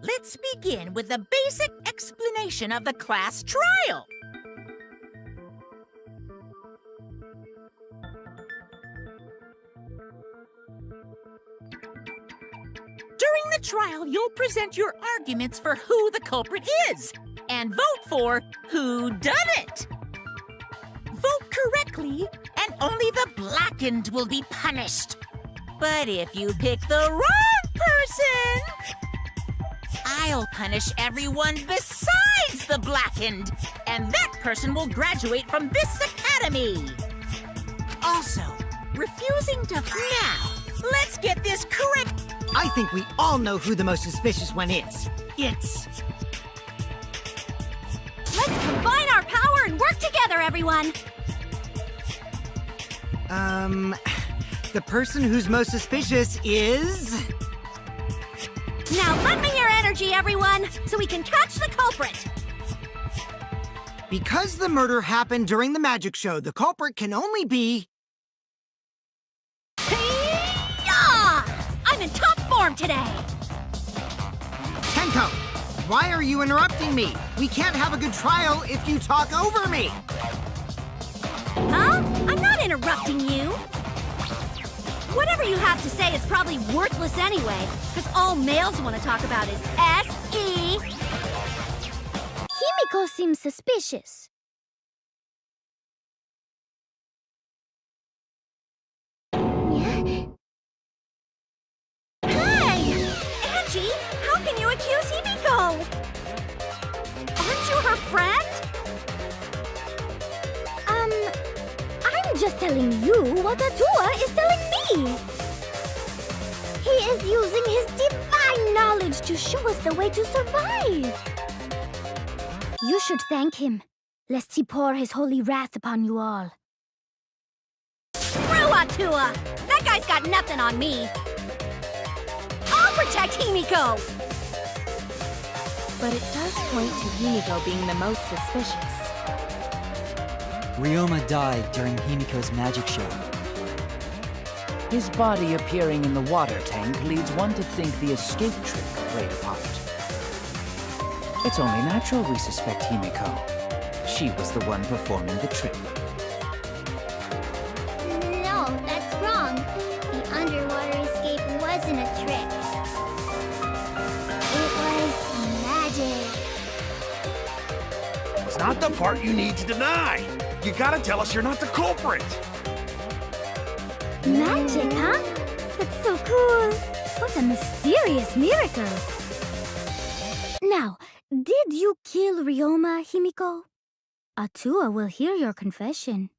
let's begin with the basic explanation of the class trial. During the trial, you'll present your arguments for who the culprit is and vote for who done it. Vote correctly, and only the blackened will be punished. But if you pick the wrong person, I'll punish everyone besides the blackened, and that person will graduate from this academy. Also, refusing to... Now, let's get this correct. I think we all know who the most suspicious one is. It's... Let's combine our power and work together, everyone! The person who's most suspicious is... Now lend me your energy, everyone, so we can catch the culprit! Because the murder happened during the magic show, the culprit can only be... Hey-ya! I'm in top form today! Tenko, why are you interrupting me? We can't have a good trial if you talk over me! Huh? I'm not interrupting you! Whatever you have to say is probably worthless anyway, because all males want to talk about is S.E. Himiko seems suspicious. Hey! Angie, how can you accuse Himiko? Aren't you her friend? I'm just telling you what Atua is telling me. He is using his divine knowledge to show us the way to survive. You should thank him, lest he pour his holy wrath upon you all. Screw Atua! That guy's got nothing on me. I'll protect Himiko! But it does point to Himiko being the most suspicious. Ryoma died during Himiko's magic show. His body appearing in the water tank leads one to think the escape trick played a part. It's only natural we suspect Himiko. She was the one performing the trick. No, that's wrong. The underwater escape wasn't a trick. It was magic. It's not the part you need to deny. You gotta tell us you're not the culprit. Magic, huh? That's so cool. What a mysterious miracle. Now, did you kill Ryoma, Himiko? Atua will hear your confession.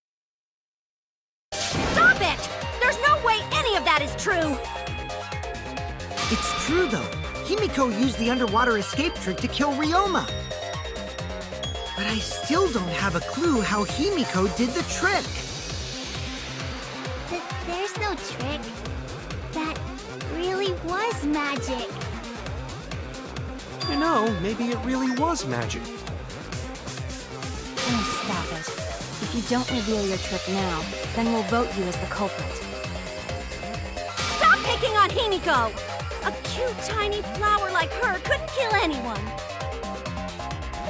Stop it! There's no way any of that is true! It's true, though. Himiko used the underwater escape trick to kill Ryoma. But I still don't have a clue how Himiko did the trick. There's no trick. That really was magic. You know, maybe it really was magic. Oh, stop it. If you don't reveal your trick now, then we'll vote you as the culprit. Stop picking on Himiko! A cute, tiny flower like her couldn't kill anyone.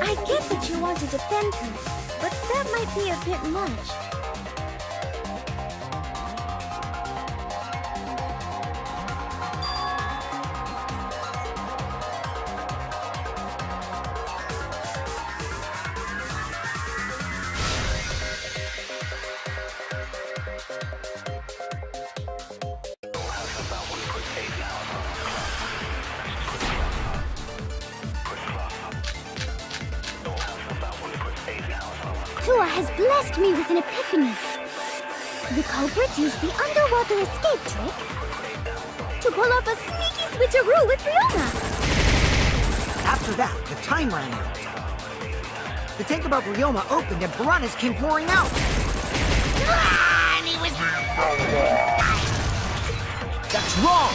I get that you want to defend her, but that might be a bit much. Tua has blessed me with an epiphany. The culprit used the underwater escape trick to pull off a sneaky switcheroo with Ryoma. After that, the time ran out. The tank above Ryoma opened and piranhas came pouring out. And he was... That's wrong!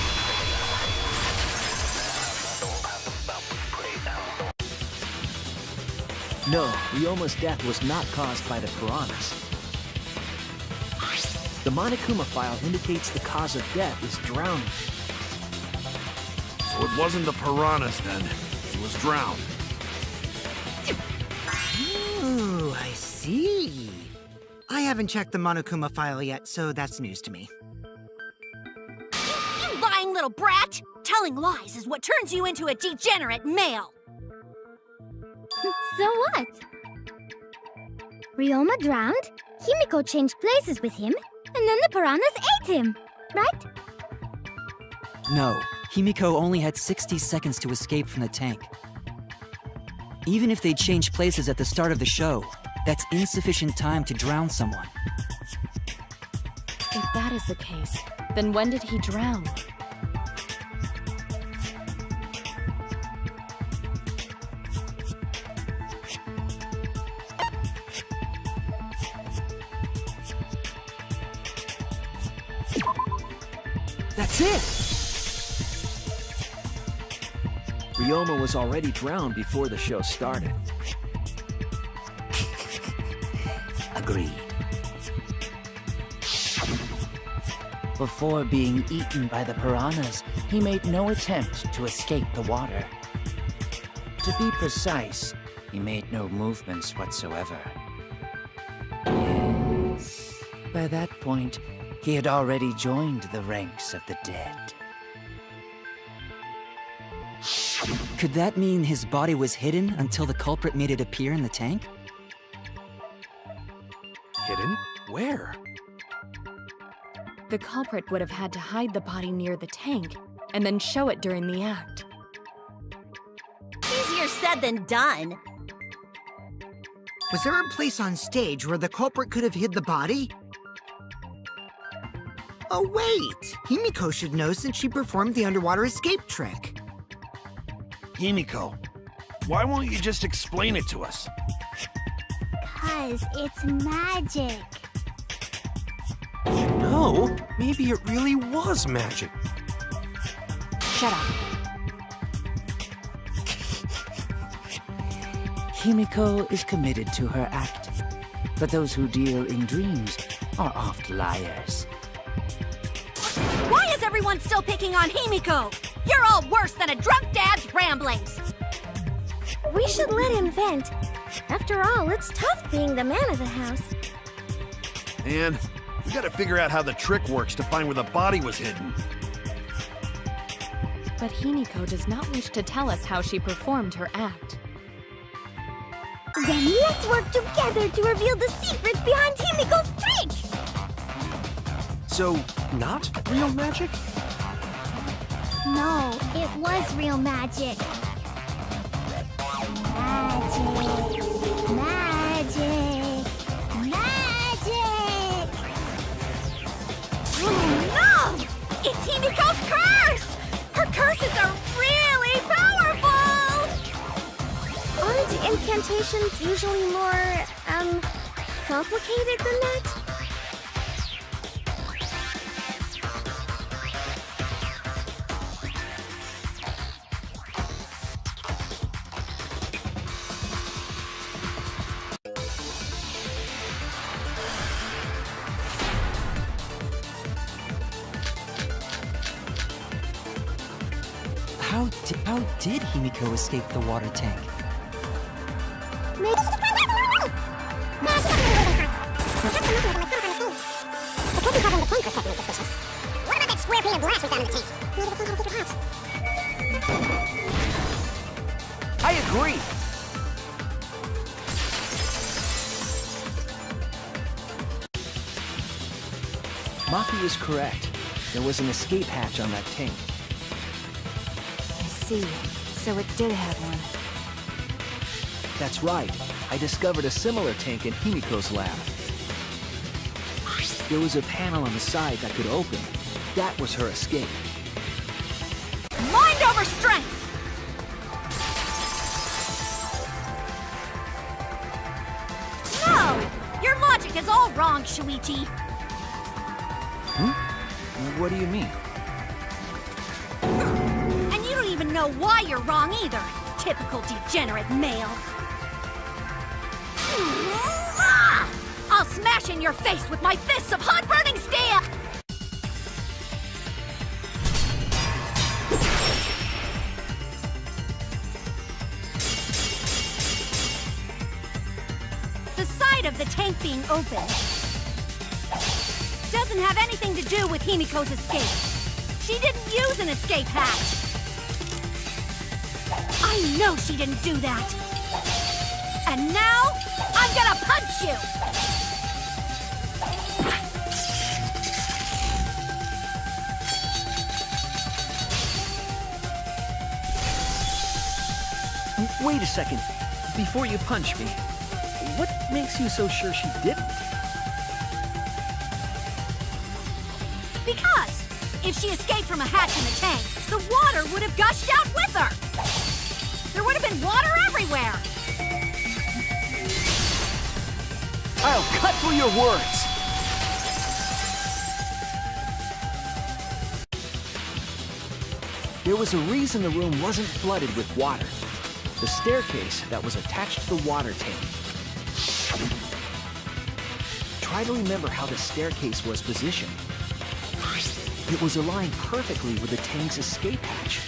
No, Ryoma's death was not caused by the piranhas. The Monokuma file indicates the cause of death is drowning. So it wasn't the piranhas then. He was drowned. Ooh, I see. I haven't checked the Monokuma file yet, so that's news to me. You lying little brat! Telling lies is what turns you into a degenerate male! So what? Ryoma drowned, Himiko changed places with him, and then the piranhas ate him, right? No, Himiko only had 60 seconds to escape from the tank. Even if they changed places at the start of the show, that's insufficient time to drown someone. If that is the case, then when did he drown? That's it! Ryoma was already drowned before the show started. Agreed. Before being eaten by the piranhas, he made no attempt to escape the water. To be precise, he made no movements whatsoever. Yes, by that point, he had already joined the ranks of the dead. Could that mean his body was hidden until the culprit made it appear in the tank? Hidden? Where? The culprit would have had to hide the body near the tank, and then show it during the act. Easier said than done. Was there a place on stage where the culprit could have hid the body? Oh, wait! Himiko should know since she performed the underwater escape trick. Himiko, why won't you just explain it to us? 'Cause it's magic. You know, maybe it really was magic. Shut up. Himiko is committed to her act, but those who deal in dreams are oft liars. Why is everyone still picking on Himiko? You're all worse than a drunk dad's ramblings! We should let him vent. After all, it's tough being the man of the house. And we gotta figure out how the trick works to find where the body was hidden. But Himiko does not wish to tell us how she performed her act. Then let's work together to reveal the secret behind Himiko's trick! So, not real magic? No, it was real magic. Magic. Magic. Magic! Oh no! It's Himiko's curse! Her curses are really powerful! Aren't incantations usually more, complicated than that? How did Himiko escape the water tank? I agree! Maki is correct. There was an escape hatch on that tank. I see. So it did have one. That's right. I discovered a similar tank in Himiko's lab. There was a panel on the side that could open. That was her escape. Mind over strength! No! Your logic is all wrong, Shuichi. What do you mean? And you don't even know why you're wrong either. Typical degenerate male. I'll smash in your face with my fists of hot burning steel! being opened. Doesn't have anything to do with Himiko's escape. She didn't use an escape hatch. I know she didn't do that. And now, I'm gonna punch you! Wait a second. Before you punch me, what makes you so sure she didn't? Because if she escaped from a hatch in the tank, the water would have gushed out with her. There would have been water everywhere. I'll cut through your words! There was a reason the room wasn't flooded with water. The staircase that was attached to the water tank. Try to remember how the staircase was positioned. It was aligned perfectly with the tank's escape hatch,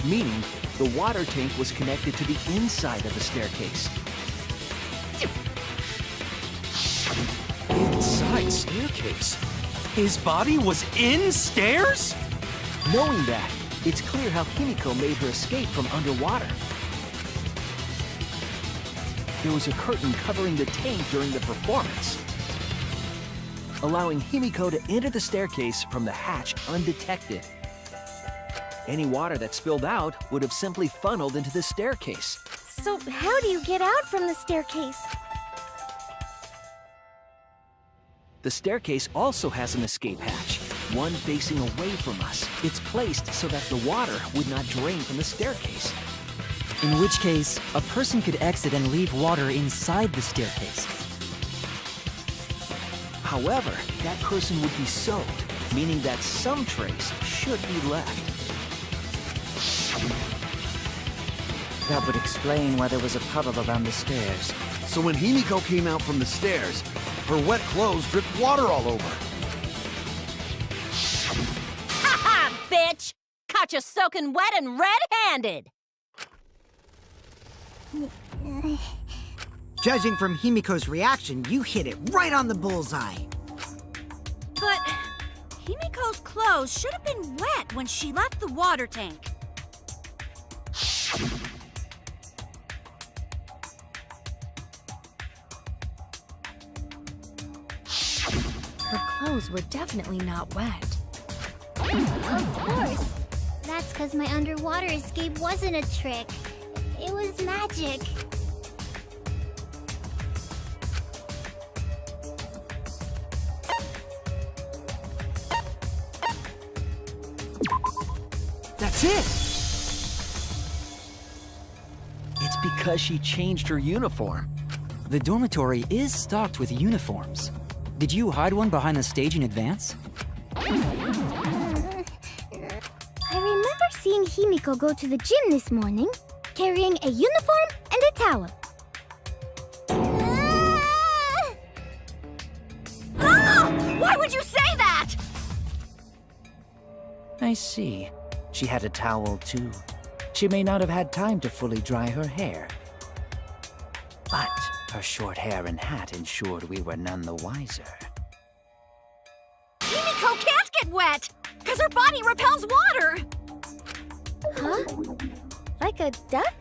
meaning the water tank was connected to the inside of the staircase. Inside staircase? His body was in stairs? Knowing that, it's clear how Himiko made her escape from underwater. There was a curtain covering the tank during the performance, allowing Himiko to enter the staircase from the hatch undetected. Any water that spilled out would have simply funneled into the staircase. So how do you get out from the staircase? The staircase also has an escape hatch, one facing away from us. It's placed so that the water would not drain from the staircase. In which case, a person could exit and leave water inside the staircase. However, that person would be soaked, meaning that some trace should be left. That would explain why there was a puddle around the stairs. So when Himiko came out from the stairs, her wet clothes dripped water all over. Ha ha, bitch! Caught you soaking wet and red-handed! Judging from Himiko's reaction, you hit it right on the bullseye. But Himiko's clothes should have been wet when she left the water tank. Her clothes were definitely not wet. Of course. That's because my underwater escape wasn't a trick. It was magic. That's it! It's because she changed her uniform. The dormitory is stocked with uniforms. Did you hide one behind the stage in advance? I remember seeing Himiko go to the gym this morning, carrying a uniform and a towel. Ah! Why would you say that? I see. She had a towel too. She may not have had time to fully dry her hair. But her short hair and hat ensured we were none the wiser. Himiko can't get wet, because her body repels water. Huh? Like a duck?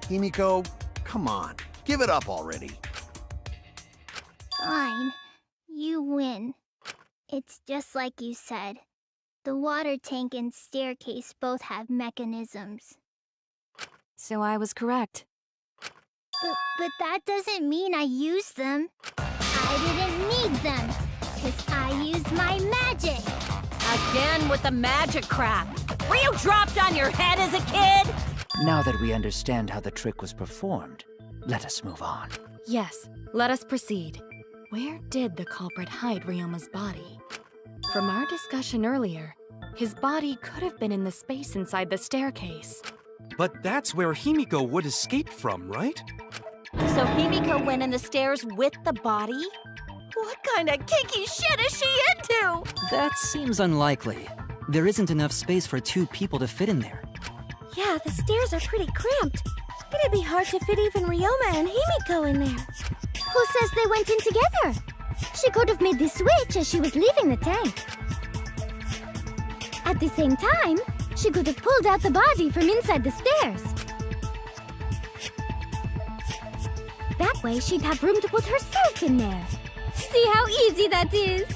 Himiko, come on. Give it up already. Fine. You win. It's just like you said. The water tank and staircase both have mechanisms. So I was correct. But that doesn't mean I used them. I didn't need them, because I used my magic. Again with the magic crap. Were you dropped on your head as a kid? Now that we understand how the trick was performed, let us move on. Yes, let us proceed. Where did the culprit hide Ryoma's body? From our discussion earlier, his body could have been in the space inside the staircase. But that's where Himiko would escape from, right? So Himiko went in the stairs with the body? What kind of kinky shit is she into? That seems unlikely. There isn't enough space for 2 people to fit in there. Yeah, the stairs are pretty cramped. It'd be hard to fit even Ryoma and Himiko in there. Who says they went in together? She could have made the switch as she was leaving the tank. At the same time, she could have pulled out the body from inside the stairs. That way, she'd have room to put herself in there. See how easy that is?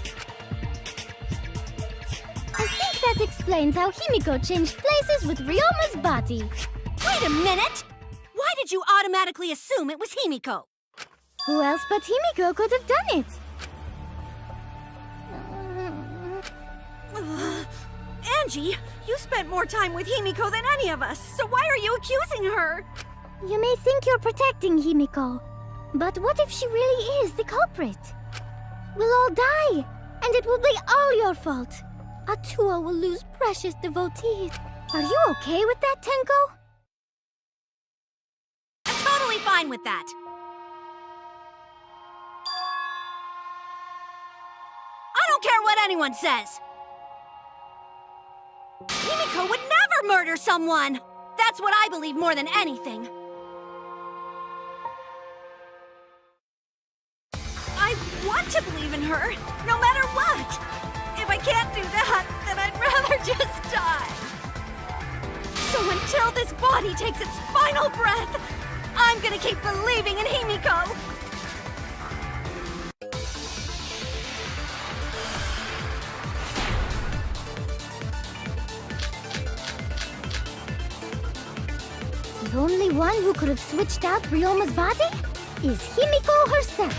I think that explains how Himiko changed places with Ryoma's body. Wait a minute! Why did you automatically assume it was Himiko? Who else but Himiko could have done it? Angie, you spent more time with Himiko than any of us, so why are you accusing her? You may think you're protecting Himiko, but what if she really is the culprit? We'll all die, and it will be all your fault. Atua will lose precious devotees. Are you okay with that, Tenko? I'm totally fine with that. I don't care what anyone says. Himiko would never murder someone! That's what I believe more than anything. I want to believe in her, no matter what. If I can't do that, then I'd rather just die. So until this body takes its final breath, I'm gonna keep believing in Himiko. The only one who could have switched out Ryoma's body is Himiko herself.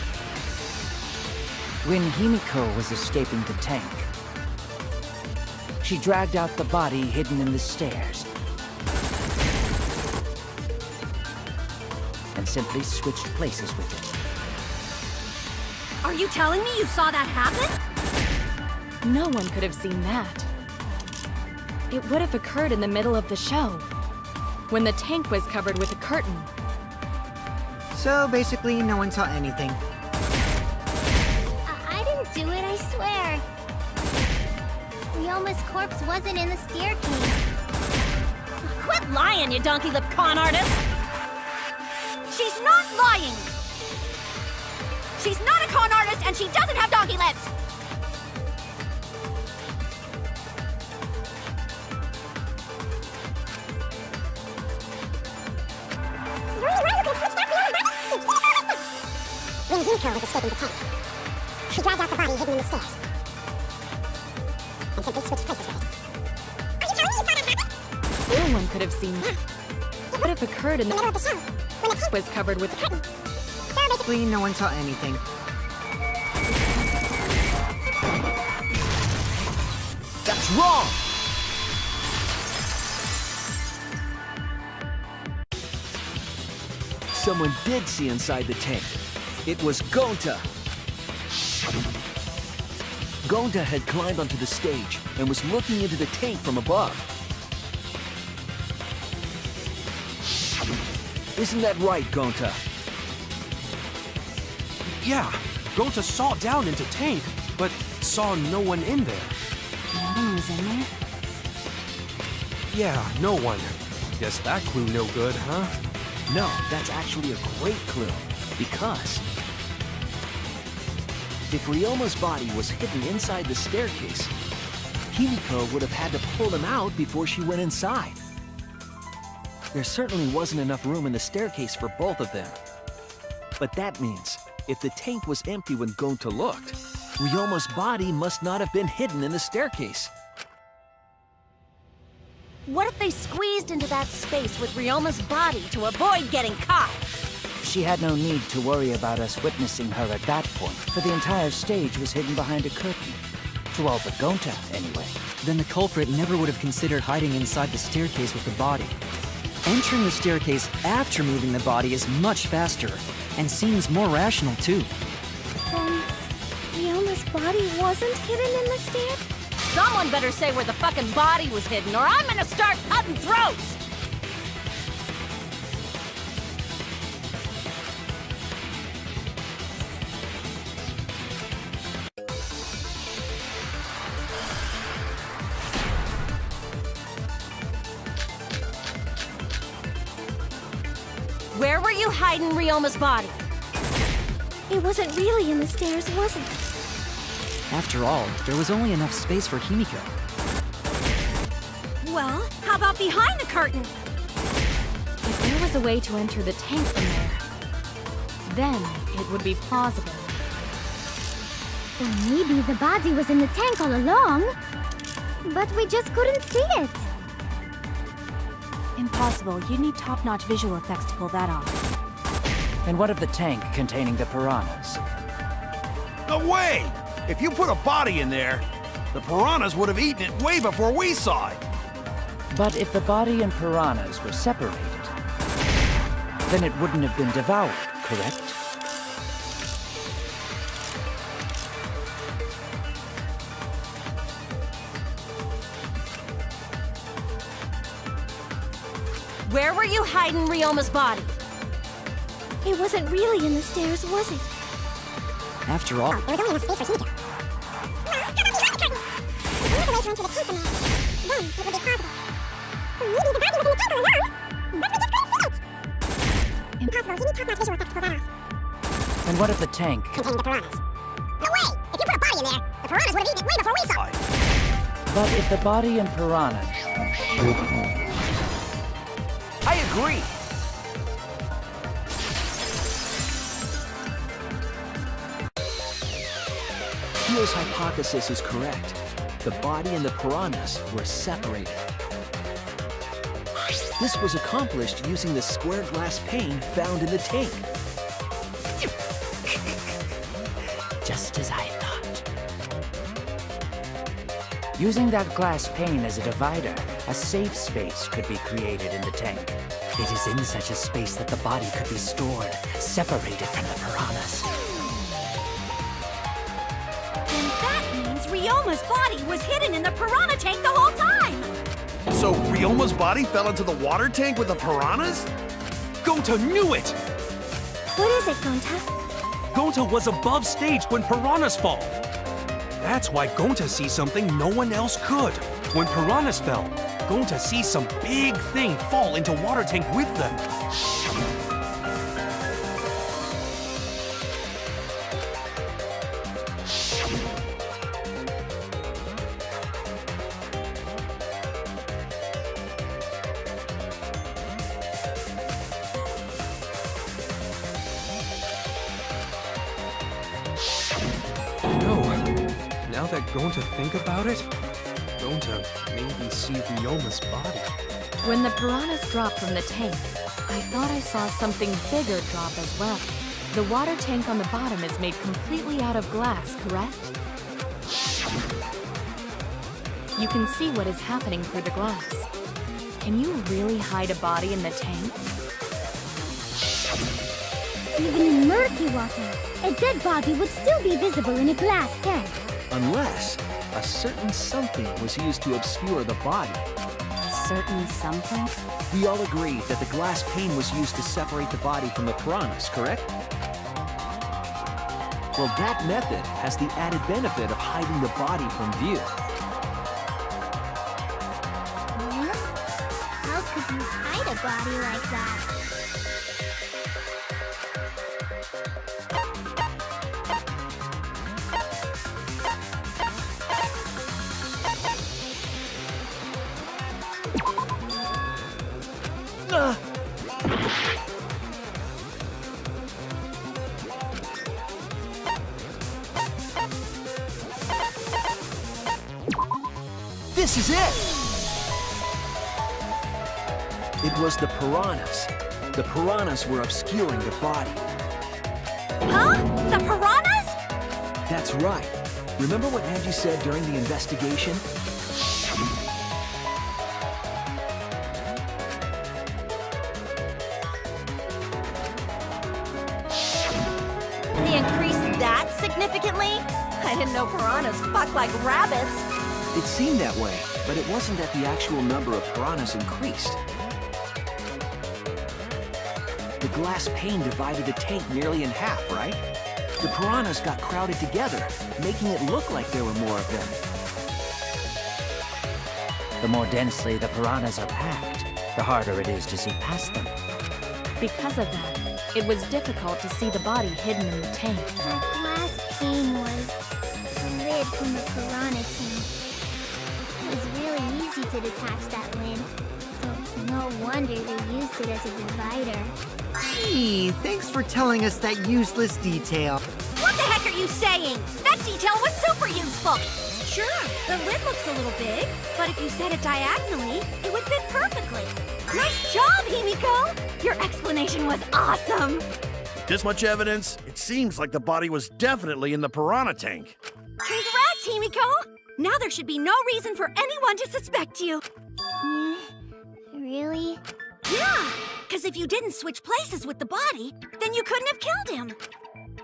When Himiko was escaping the tank, she dragged out the body hidden in the stairs and simply switched places with it. Are you telling me you saw that happen? No one could have seen that. It would have occurred in the middle of the show, when the tank was covered with a curtain. So basically, no one saw anything. I didn't do it, I swear. Ryoma's corpse wasn't in the staircase. Quit lying, you donkey-lipped con artist! She's not lying! She's not a con artist, and she doesn't have donkey lips! When Himiko was escaping the tank, she dragged out the body hidden in the stairs and simply switched places with it. Are you telling me you saw that happen? No one could have seen that. It would have occurred in the middle of the show, when the tank was covered with a curtain. So basically, Basically, no one saw anything. That's wrong! Someone did see inside the tank. It was Gonta. Gonta had climbed onto the stage and was looking into the tank from above. Isn't that right, Gonta? Yeah, Gonta saw down into tank, but saw no one in there. No one was in there? Yeah, no one. Guess that clue no good, huh? No, that's actually a great clue. Because if Ryoma's body was hidden inside the staircase, Himiko would have had to pull him out before she went inside. There certainly wasn't enough room in the staircase for both of them. But that means, if the tank was empty when Gonta looked, Ryoma's body must not have been hidden in the staircase. What if they squeezed into that space with Ryoma's body to avoid getting caught? She had no need to worry about us witnessing her at that point, for the entire stage was hidden behind a curtain. To all but Gonta, anyway. Then the culprit never would have considered hiding inside the staircase with the body. Entering the staircase after moving the body is much faster, and seems more rational too. Then, Ryoma's body wasn't hidden in the stairs? Someone better say where the fucking body was hidden, or I'm gonna start cutting throats! Where were you hiding Ryoma's body? It wasn't really in the stairs, was it? After all, there was only enough space for Himiko. Well, how about behind the curtain? If there was a way to enter the tank from there, then it would be plausible. Or maybe the body was in the tank all along, but we just couldn't see it. Impossible. You'd need top-notch visual effects to pull that off. And what of the tank containing the piranhas? No way! If you put a body in there, the piranhas would have eaten it way before we saw it. But if the body and piranhas were separated, then it wouldn't have been devoured, correct? Where were you hiding Ryoma's body? It wasn't really in the stairs, was it? After all, There was only enough space for Himiko. Well, how about behind the curtain? If there was a way to enter the tank from there, then it would be plausible. Or maybe the body was in the tank all along, but we just couldn't see it. Impossible. You need top-notch visual effects to pull that off. And what of the tank Containing the piranhas. No way! If you put a body in there, the piranhas would have eaten it way before we saw it. But if the body and piranhas... I agree! Kyo's hypothesis is correct. The body and the piranhas were separated. This was accomplished using the square glass pane found in the tank. Just as I thought. Using that glass pane as a divider, a safe space could be created in the tank. It is in such a space that the body could be stored, separated from the piranhas. And that means Ryoma's body was hidden in the piranha tank the whole time! So Ryoma's body fell into the water tank with the piranhas? Gonta knew it! What is it, Gonta? Gonta was above stage when piranhas fall. That's why Gonta sees something no one else could. When piranhas fell, Gonta sees some big thing fall into water tank with them. Now that Gonta think about it, Gonta maybe see Ryoma's body. When the piranhas dropped from the tank, I thought I saw something bigger drop as well. The water tank on the bottom is made completely out of glass, correct? You can see what is happening through the glass. Can you really hide a body in the tank? Even in murky water, a dead body would still be visible in a glass tank. Unless a certain something was used to obscure the body. A certain something? We all agree that the glass pane was used to separate the body from the piranhas, correct? Well, that method has the added benefit of hiding the body from view. How could you hide a body like that? This is it! It was the piranhas. The piranhas were obscuring the body. Huh? The piranhas? That's right. Remember what Angie said during the investigation? They increased that significantly? I didn't know piranhas fuck like rabbits. It seemed that way, but it wasn't that the actual number of piranhas increased. The glass pane divided the tank nearly in half, right? The piranhas got crowded together, making it look like there were more of them. The more densely the piranhas are packed, the harder it is to see past them. Because of that, It was difficult to see the body hidden in the tank. That glass pane was the lid from the piranha tank. It was really easy to detach that lid, so no wonder they used it as a divider. Gee, thanks for telling us that useless detail. What the heck are you saying? That detail was super useful! Sure, the lid looks a little big, but if you set it diagonally, it would fit perfectly. Nice job, Himiko! Your explanation was awesome! This much evidence, it seems like the body was definitely in the piranha tank. Congrats, Himiko! Now there should be no reason for anyone to suspect you. Really? Yeah, because if you didn't switch places with the body, then you couldn't have killed him.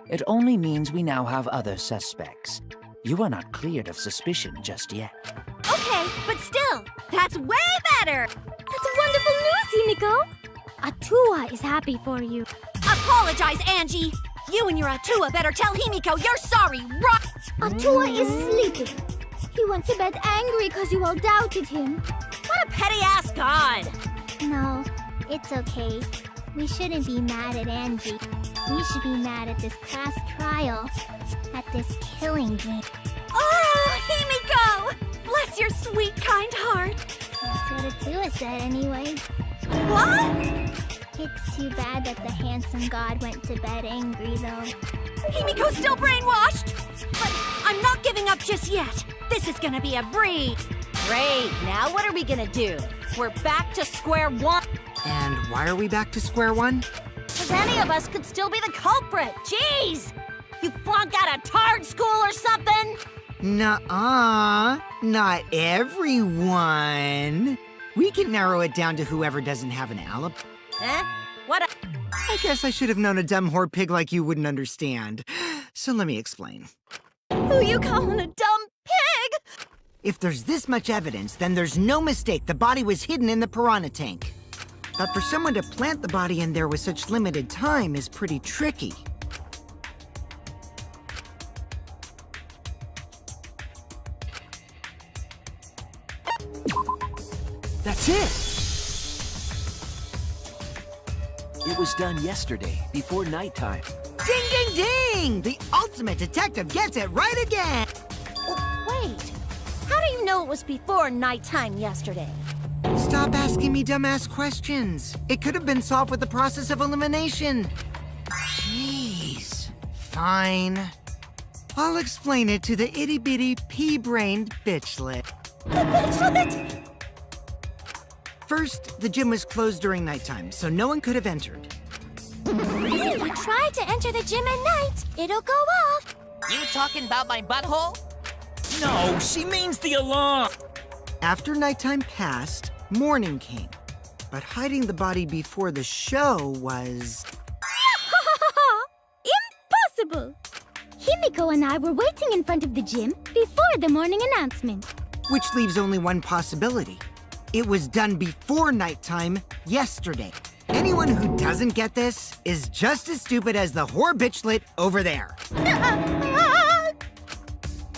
It only means we now have other suspects. You are not cleared of suspicion just yet. Okay, but still, that's way better! That's wonderful news, Himiko! Atua is happy for you. Apologize, Angie! You and your Atua better tell Himiko you're sorry, right? Atua is sleeping. He went to bed angry because you all doubted him. What a petty-ass god! No, it's okay. We shouldn't be mad at Angie. We should be mad at this class trial. At this killing game. Oh, Himiko! Bless your sweet, kind heart. That's what Atua said anyway. What? It's too bad that the handsome god went to bed angry, though. Himiko's still brainwashed! But I'm not giving up just yet. This is gonna be a breeze. Great, now what are we gonna do? We're back to square one. And why are we back to square one? Because any of us could still be the culprit. Jeez! You flunked out of Tard School or something? Nuh-uh. Not everyone. We can narrow it down to whoever doesn't have an alibi. Eh? What a... I guess I should have known a dumb whore pig like you wouldn't understand. So let me explain. Who you calling a dumb pig? If there's this much evidence, then there's no mistake the body was hidden in the piranha tank. But for someone to plant the body in there with such limited time is pretty tricky. That's it! It was done yesterday, before nighttime. Ding, ding, ding! The ultimate detective gets it right again! Wait, how do you know it was before nighttime yesterday? Stop asking me dumbass questions. It could have been solved with the process of elimination. Jeez. Fine. I'll explain it to the itty-bitty pea-brained bitchlet. The bitchlet? First, the gym was closed during nighttime, so no one could have entered. Because if you try to enter the gym at night, it'll go off. You talking about my butthole? No, she means the alarm. After nighttime passed, morning came. But hiding the body before the show was... Impossible! Himiko and I were waiting in front of the gym before the morning announcement. Which leaves only one possibility. It was done before nighttime yesterday. Anyone who doesn't get this is just as stupid as the whore bitchlet over there.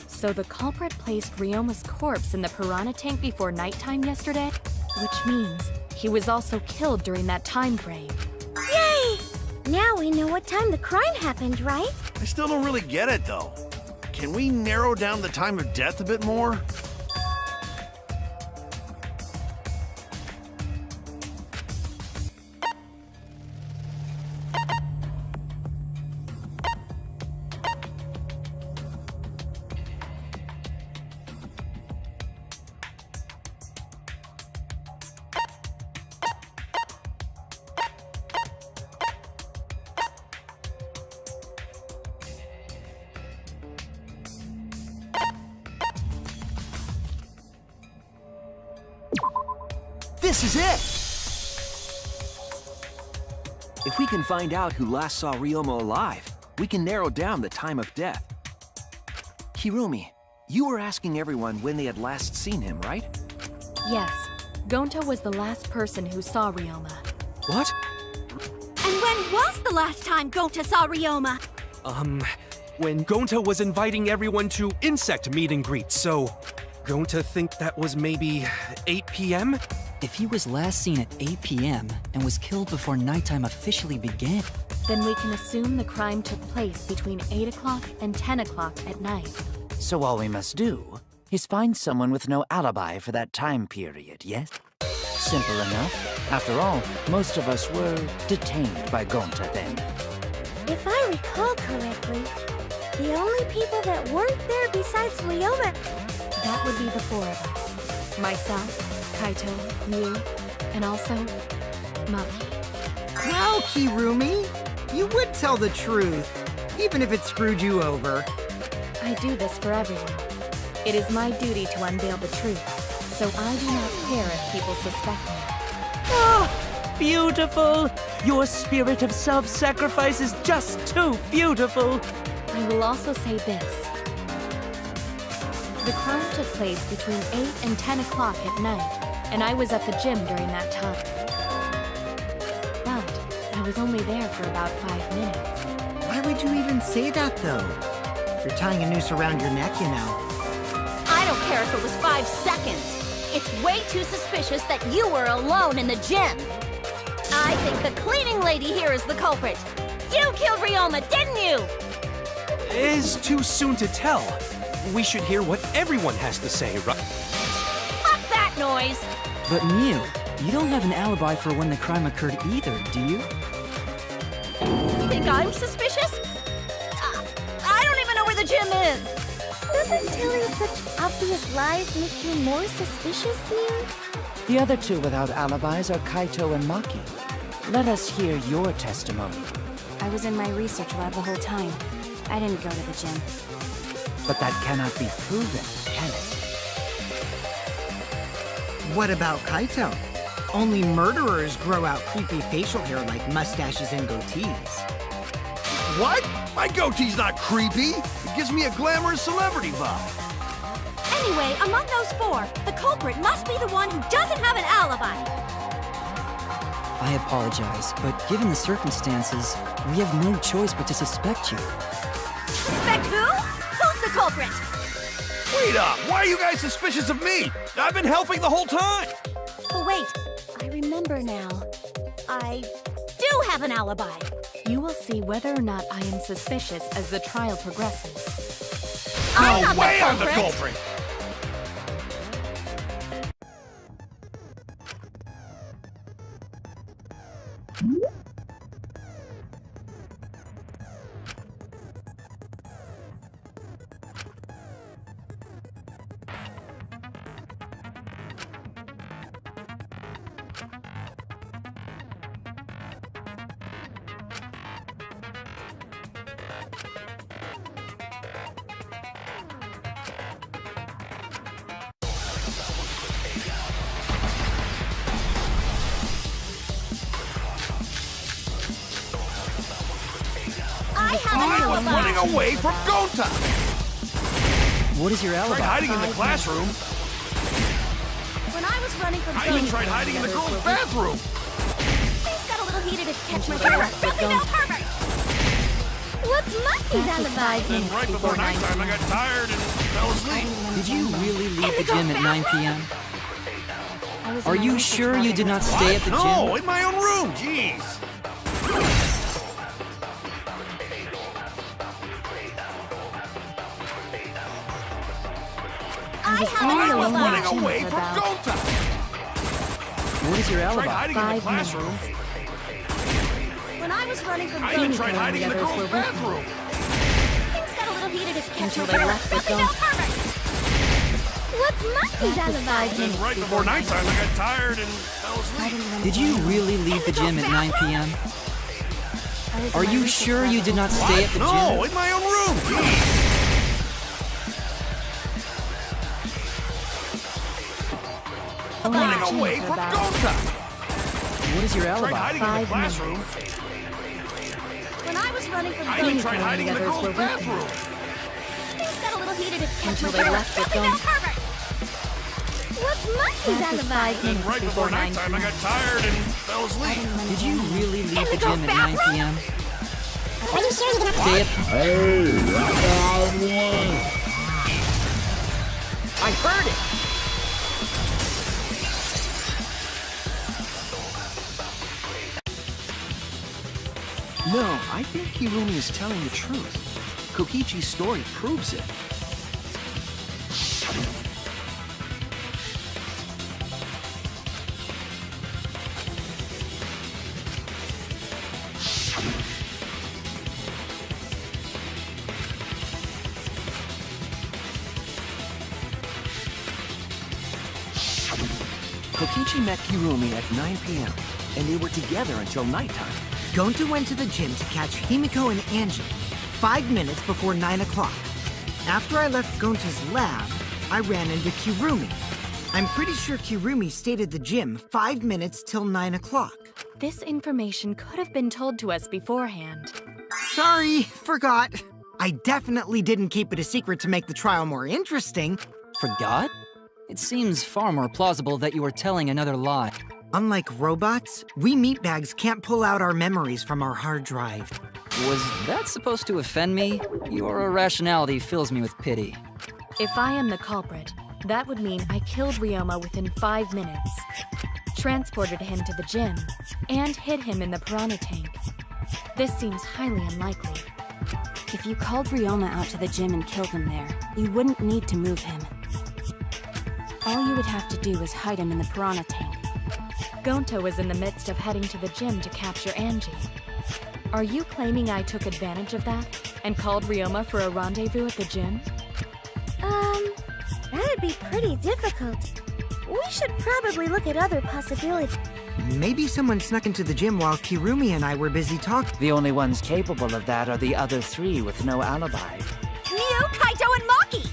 So the culprit placed Ryoma's corpse in the piranha tank before nighttime yesterday? Which means he was also killed during that time frame. Yay! Now we know what time the crime happened, right? I still don't really get it, though. Can we narrow down the time of death a bit more? This is it! If we can find out who last saw Ryoma alive, we can narrow down the time of death. Hirumi, you were asking everyone when they had last seen him, right? Yes, Gonta was the last person who saw Ryoma. What? And when was the last time Gonta saw Ryoma? When Gonta was inviting everyone to insect meet and greet, so Gonta think that was maybe 8 p.m.? If he was last seen at 8 p.m. and was killed before nighttime officially began, Then we can assume the crime took place between 8 o'clock and 10 o'clock at night. So all we must do is find someone with no alibi for that time period, yes? Simple enough. After all, most of us were detained by Gonta then. If I recall correctly, the only people that weren't there besides Ryoma... That would be the four of us. Myself, Kaito, you, and also Maki. Wow, Kirumi! You would tell the truth, even if it screwed you over. I do this for everyone. It is my duty to unveil the truth, so I do not care if people suspect me. Ah, beautiful! Your spirit of self-sacrifice is just too beautiful! I will also say this. The crime took place between 8 and 10 o'clock at night, and I was at the gym during that time. But I was only there for about 5 minutes. Why would you even say that, though? You're tying a noose around your neck, you know. I don't care if it was 5 seconds. It's way too suspicious that you were alone in the gym. I think the cleaning lady here is the culprit. You killed Ryoma, didn't you? Is too soon to tell. We should hear what everyone has to say, right? Fuck that noise! But Miu, you don't have an alibi for when the crime occurred either, do you? Think I'm suspicious? I don't even know where the gym is. Doesn't telling such obvious lies make you more suspicious, Miu? The other two without alibis are Kaito and Maki. Let us hear your testimony. I was in my research lab the whole time. I didn't go to the gym. But that cannot be proven, can it? What about Kaito? Only murderers grow out creepy facial hair like mustaches and goatees. What? My goatee's not creepy. It gives me a glamorous celebrity vibe. Anyway, among those four, the culprit must be the one who doesn't have an alibi. I apologize, but given the circumstances, we have no choice but to suspect you. Suspect who? Who's the culprit? Wait up! Why are you guys suspicious of me? I've been helping the whole time! Oh, wait. I remember now. I do have an alibi. You will see whether or not I am suspicious as the trial progresses. I'm not No way the I'm the culprit. culprit! I have I an was alibi. running away from Gonta! What is your Tried alibi? hiding in the classroom. When I was running from I even Gonta, tried hiding in the girls' bathroom. things got a little heated to catch my breath. Don't be no pervert! What's Maki's alibi? Then right before nighttime, I got tired and fell asleep. Did you really leave the gym at 9 p.m.? I was in Are my you research sure lab you at did the not time. stay at the gym? No, in my own room. Jeez. I have I an was alibi. running away from Gonta. What is your Tried alibi? hiding in the classroom. When I was running from I even Gonta, tried hiding in the others were girls' with me. bathroom. things got a little heated to catch Until my they breath. left with Don't be no Gonta. pervert! What's Maki's alibi? Then right before nighttime, I got tired and fell asleep. Did you really leave the gym at 9 p.m.? I was in Are my you research sure lab you the did whole not time. stay at the No, gym? in my own room. Jeez. Running away from Gonta. What is your Tried alibi? hiding in the classroom. When I was running from I even Gonta, tried hiding in the others girls' were with me. bathroom. things got a little heated to catch Until my they breath. left with Don't be no Gonta. pervert! What's Maki's alibi? Then right before nighttime, I got tired and fell asleep. Did you really leave the gym at 9 p.m.? Are you sure you did not Stay at... I heard it! No, I think Kirumi is telling the truth. Kokichi's story proves it. Kokichi met Kirumi at 9 p.m., and they were together until nighttime. Gonta went to the gym to catch Himiko and Angie 5 minutes before 9 o'clock. After I left Gonta's lab, I ran into Kirumi. I'm pretty sure Kirumi stayed at the gym 5 minutes till 9 o'clock. This information could have been told to us beforehand. Sorry, forgot. I definitely didn't keep it a secret to make the trial more interesting. Forgot? It seems far more plausible that you were telling another lie. Unlike robots, we meatbags can't pull out our memories from our hard drive. Was that supposed to offend me? Your irrationality fills me with pity. If I am the culprit, that would mean I killed Ryoma within 5 minutes, transported him to the gym, and hid him in the piranha tank. This seems highly unlikely. If you called Ryoma out to the gym and killed him there, you wouldn't need to move him. All you would have to do is hide him in the piranha tank. Gonta was in the midst of heading to the gym to capture Angie. Are you claiming I took advantage of that and called Ryoma for a rendezvous at the gym? That'd be pretty difficult. We should probably look at other possibilities. Maybe someone snuck into the gym while Kirumi and I were busy talking. The only ones capable of that are the other three with no alibi. Mew, Kaito, and Maki!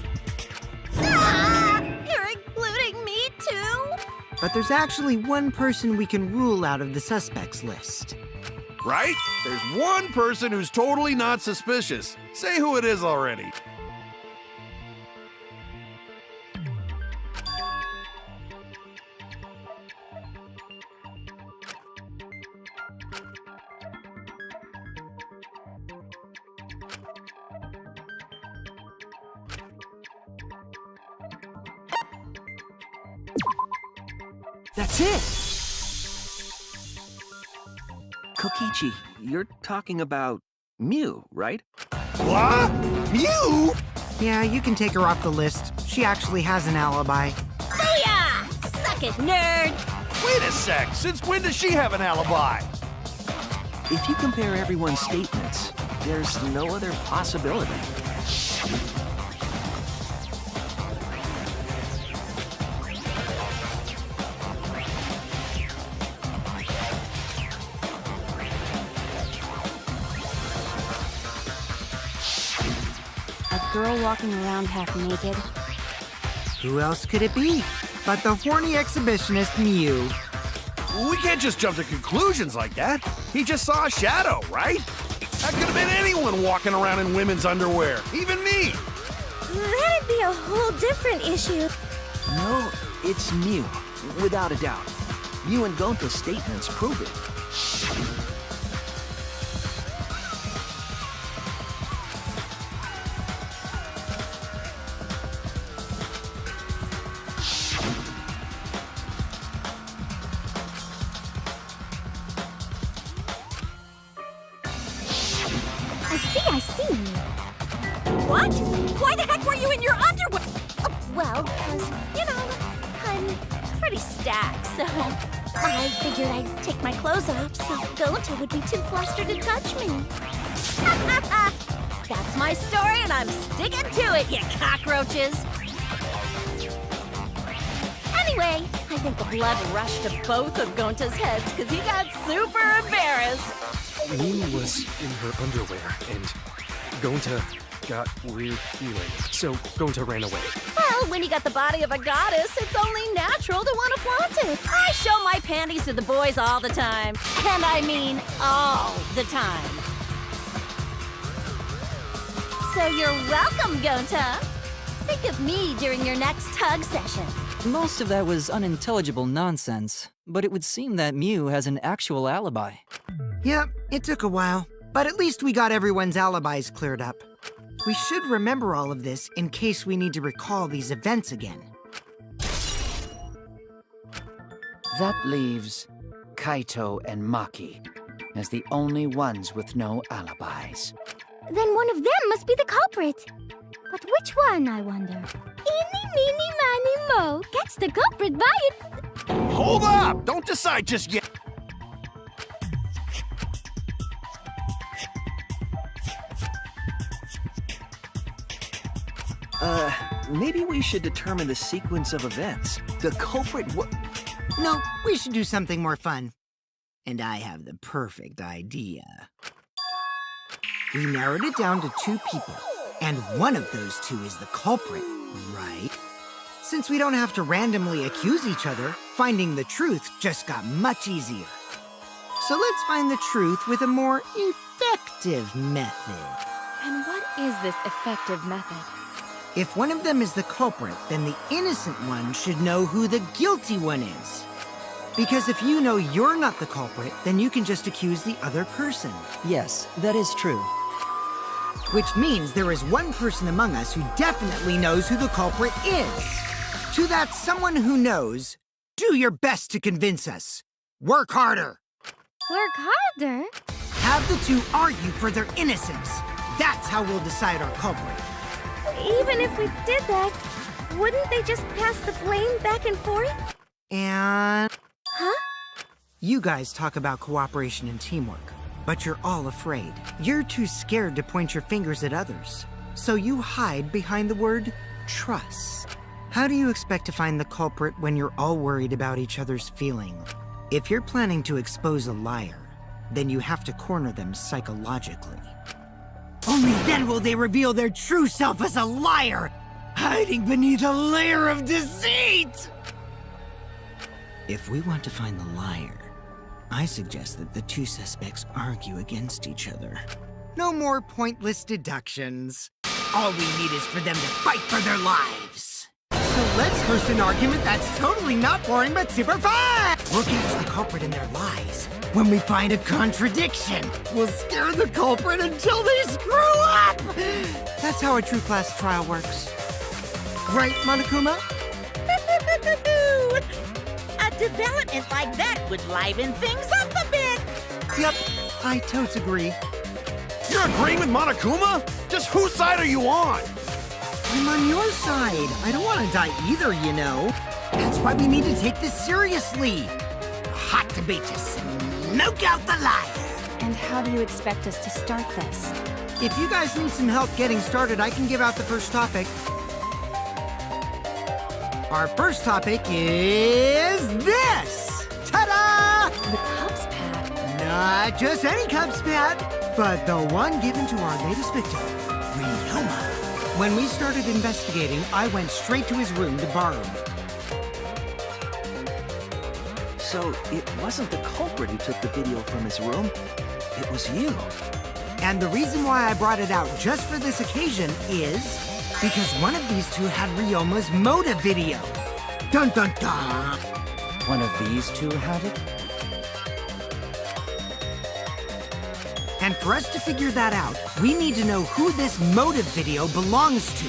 Ah! You're including me too? But there's actually one person we can rule out of the suspects list. Right? There's one person who's totally not suspicious. Say who it is already. That's it! Kokichi, you're talking about Mew, right? What? You? Yeah, you can take her off the list. She actually has an alibi. Booyah! Suck it, nerd! Wait a sec. Since when does she have an alibi? If you compare everyone's statements, there's no other possibility. A girl walking around half naked. Who else could it be but the horny exhibitionist Mew? We can't just jump to conclusions like that. He just saw a shadow, right? That could have been anyone walking around in women's underwear, even me. That'd be a whole different issue. No, it's Mew, without a doubt. Mew and Gonta's statements prove it. I see. What? Why the heck were you in your underwear? Well, because, I'm pretty stacked, so I figured I'd take my clothes off so Gonta would be too flustered to touch me. That's my story, and I'm sticking to it, you cockroaches! Anyway, I think the blood rushed to both of Gonta's heads because he got super embarrassed. Mew was in her underwear, and Gonta got weird feelings, so Gonta ran away. Well, when you got the body of a goddess, it's only natural to want to flaunt it. I show my panties to the boys all the time. And I mean all the time. So you're welcome, Gonta. Think of me during your next tug session. Most of that was unintelligible nonsense, but it would seem that Mew has an actual alibi. Yep, it took a while, but at least we got everyone's alibis cleared up. We should remember all of this in case we need to recall these events again. That leaves Kaito and Maki. as the only ones with no alibis. Then one of them must be the culprit. But which one, I wonder? Eeny, meeny, miny, mo. Catch the culprit by its... Hold up! Don't decide just yet. Maybe we should determine the sequence of events. The culprit No, we should do something more fun. And I have the perfect idea. We narrowed it down to 2 people, and one of those 2 is the culprit, right? Since we don't have to randomly accuse each other, finding the truth just got much easier. So let's find the truth with a more effective method. And what is this effective method? If one of them is the culprit, then the innocent one should know who the guilty one is. Because if you know you're not the culprit, then you can just accuse the other person. Yes, that is true. Which means there is one person among us who definitely knows who the culprit is. To that someone who knows, do your best to convince us. Work harder. Work harder? Have the 2 argue for their innocence. That's how we'll decide our culprit. Even if we did that, wouldn't they just pass the blame back and forth? And... Huh? You guys talk about cooperation and teamwork, but you're all afraid. You're too scared to point your fingers at others. So you hide behind the word trust. How do you expect to find the culprit when you're all worried about each other's feelings? If you're planning to expose a liar, then you have to corner them psychologically. Only then will they reveal their true self as a liar, hiding beneath a layer of deceit! If we want to find the liar, I suggest that the 2 suspects argue against each other. No more pointless deductions. All we need is for them to fight for their lives. So let's host an argument that's totally not boring but super fun! We'll catch the culprit in their lies. When we find a contradiction, we'll scare the culprit until they screw up! That's how a true class trial works. Right, Monokuma? A development like that would liven things up a bit. Yep, I totes agree. You're agreeing with Monokuma? Just whose side are you on? I'm on your side. I don't want to die either, you know. That's why we need to take this seriously. A hot debate to smoke out the liar. And how do you expect us to start this? If you guys need some help getting started, I can give out the first topic. Our first topic is this! Ta-da! The Cubs pad. Not just any Cubs pad, but the one given to our latest victim, Ryoma. When we started investigating, I went straight to his room to borrow it. So it wasn't the culprit who took the video from his room. It was you. And the reason why I brought it out just for this occasion is because one of these 2 had Ryoma's motive video. Dun dun dun! One of these 2 had it? And for us to figure that out, we need to know who this motive video belongs to.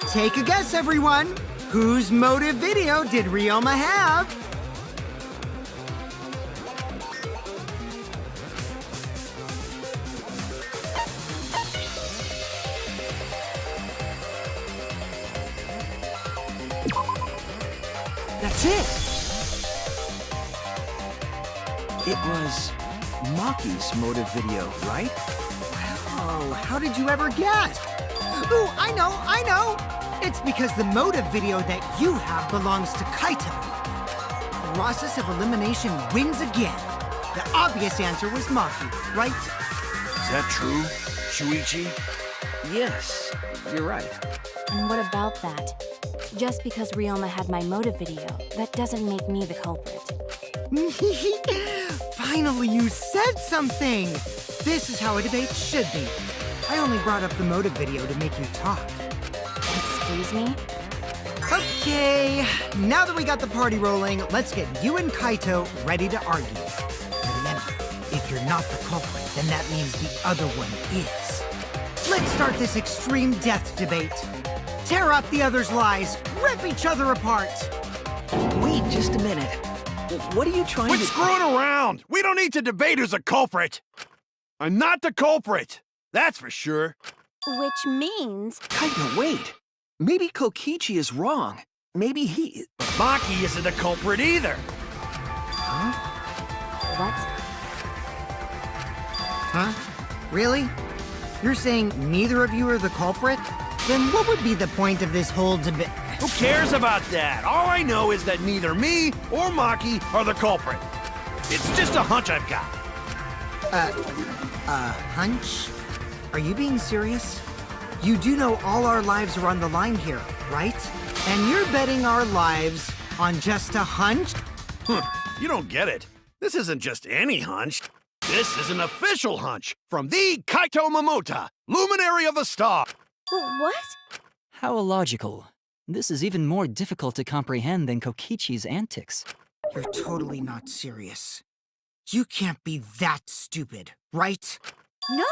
Take a guess, everyone. Whose motive video did Ryoma have? That's it. It was Maki's motive video, right? Oh, how did you ever guess? Ooh, I know! It's because the motive video that you have belongs to Kaito. Process of elimination wins again. The obvious answer was Maki, right? Is that true, Shuichi? Yes, you're right. And what about that? Just because Ryoma had my motive video, that doesn't make me the culprit. Finally, you said something! This is how a debate should be. I only brought up the motive video to make you talk. Excuse me? Okay, now that we got the party rolling, let's get you and Kaito ready to argue. Remember, if you're not the culprit, then that means the other one is. Let's start this extreme death debate. Tear up the other's lies, rip each other apart. Wait just a minute. What are you trying Quit to... screwing around! We don't need to debate who's the culprit! I'm not the culprit! That's for sure. Which means... Kaito, wait! Maybe Kokichi is wrong. Maybe he... But Maki isn't the culprit either! Huh? What? Huh? Really? You're saying neither of you are the culprit? Then what would be the point of this whole debate? Who cares about that? All I know is that neither me or Maki are the culprit. It's just a hunch I've got. Hunch? Are you being serious? You do know all our lives are on the line here, right? And you're betting our lives on just a hunch? You don't get it. This isn't just any hunch. This is an official hunch from the Kaito Momota, luminary of the star. What? How illogical. This is even more difficult to comprehend than Kokichi's antics. You're totally not serious. You can't be that stupid, right? No,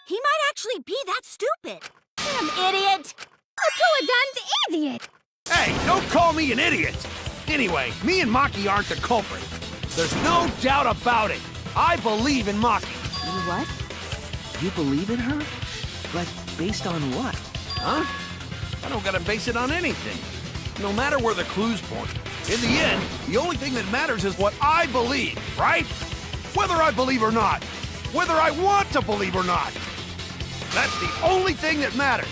he might actually be that stupid. Damn idiot! A damned idiot! Hey, don't call me an idiot! Anyway, me and Maki aren't the culprit. There's no doubt about it. I believe in Maki. You what? You believe in her? But based on what? Huh? I don't gotta base it on anything. No matter where the clues point. In the end, the only thing that matters is what I believe, right? Whether I believe or not. Whether I want to believe or not. That's the only thing that matters.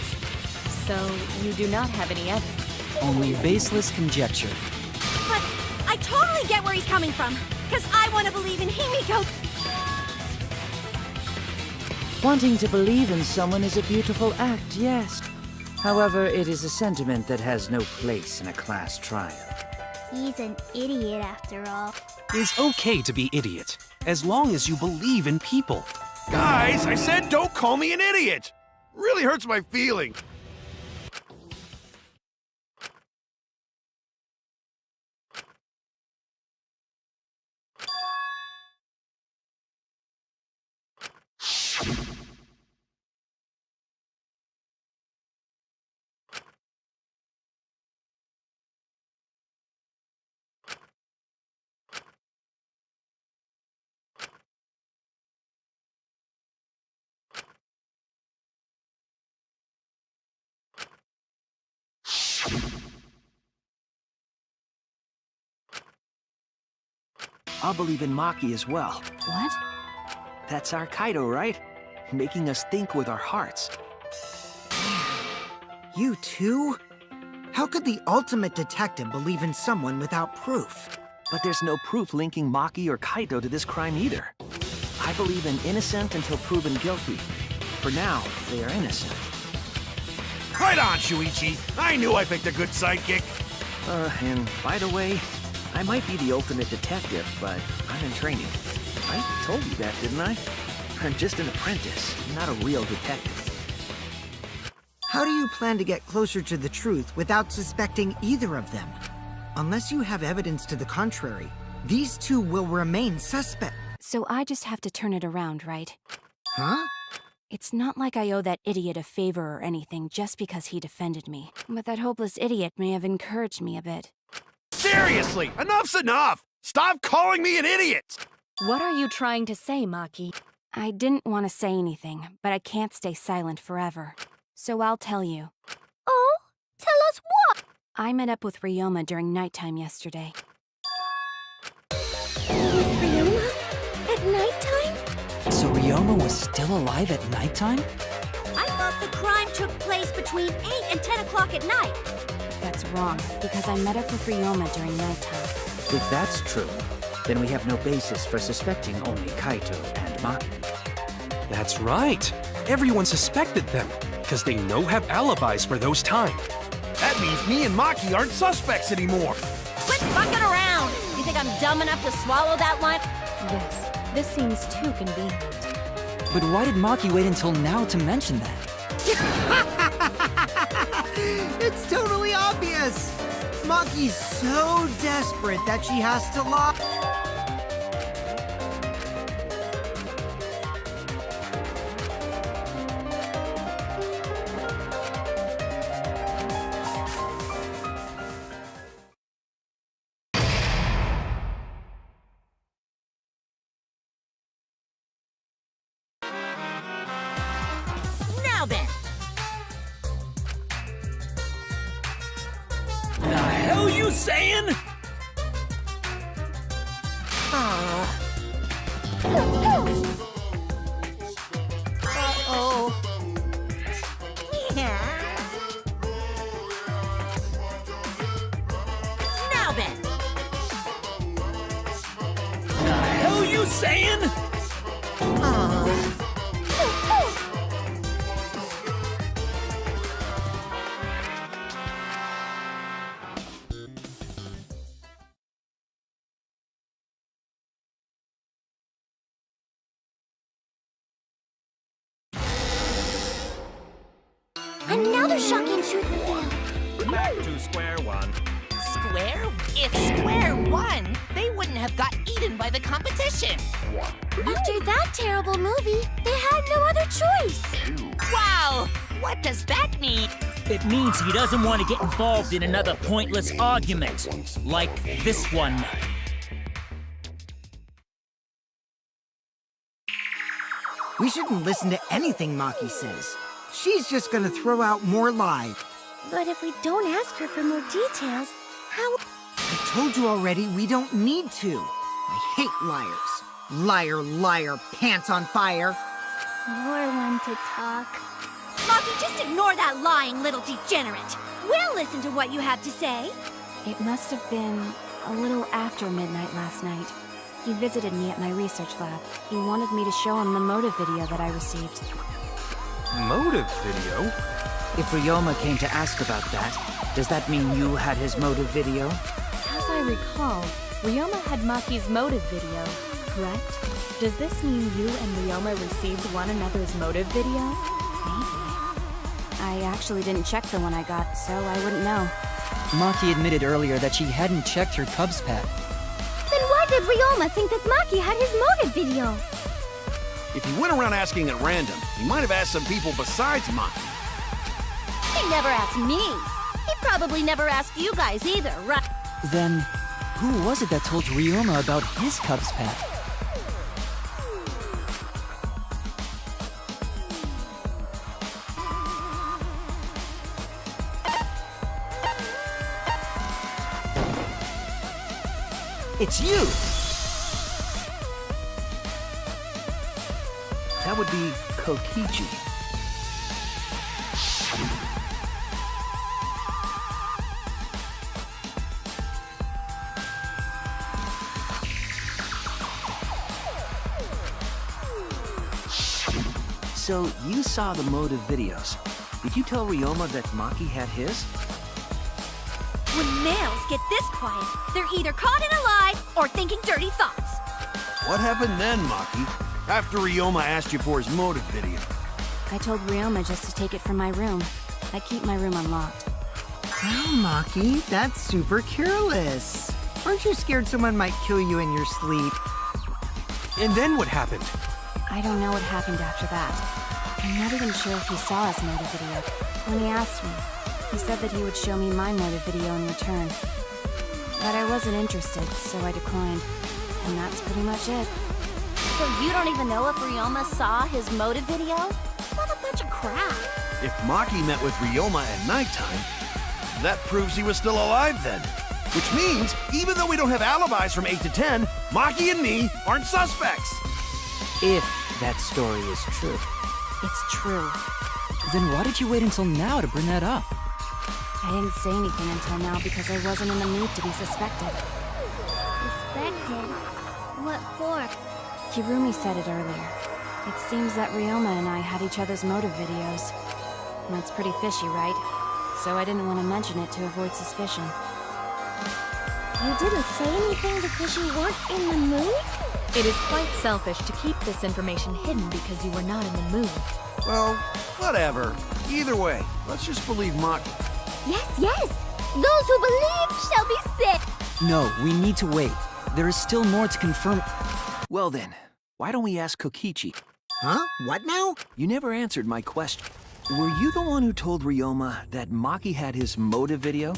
So, you do not have any evidence. Only baseless conjecture. But I totally get where he's coming from. Because I want to believe in Himiko. Wanting to believe in someone is a beautiful act, yes. However, it is a sentiment that has no place in a class trial. He's an idiot after all. It's okay to be idiot, as long as you believe in people. Guys, I said don't call me an idiot. Really hurts my feelings. I'll believe in Maki as well. What? That's our Kaito, right? Making us think with our hearts. You too? How could the ultimate detective believe in someone without proof? But there's no proof linking Maki or Kaito to this crime either. I believe in innocent until proven guilty. For now, they are innocent. Right on, Shuichi. I knew I picked a good sidekick. And by the way, I might be the ultimate detective, but I'm in training. I told you that, didn't I? I'm just an apprentice, not a real detective. How do you plan to get closer to the truth without suspecting either of them? Unless you have evidence to the contrary, these two will remain suspect. So I just have to turn it around, right? Huh? It's not like I owe that idiot a favor or anything just because he defended me. But that hopeless idiot may have encouraged me a bit. Seriously, enough's enough! Stop calling me an idiot! What are you trying to say, Maki? I didn't want to say anything, but I can't stay silent forever. So I'll tell you. Oh? Tell us what? I met up with Ryoma during nighttime yesterday. Ryoma? At nighttime? So Ryoma was still alive at nighttime? I thought the crime took place between 8 and 10 o'clock at night. That's wrong, because I met up with Ryoma during nighttime. If that's true, then we have no basis for suspecting only Kaito and Maki. That's right. Everyone suspected them, because they no have alibis for those times. That means me and Maki aren't suspects anymore. Quit fucking around! You think I'm dumb enough to swallow that one? Yes, this seems too convenient. But why did Maki wait until now to mention that? It's totally obvious! Maki's so desperate that she has to lie. The hell you saying? Uh-oh. Yeah. Now then. The hell you saying? Another shocking truth reveal. Back to square one. Square? If Square won, they wouldn't have got eaten by the competition. After that terrible movie, they had no other choice. Wow! What does that mean? It means he doesn't want to get involved in another pointless argument, like this one. We shouldn't listen to anything Maki says. She's just gonna throw out more lies. But if we don't ask her for more details, how... I told you already, we don't need to. I hate liars. Liar, liar, pants on fire. You're one to talk. Maki, just ignore that lying little degenerate. We'll listen to what you have to say. It must have been a little after midnight last night. He visited me at my research lab. He wanted me to show him the motive video that I received. Motive video? If Ryoma came to ask about that, does that mean you had his motive video? As I recall, Ryoma had Maki's motive video, correct? Does this mean you and Ryoma received one another's motive video? Maybe. I actually didn't check the one I got, so I wouldn't know. Maki admitted earlier that she hadn't checked her Cubs pet. Then why did Ryoma think that Maki had his motive video? If he went around asking at random, he might have asked some people besides Maki. He never asked me. He probably never asked you guys either, right? Then, who was it that told Ryoma about his Cubs pet? It's you! That would be Kokichi. So, you saw the motive videos. Did you tell Ryoma that Maki had his? When males get this quiet, they're either caught in a lie or thinking dirty thoughts. What happened then, Maki? After Ryoma asked you for his motive video? I told Ryoma just to take it from my room. I keep my room unlocked. Well, Maki, that's super careless. Aren't you scared someone might kill you in your sleep? And then what happened? I don't know what happened after that. I'm not even sure if he saw his motive video. When he asked me, he said that he would show me my motive video in return. But I wasn't interested, so I declined. And that's pretty much it. So you don't even know if Ryoma saw his motive video? What a bunch of crap. If Maki met with Ryoma at nighttime, that proves he was still alive then. Which means, even though we don't have alibis from 8 to 10, Maki and me aren't suspects. If that story is true. It's true. Then why did you wait until now to bring that up? I didn't say anything until now because I wasn't in the mood to be suspected. Suspected? What for? Kirumi said it earlier. It seems that Ryoma and I had each other's motive videos. That's pretty fishy, right? So I didn't want to mention it to avoid suspicion. You didn't say anything because you weren't in the mood? It is quite selfish to keep this information hidden because you were not in the mood. Well, whatever. Either way, let's just believe Maki. Yes, yes! Those who believe shall be saved! No, we need to wait. There is still more to confirm. Well then, why don't we ask Kokichi? Huh? What now? You never answered my question. Were you the one who told Ryoma that Maki had his motive video?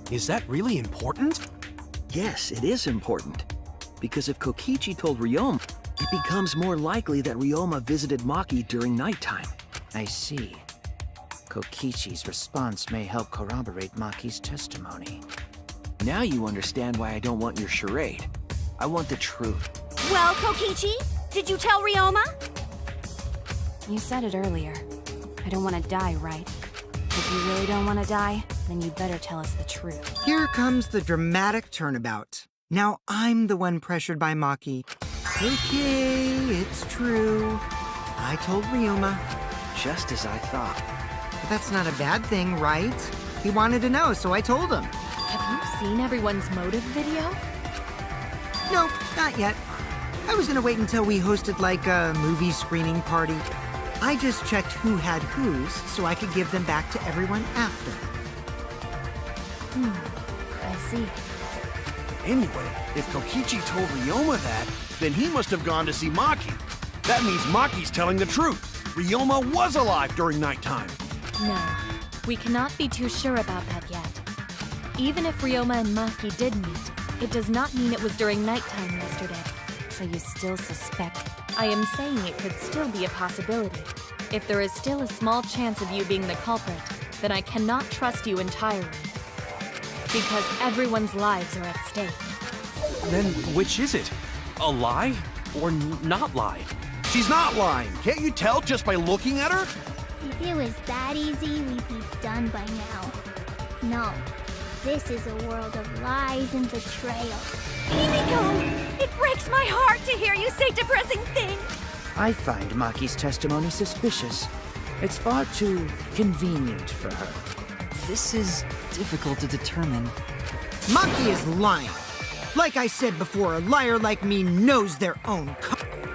Is that really important? Yes, it is important. Because if Kokichi told Ryoma, it becomes more likely that Ryoma visited Maki during nighttime. I see. Kokichi's response may help corroborate Maki's testimony. Now you understand why I don't want your charade. I want the truth. Well, Kokichi, did you tell Ryoma? You said it earlier. I don't want to die, right? If you really don't want to die, then you better tell us the truth. Here comes the dramatic turnabout. Now I'm the one pressured by Maki. Okay, it's true. I told Ryoma. Just as I thought. But that's not a bad thing, right? He wanted to know, so I told him. Have you seen everyone's motive video? Nope, not yet. I was gonna wait until we hosted like a movie screening party. I just checked who had whose so I could give them back to everyone after. I see. Anyway, if Kokichi told Ryoma that, then he must have gone to see Maki. That means Maki's telling the truth. Ryoma was alive during nighttime. No, we cannot be too sure about that yet. Even if Ryoma and Maki did meet, it does not mean it was during nighttime yesterday. So you still suspect? I am saying it could still be a possibility. If there is still a small chance of you being the culprit, then I cannot trust you entirely. Because everyone's lives are at stake. Then which is it? A lie or not lie? She's not lying. Can't you tell just by looking at her? If it was that easy, we'd be done by now. No, this is a world of lies and betrayal. Himiko! It breaks my heart to hear you say depressing things! I find Maki's testimony suspicious. It's far too convenient for her. This is difficult to determine. Maki is lying. Like I said before, a liar like me knows their own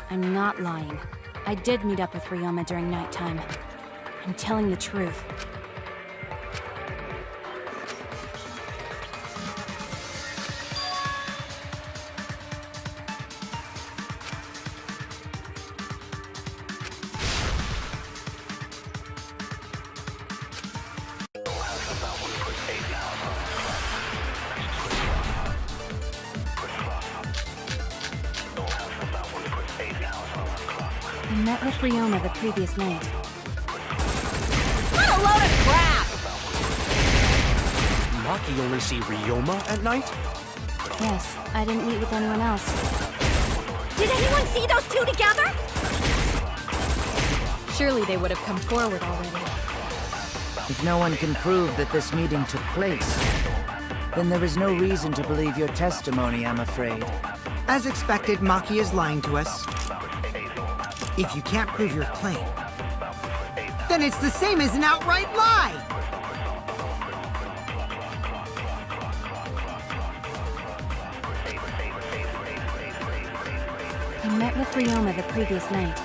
I'm not lying. I did meet up with Ryoma during nighttime. I'm telling the truth. I met with Ryoma the previous night. What a load of crap! Maki only see Ryoma at night? Yes, I didn't meet with anyone else. Did anyone see those two together? Surely they would have come forward already. If no one can prove that this meeting took place, then there is no reason to believe your testimony, I'm afraid. As expected, Maki is lying to us. If you can't prove your claim, then it's the same as an outright lie! I met with Ryoma the previous night.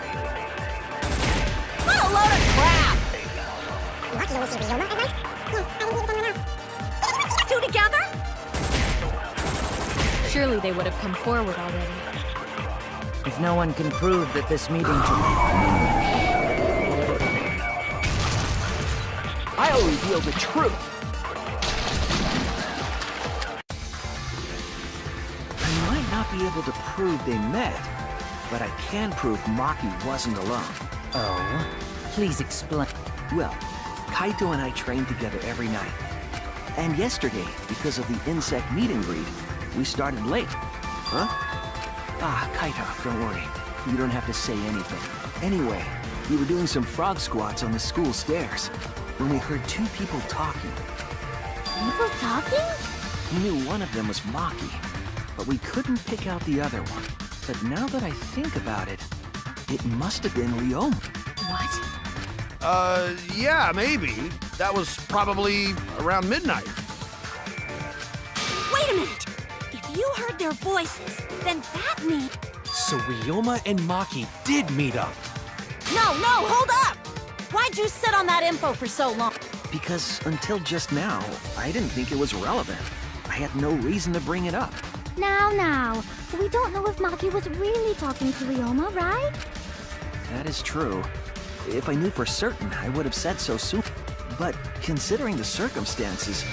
What a load of crap! Maki only see Ryoma at night? Yes, I didn't meet with anyone else. Did anyone see those two together? Surely they would have come forward already. If no one can prove that this meeting took... I'll reveal the truth. I might not be able to prove they met, but I can prove Maki wasn't alone. Oh? Please explain. Well, Kaito and I trained together every night. And yesterday, because of the insect meet and greet, we started late. Huh? Ah, Kaito, don't worry. You don't have to say anything. Anyway, we were doing some frog squats on the school stairs when we heard two people talking. People talking? We knew one of them was Maki, but we couldn't pick out the other one. But now that I think about it, it must have been Ryoma. What? Yeah, maybe. That was probably around midnight. Wait a minute! If you heard their voices, then that means... So Ryoma and Maki did meet up. No, hold up! Why'd you sit on that info for so long? Because until just now, I didn't think it was relevant. I had no reason to bring it up. Now. We don't know if Maki was really talking to Ryoma, right? That is true. If I knew for certain, I would have said so soon. But considering the circumstances,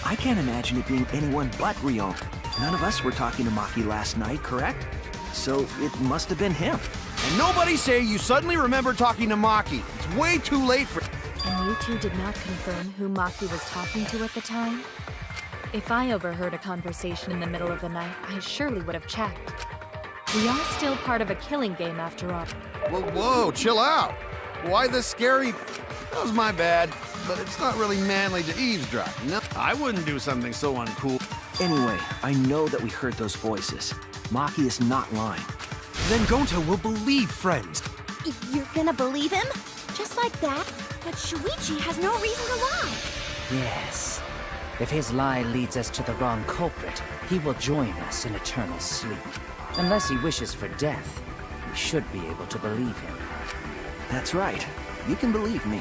I can't imagine it being anyone but Ryoma. None of us were talking to Maki last night, correct? So it must have been him. And nobody say you suddenly remember talking to Maki. It's way too late for... And you two did not confirm who Maki was talking to at the time? If I overheard a conversation in the middle of the night, I surely would have checked. We are still part of a killing game after all. Whoa, chill out. Why this scary? That was my bad, but it's not really manly to eavesdrop. No, I wouldn't do something so uncool. Anyway, I know that we heard those voices. Maki is not lying. Then Gonta will believe friends. You're gonna believe him? Just like that? But Shuichi has no reason to lie. Yes. If his lie leads us to the wrong culprit, he will join us in eternal sleep. Unless he wishes for death, we should be able to believe him. That's right. You can believe me.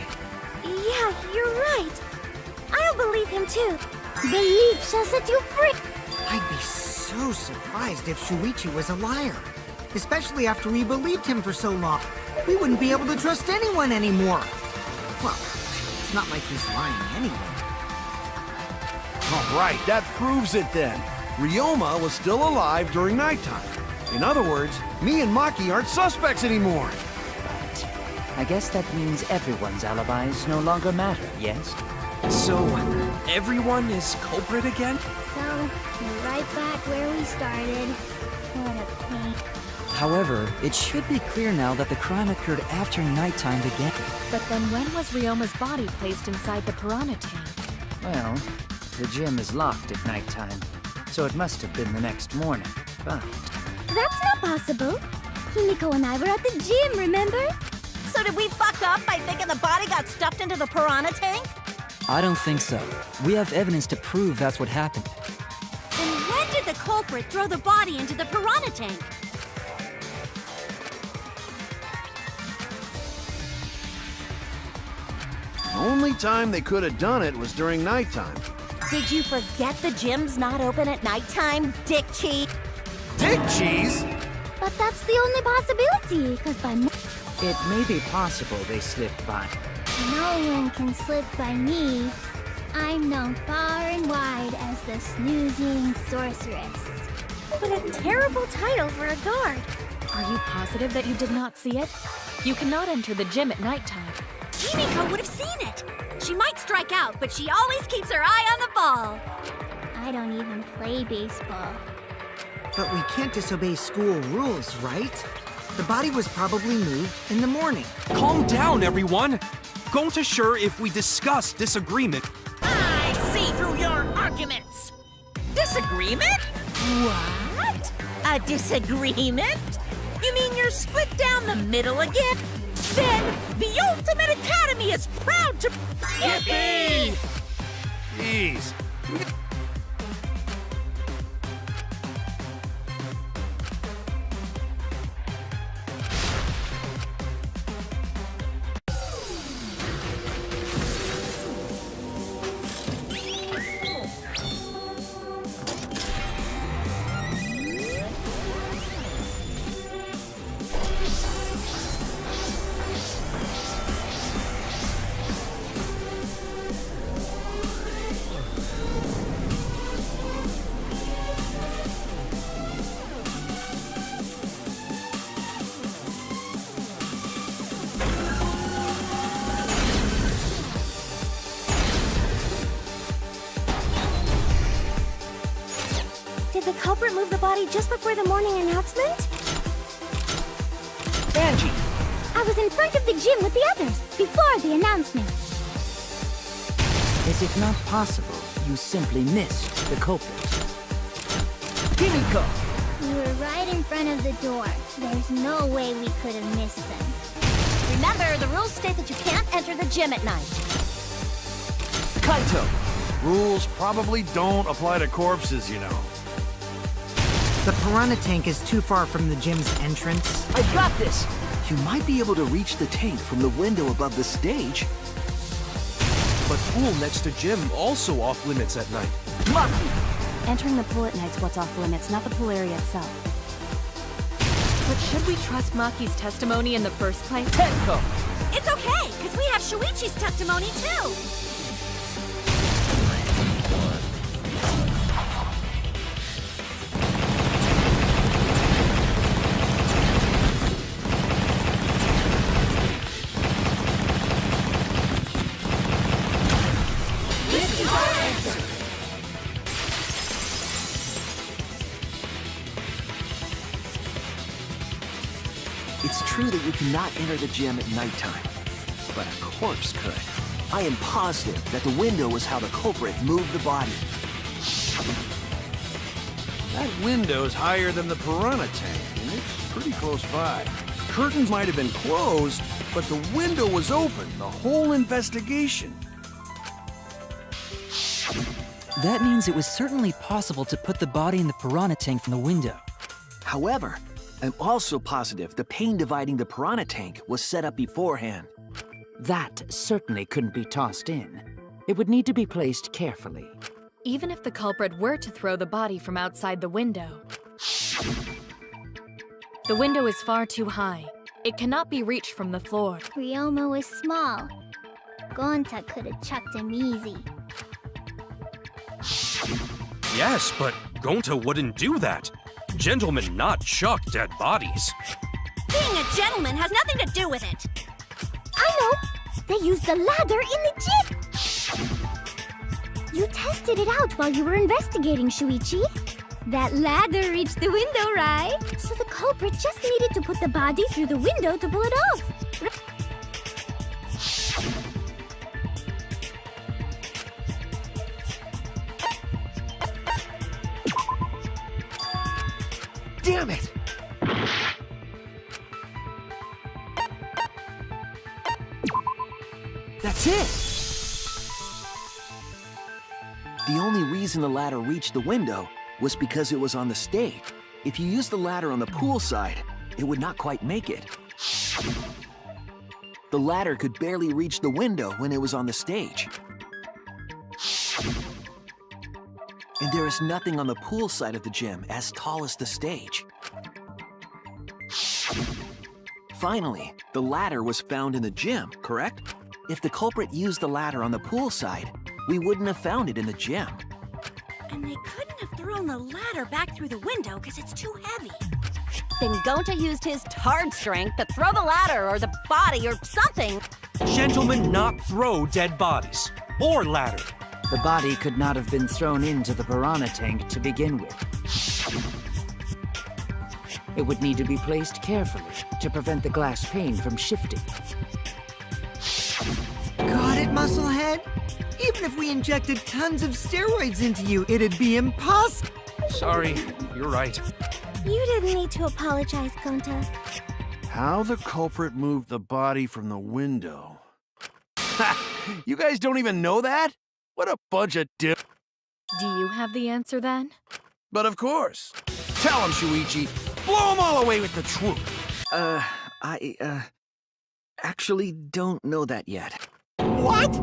Yeah, you're right. I'll believe him too. Belief shall set you free. I'd be so surprised if Shuichi was a liar. Especially after we believed him for so long. We wouldn't be able to trust anyone anymore. Well, it's not like he's lying anyway. All right, that proves it then. Ryoma was still alive during nighttime. In other words, me and Maki aren't suspects anymore. But I guess that means everyone's alibis no longer matter, yes? So, everyone is culprit again? So, right back where we started. What a pain. However, it should be clear now that the crime occurred after nighttime began. But then when was Ryoma's body placed inside the piranha tank? Well, the gym is locked at nighttime, so it must have been the next morning. But That's not possible. Himiko and I were at the gym, remember? So did we fuck up by thinking the body got stuffed into the piranha tank? I don't think so. We have evidence to prove that's what happened. Then when did the culprit throw the body into the piranha tank? The only time they could have done it was during nighttime. Did you forget the gym's not open at nighttime, Dick Cheese? Dick cheese? But that's the only possibility, because by it may be possible they slipped by. no one can slip by me. I'm known far and wide as the snoozing sorceress. What a terrible title for a guard. Are you positive that you did not see it? You cannot enter the gym at nighttime. Himiko would have seen it. She might strike out, but she always keeps her eye on the ball. I don't even play baseball. But we can't disobey school rules, right? The body was probably moved in the morning. Calm down, everyone! Gonta sure if we discuss disagreement. I see through your arguments. Disagreement? What? A disagreement? You mean you're split down the middle again? Then the Ultimate Academy is proud to... Yippee! Jeez. Did the culprit move the body just before the morning announcement? Angie! I was in front of the gym with the others, before the announcement. Is it not possible you simply missed the culprit? Himiko! We were right in front of the door. There's no way we could have missed them. Remember, the rules state that you can't enter the gym at night. Kaito! Rules probably don't apply to corpses, you know. The piranha tank is too far from the gym's entrance. I got this! You might be able to reach the tank from the window above the stage. But pool next to gym also off limits at night. Maki! Entering the pool at night's what's off limits, not the pool area itself. But should we trust Maki's testimony in the first place? Tenko! It's okay, because we have Shuichi's testimony too. It's true that you cannot enter the gym at nighttime, but a corpse could. I am positive that the window was how the culprit moved the body. That window's higher than the piranha tank, and it's pretty close by. Curtains might have been closed, but the window was open the whole investigation. That means it was certainly possible to put the body in the piranha tank from the window. However, I'm also positive the pane dividing the piranha tank was set up beforehand. That certainly couldn't be tossed in. It would need to be placed carefully. Even if the culprit were to throw the body from outside the window, the window is far too high. It cannot be reached from the floor. Ryoma was small. Gonta could have chucked him easy. Yes, but Gonta wouldn't do that. Gentlemen not chuck dead bodies. Being a gentleman has nothing to do with it. I know! They used the ladder in the gym! You tested it out while you were investigating, Shuichi. That ladder reached the window, right? So the culprit just needed to put the body through the window to pull it off. Damn it! That's it! The only reason the ladder reached the window was because it was on the stage. If you used the ladder on the pool side, it would not quite make it. The ladder could barely reach the window when it was on the stage. And there is nothing on the pool side of the gym as tall as the stage. Finally, the ladder was found in the gym, correct? If the culprit used the ladder on the pool side, we wouldn't have found it in the gym. And they couldn't have thrown the ladder back through the window because it's too heavy. Then Gonta used his tard strength to throw the ladder or the body or something. Gentlemen not throw dead bodies. Or ladder. The body could not have been thrown into the piranha tank to begin with. It would need to be placed carefully to prevent the glass pane from shifting. Got it, Musclehead? Even if we injected tons of steroids into you, it'd be impossible. Sorry, you're right. You didn't need to apologize, Gonta. How the culprit moved the body from the window. Ha! You guys don't even know that? What a bunch of dip. Do you have the answer then? But of course. Tell him, Shuichi. Blow them all away with the truth. I actually don't know that yet. What?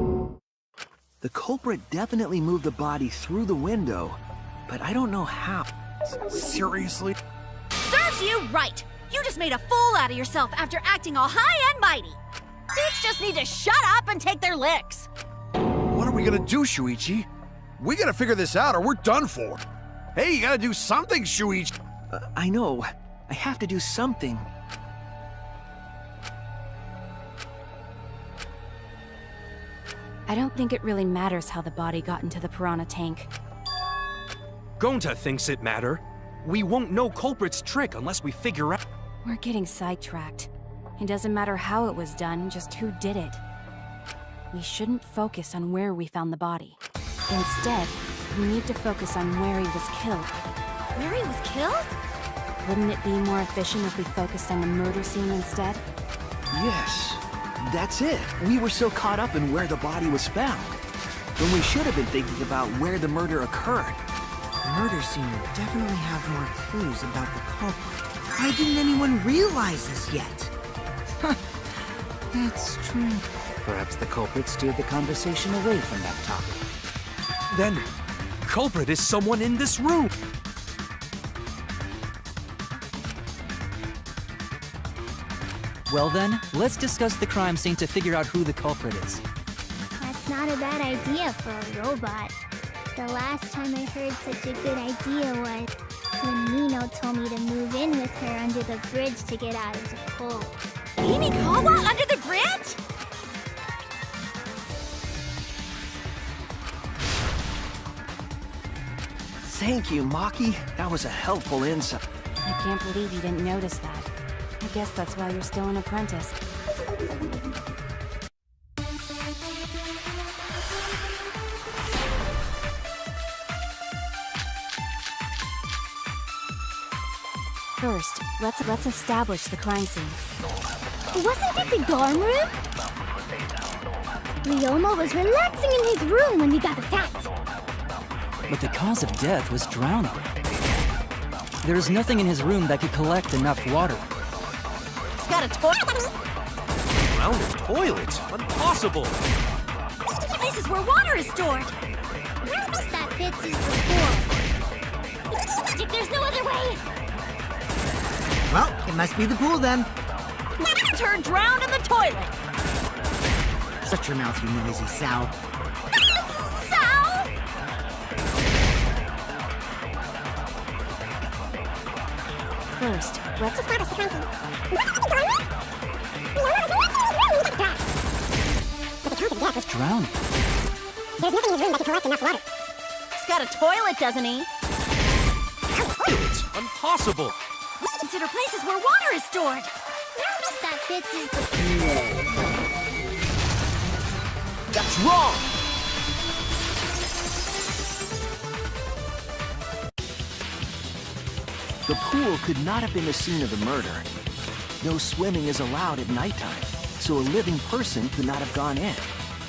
The culprit definitely moved the body through the window, but I don't know how. Seriously? Serves you right. You just made a fool out of yourself after acting all high and mighty. Dudes just need to shut up and take their licks. What are we gonna do, Shuichi? We gotta figure this out or we're done for. Hey, you gotta do something, Shuichi. I know. I have to do something. I don't think it really matters how the body got into the piranha tank. Gonta thinks it matter. We won't know culprit's trick unless we figure out. We're getting sidetracked. It doesn't matter how it was done, just who did it. We shouldn't focus on where we found the body. Instead, we need to focus on where he was killed. Where he was killed? Wouldn't it be more efficient if we focused on the murder scene instead? Yes, that's it. We were so caught up in where the body was found, when we should have been thinking about where the murder occurred. The murder scene would definitely have more clues about the culprit. Why didn't anyone realize this yet? Huh, that's true. Perhaps the culprit steered the conversation away from that topic. Then, culprit is someone in this room. Well then, let's discuss the crime scene to figure out who the culprit is. That's not a bad idea for a robot. The last time I heard such a good idea was when Nino told me to move in with her under the bridge to get out of the cold. Himikawa under the bridge? Thank you, Maki. That was a helpful insight. I can't believe you didn't notice that. I Guess that's why you're still an apprentice. First, let's establish the crime scene. Wasn't it the dorm room? Ryoma was relaxing in his room when he got attacked. But the cause of death was drowning. There is nothing in his room that could collect enough water. He's got a toilet. Drowned in toilets? Impossible! Places where water is stored. That fits is the pool. Magic, there's no other way. Well, it must be the pool then. Turd drowned in the toilet. Shut your mouth, you noisy sow. Sal! First, let's establish the crime scene. Drowning. There's nothing in his room that could collect enough water. He's got a toilet, doesn't he? Toilets? Impossible! Consider places where water is stored. That fits is the That's wrong! The pool could not have been the scene of the murder. No swimming is allowed at nighttime, so a living person could not have gone in.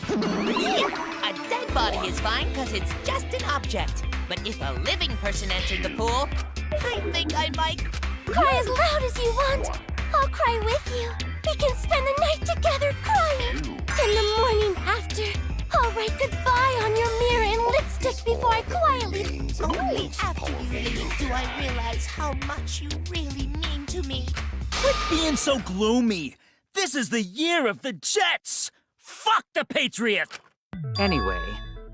A dead body is fine because it's just an object. But if a living person entered the pool, I think I might. Cry as loud as you want. I'll cry with you. We can spend the night together crying. In the morning after, I'll write goodbye on your mirror in lipstick before I quietly... Only after you leave do I realize how much you really mean to me. Quit being so gloomy. This is the year of the Jets. Fuck the Patriot. Anyway,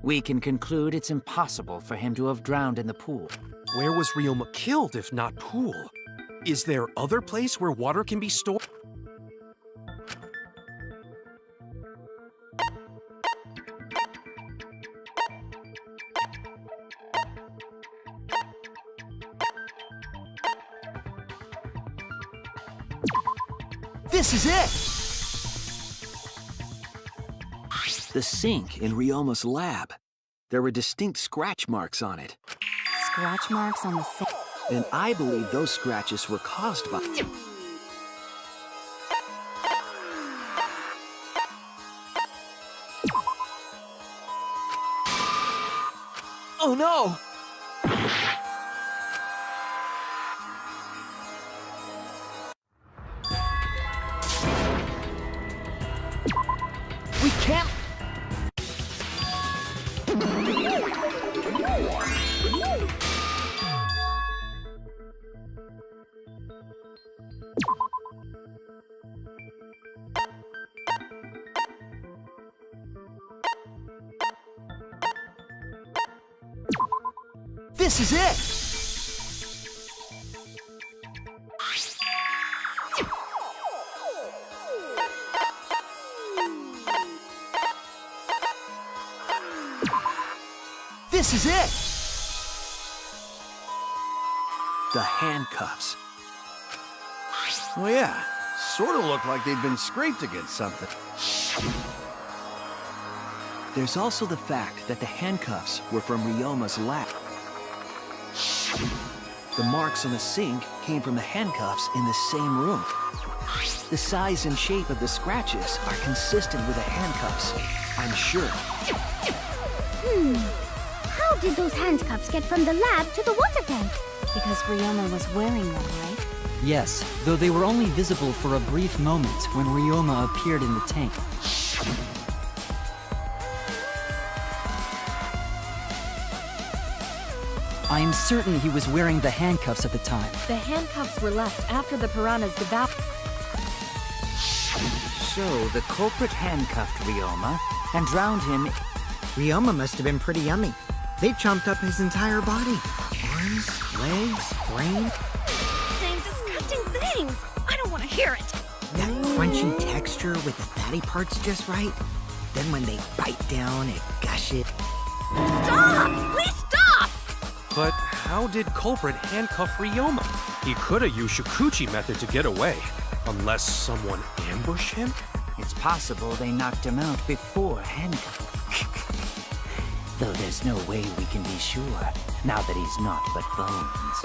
we can conclude it's impossible for him to have drowned in the pool. Where was Ryoma killed if not pool? Is there other place where water can be stored? This is it! The sink in Ryoma's lab. There were distinct scratch marks on it. Scratch marks on the sink. And I believe those scratches were caused by... Oh no! We can't... This is it! This is it! The handcuffs. Well, yeah. Sort of looked like they'd been scraped against something. There's also the fact that the handcuffs were from Ryoma's lab. The marks on the sink came from the handcuffs in the same room. The size and shape of the scratches are consistent with the handcuffs, I'm sure. How did those handcuffs get from the lab to the water tank? Because Ryoma was wearing them, right? Yes, though they were only visible for a brief moment when Ryoma appeared in the tank. I am certain he was wearing the handcuffs at the time. The handcuffs were left after the piranhas devoured. So, the culprit handcuffed Ryoma and drowned him. Ryoma must have been pretty yummy. They chomped up his entire body. Arms, legs, brain. Saying disgusting things. I don't want to hear it. That crunchy texture with the fatty parts just right. Then when they bite down and gush it. Stop! Please stop! But how did culprit handcuff Ryoma? He could have used Shikuchi method to get away, unless someone ambushed him? It's possible they knocked him out before handcuffing. Though there's no way we can be sure, now that he's not but bones.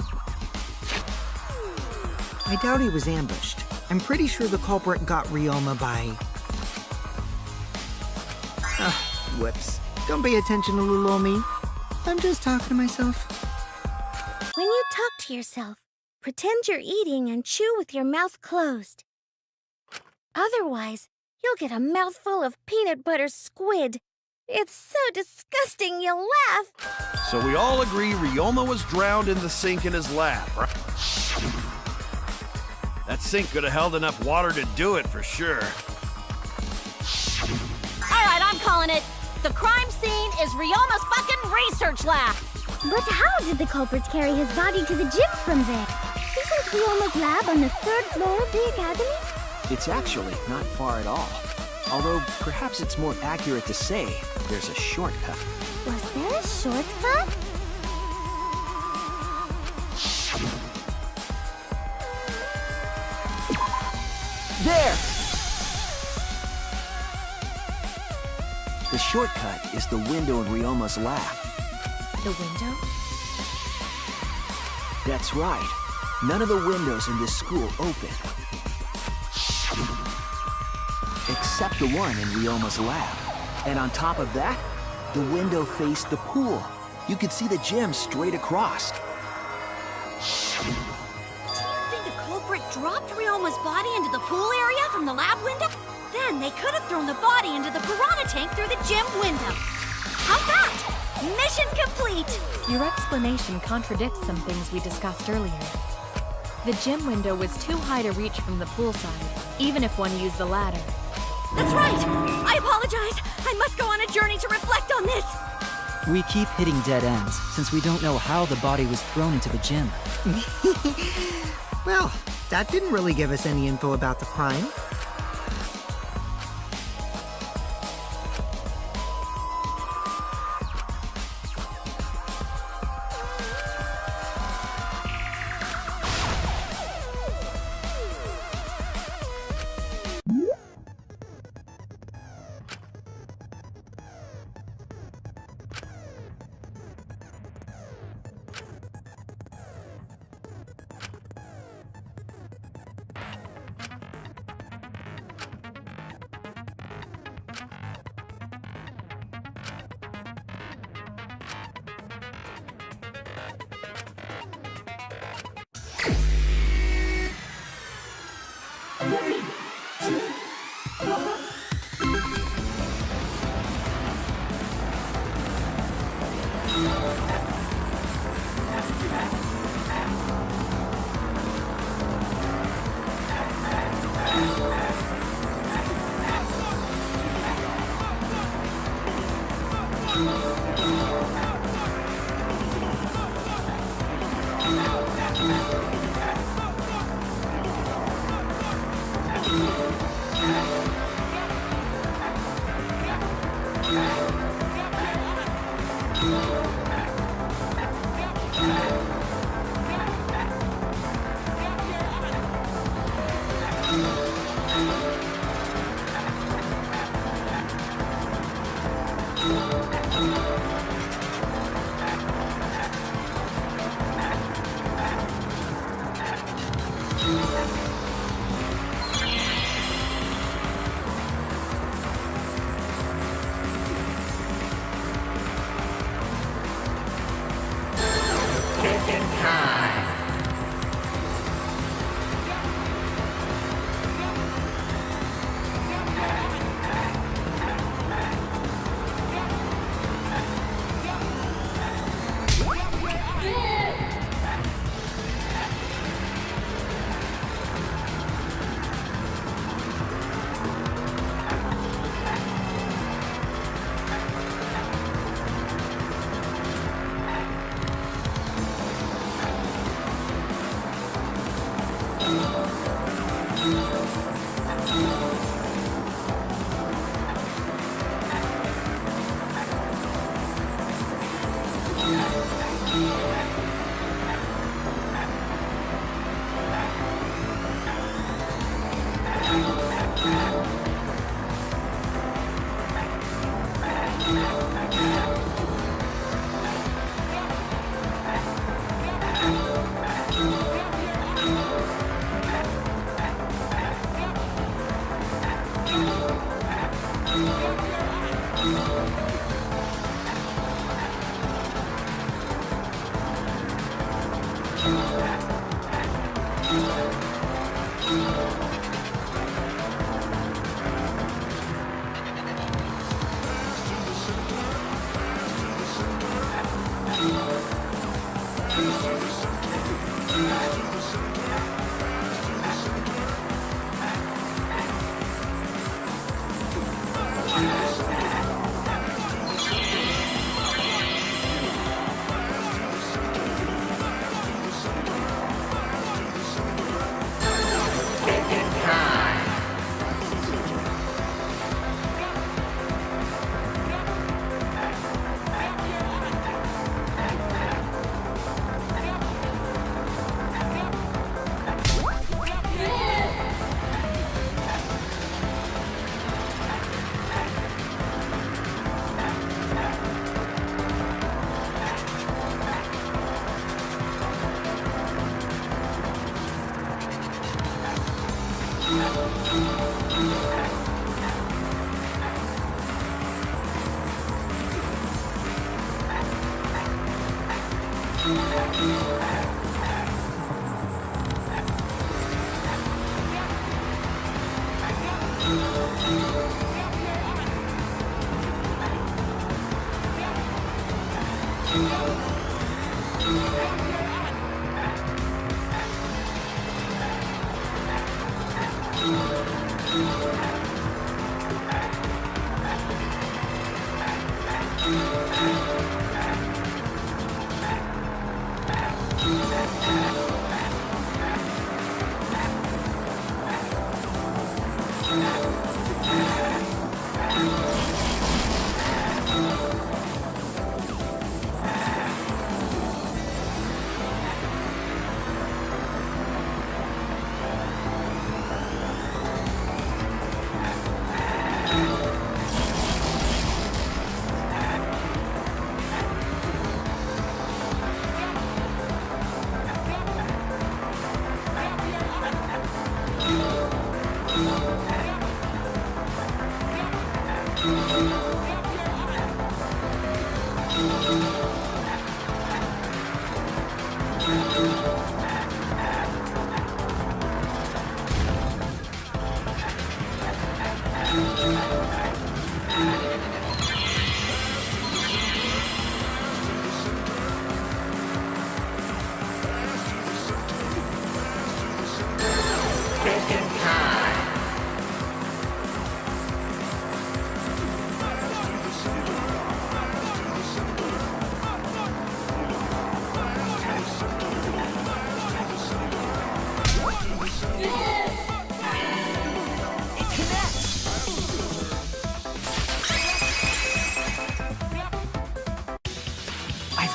I doubt he was ambushed. I'm pretty sure the culprit got Ryoma by... whoops. Don't pay attention to little old me. I'm just talking to myself. When you talk to yourself, pretend you're eating and chew with your mouth closed. Otherwise, you'll get a mouthful of peanut butter squid. It's so disgusting you'll laugh. So we all agree Ryoma was drowned in the sink in his lab, right? That sink could have held enough water to do it for sure. All right, I'm calling it. The crime scene is Ryoma's fucking research lab. But how did the culprits carry his body to the gym from there? Isn't Ryoma's lab on the 3rd floor of the academy? It's actually not far at all. Although, perhaps it's more accurate to say there's a shortcut. Was there a shortcut? There! The shortcut is the window in Ryoma's lab. The window? That's right. None of the windows in this school open. Except the one in Ryoma's lab. And on top of that, the window faced the pool. You could see the gym straight across. Do you think the culprit dropped Ryoma's body into the pool area from the lab window? Then they could have thrown the body into the piranha tank through the gym window. How's that? Mission complete! Your explanation contradicts some things we discussed earlier. The gym window was too high to reach from the poolside, even if one used the ladder. That's right! I apologize! I must go on a journey to reflect on this! We keep hitting dead ends, since we don't know how the body was thrown into the gym. Well, that didn't really give us any info about the crime.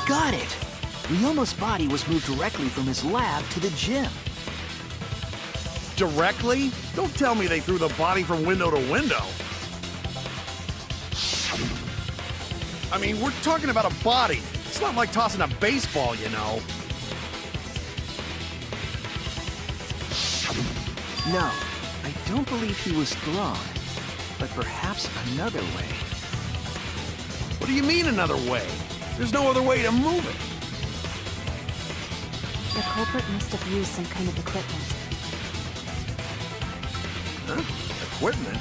Got it! Ryoma's body was moved directly from his lab to the gym. Directly? Don't tell me they threw the body from window to window. I mean, we're talking about a body. It's not like tossing a baseball, you know. No, I don't believe he was thrown, but perhaps another way. What do you mean another way? There's no other way to move it. The culprit must have used some kind of equipment. Huh? Equipment?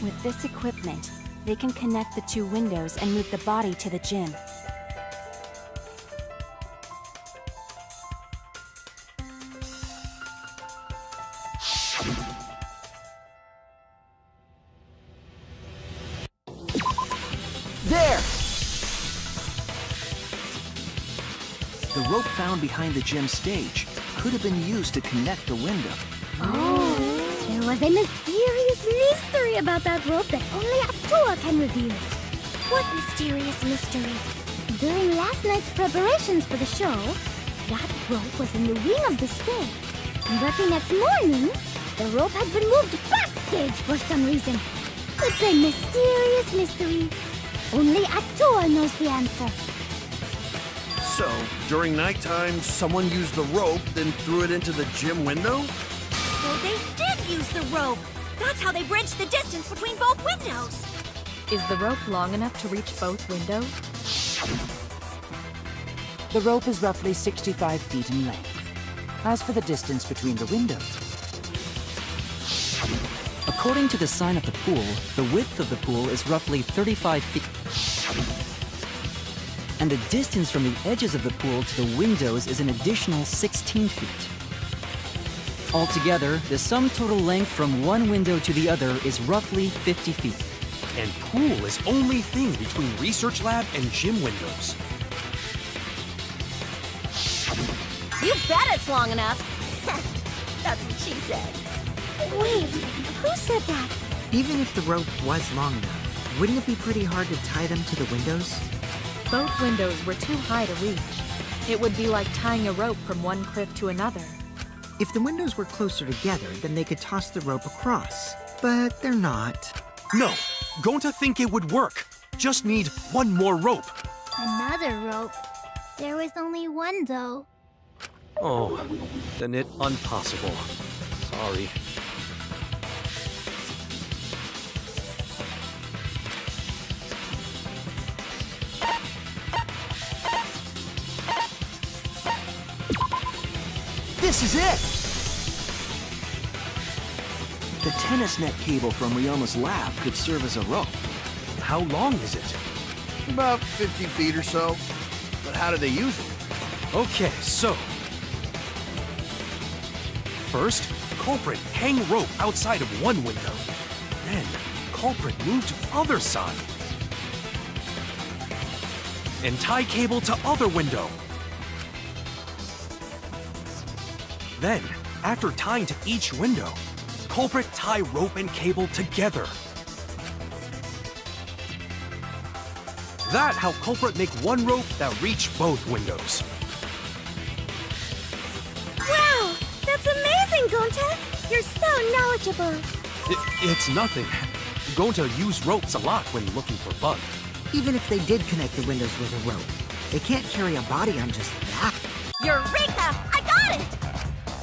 With this equipment, they can connect the two windows and move the body to the gym. There! The rope found behind the gym stage could have been used to connect the window. Oh, there was a mysterious mystery about that rope that only Atua can reveal. What mysterious mystery? During last night's preparations for the show, that rope was in the wing of the stage. But the next morning, the rope had been moved backstage for some reason. It's a mysterious mystery. Only Atua knows the answer. So, during nighttime, someone used the rope, then threw it into the gym window? So they did use the rope! That's how they bridged the distance between both windows! Is the rope long enough to reach both windows? The rope is roughly 65 feet in length. As for the distance between the windows, According to the sign of the pool, the width of the pool is roughly 35 feet. And the distance from the edges of the pool to the windows is an additional 16 feet. Altogether, the sum total length from one window to the other is roughly 50 feet. And pool is only thing between research lab and gym windows. You bet it's long enough. That's what she said. Wait, who said that? Even if the rope was long enough, wouldn't it be pretty hard to tie them to the windows? Both windows were too high to reach. It would be like tying a rope from one cliff to another. If the windows were closer together, then they could toss the rope across. But they're not. No, Gonta think it would work. Just need one more rope. Another rope. There was only one, though. Oh, then it impossible. Sorry. This is it! The tennis net cable from Ryoma's lab could serve as a rope. How long is it? About 50 feet or so. But how do they use it? Okay, so... First, culprit hang rope outside of one window. Then, culprit move to other side. And tie cable to other window. Then, after tying to each window, culprit tie rope and cable together. That how culprit make one rope that reach both windows. Wow! That's amazing, Gonta! You're so knowledgeable. It's nothing. Gonta use ropes a lot when looking for bug. Even if they did connect the windows with a rope, they can't carry a body on just that. Eureka! I got it!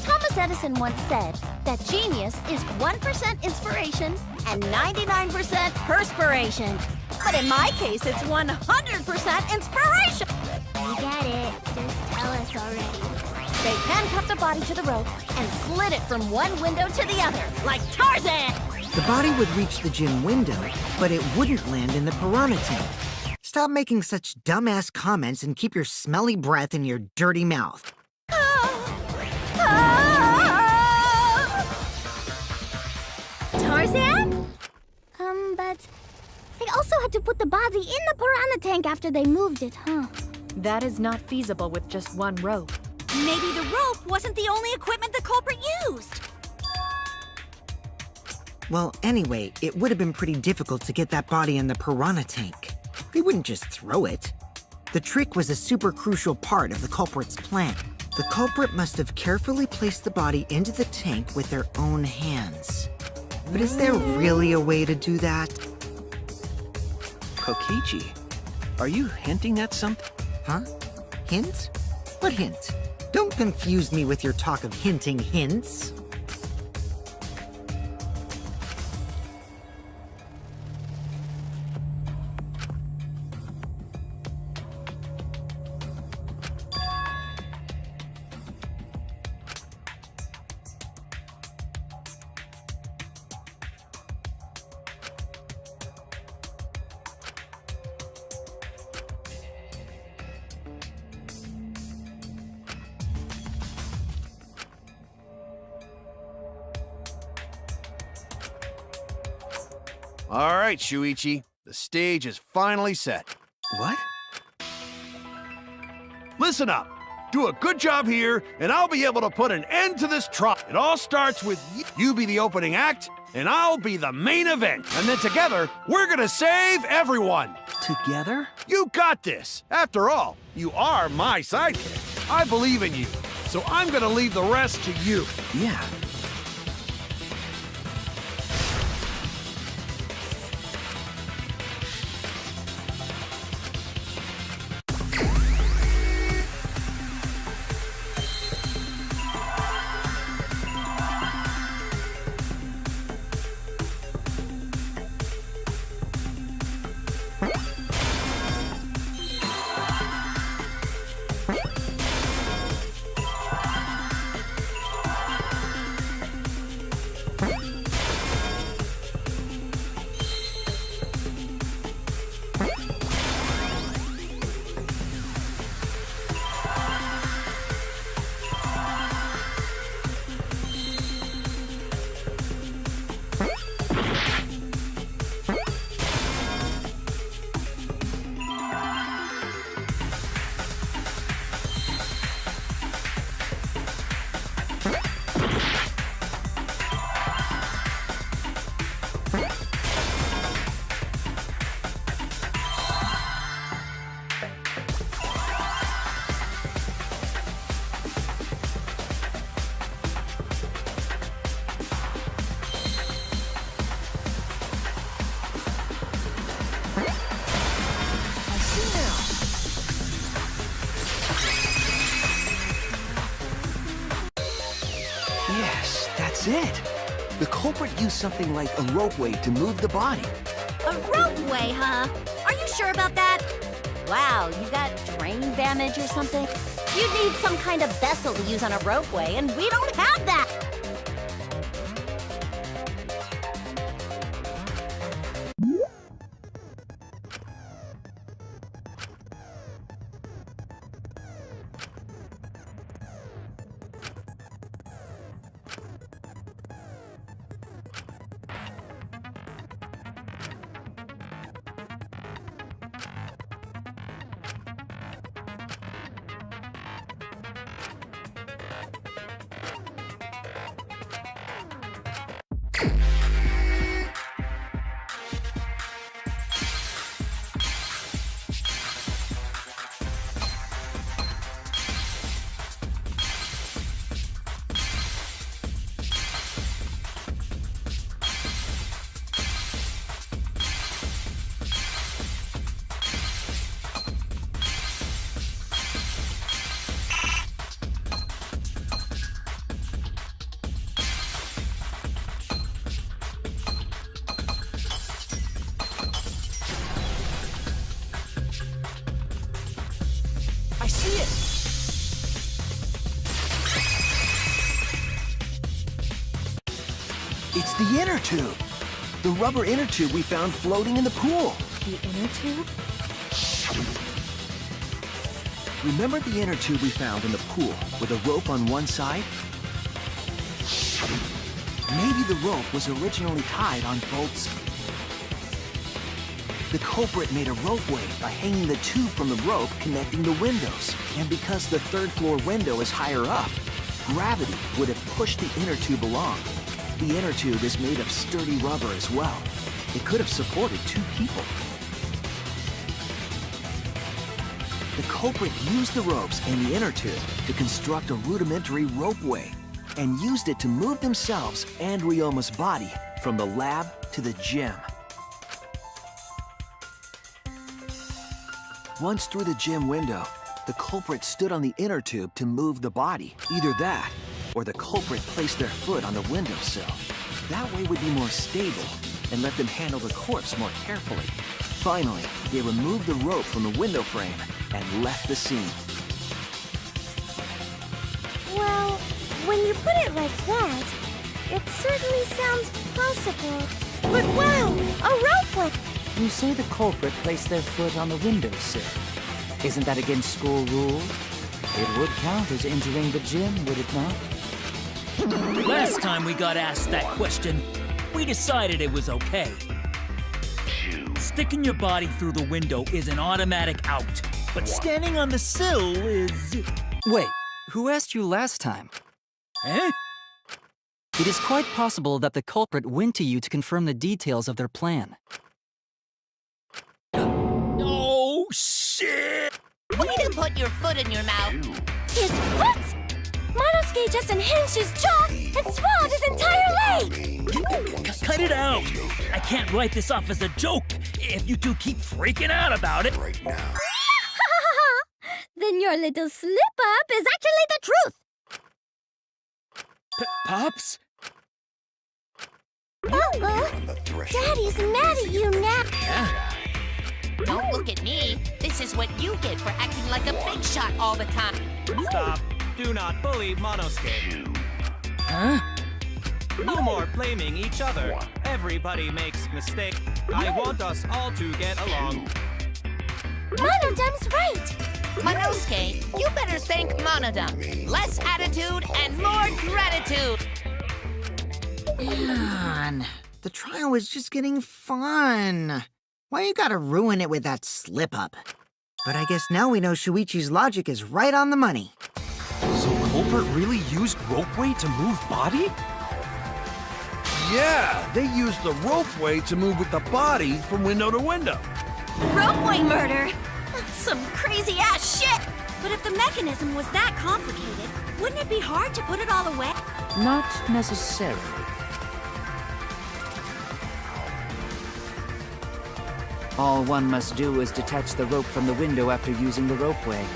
Thomas Edison once said that genius is 1% inspiration And 99% perspiration. But in my case, it's 100% inspiration. We get it. Just tell us already. They handcuffed the body to the rope and slid it from one window to the other, like Tarzan. The body would reach the gym window, but it wouldn't land in the piranha tank. Stop making such dumbass comments and keep your smelly breath in your dirty mouth. Tarzan? But they also had to put the body in the piranha tank after they moved it, huh? That is not feasible with just one rope. Maybe the rope wasn't the only equipment the culprit used. Well, anyway, it would have been pretty difficult to get that body in the piranha tank. They wouldn't just throw it. The trick was a super crucial part of the culprit's plan. The culprit must have carefully placed the body into the tank with their own hands. But is there really a way to do that? Kokichi, are you hinting at something? Huh? Hint? What hint? Don't confuse me with your talk of hinting hints. All right, Shuichi. The stage is finally set. What? Listen up. Do a good job here, and I'll be able to put an end to this trial. It all starts with you be the opening act, and I'll be the main event. And then together, we're gonna save everyone. Together? You got this. After all, you are my sidekick. I believe in you, so I'm gonna leave the rest to you. Yeah. That's it! The culprit used something like a ropeway to move the body. A ropeway, huh? Are you sure about that? Wow, you got drain damage or something? You'd need some kind of vessel to use on a ropeway, and we don't have that! I see it! It's the inner tube! The rubber inner tube we found floating in the pool. The inner tube? Remember the inner tube we found in the pool with a rope on one side? Maybe the rope was originally tied on both sides. The culprit made a ropeway by hanging the tube from the rope connecting the windows. And because the third floor window is higher up, gravity would have pushed the inner tube along. The inner tube is made of sturdy rubber as well. It could have supported 2 people. The culprit used the ropes and the inner tube to construct a rudimentary ropeway and used it to move themselves and Ryoma's body from the lab to the gym. Once through the gym window, the culprit stood on the inner tube to move the body. Either that, or the culprit placed their foot on the windowsill. That way would be more stable and let them handle the corpse more carefully. Finally, they removed the rope from the window frame and left the scene. Well, when you put it like that, it certainly sounds possible. But wow, a ropeway! You say the culprit placed their foot on the windowsill. Isn't that against school rules? It would count as entering the gym, would it not? Last time we got asked that question, we decided it was okay. Sticking your body through the window is an automatic out, but standing on the sill is... Wait, who asked you last time? Eh? It is quite possible that the culprit went to you to confirm the details of their plan. Oh, shit! Way to put your foot in your mouth. His foot! Monosuke just unhinged his jaw and swallowed his entire leg! Cut it out! I can't write this off as a joke if you two keep freaking out about it. Right now. Then your little slip-up is actually the truth! Pops? Uh-oh! Daddy's mad at you now! Yeah? Don't look at me. This is what you get for acting like a big shot all the time. Stop. Do not bully Monosuke. Huh? No more blaming each other. Everybody makes mistakes. I want us all to get along. Monodam's right! Monosuke, you better thank Monodam. Less attitude and more gratitude. Man, the trial was just getting fun. Why you gotta ruin it with that slip-up? But I guess now we know Shuichi's logic is right on the money. So culprit really used ropeway to move body? Yeah, they used the ropeway to move with the body from window to window. Ropeway murder? That's some crazy-ass shit! But if the mechanism was that complicated, wouldn't it be hard to put it all away? Not necessarily. All one must do is detach the rope from the window after using the ropeway.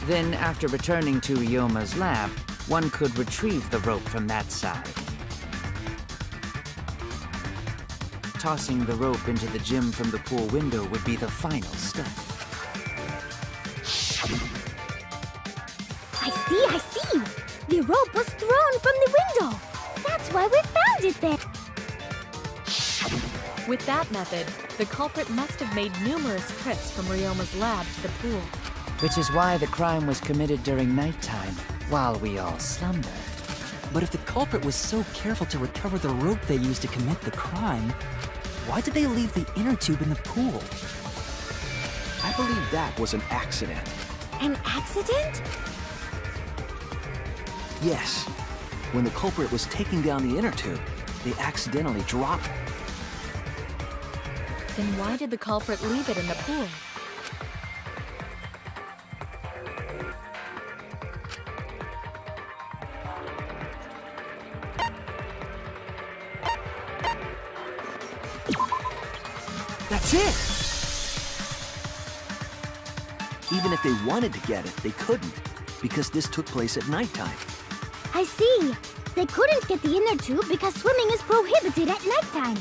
Then, after returning to Ryoma's lab, One could retrieve the rope from that side. Tossing the rope into the gym from the pool window would be the final step. I see! The rope was thrown from the window! That's why we found it there! With that method, the culprit must have made numerous trips from Ryoma's lab to the pool. Which is why the crime was committed during nighttime, while we all slumbered. But if the culprit was so careful to recover the rope they used to commit the crime, why did they leave the inner tube in the pool? I believe that was an accident. An accident? Yes. When the culprit was taking down the inner tube, they accidentally dropped it. Then why did the culprit leave it in the pool? That's it! Even if they wanted to get it, they couldn't, because this took place at nighttime. I see. They couldn't get the inner tube because swimming is prohibited at nighttime.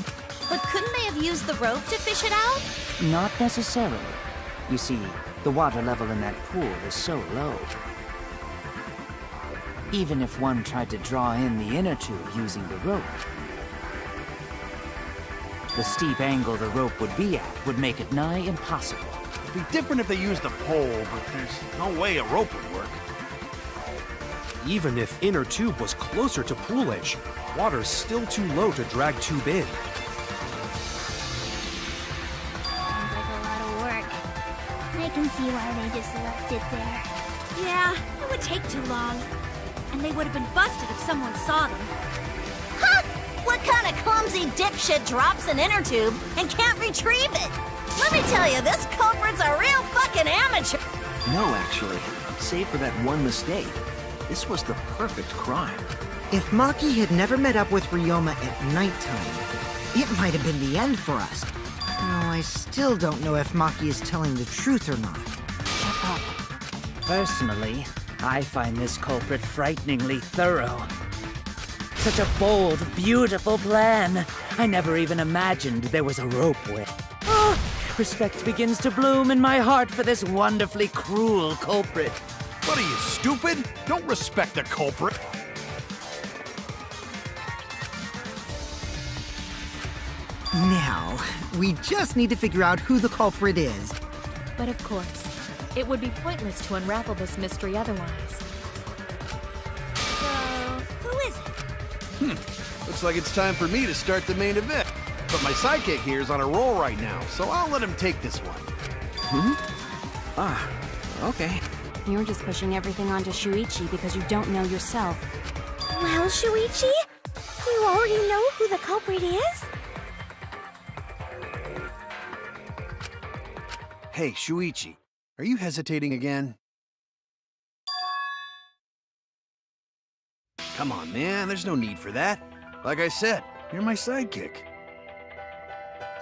But couldn't they have used the rope to fish it out? Not necessarily. You see, the water level in that pool is so low. Even if one tried to draw in the inner tube using the rope, the steep angle the rope would be at would make it nigh impossible. It'd be different if they used a pole, but there's no way a rope would work. Even if inner tube was closer to pool edge, water's still too low to drag tube in. Sounds like a lot of work. I can see why they just left it there. Yeah, it would take too long. And they would have been busted if someone saw them. Ha! What kind of clumsy dipshit drops an inner tube and can't retrieve it? Let me tell you, this culprit's a real fucking amateur. No, actually. Save for that one mistake, this was the perfect crime. If Maki had never met up with Ryoma at nighttime, it might have been the end for us. Now, I still don't know if Maki is telling the truth or not. Shut up. Personally, I find this culprit frighteningly thorough. Such a bold, beautiful plan. I never even imagined there was a rope with. Oh, respect begins to bloom in my heart for this wonderfully cruel culprit. What are you, stupid? Don't respect the culprit. Now, we just need to figure out who the culprit is. But of course, it would be pointless to unravel this mystery otherwise. So, who is it? Looks like it's time for me to start the main event. But my sidekick here is on a roll right now, so I'll let him take this one. Okay. You're just pushing everything onto Shuichi because you don't know yourself. Well, Shuichi, do you already know who the culprit is? Hey, Shuichi, are you hesitating again? Come on, man, there's no need for that. Like I said, you're my sidekick.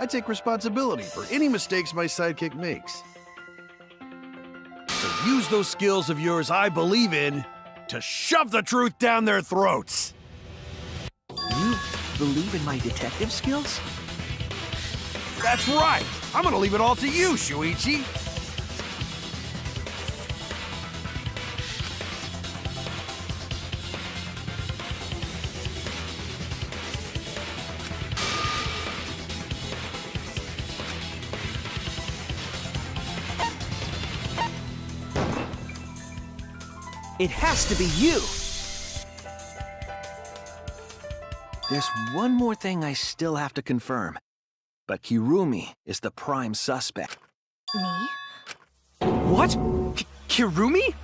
I take responsibility for any mistakes my sidekick makes. So use those skills of yours I believe in to shove the truth down their throats. You believe in my detective skills? That's right. I'm gonna leave it all to you, Shuichi. It has to be you! There's one more thing I still have to confirm. But Kirumi is the prime suspect. Me? What? Kirumi?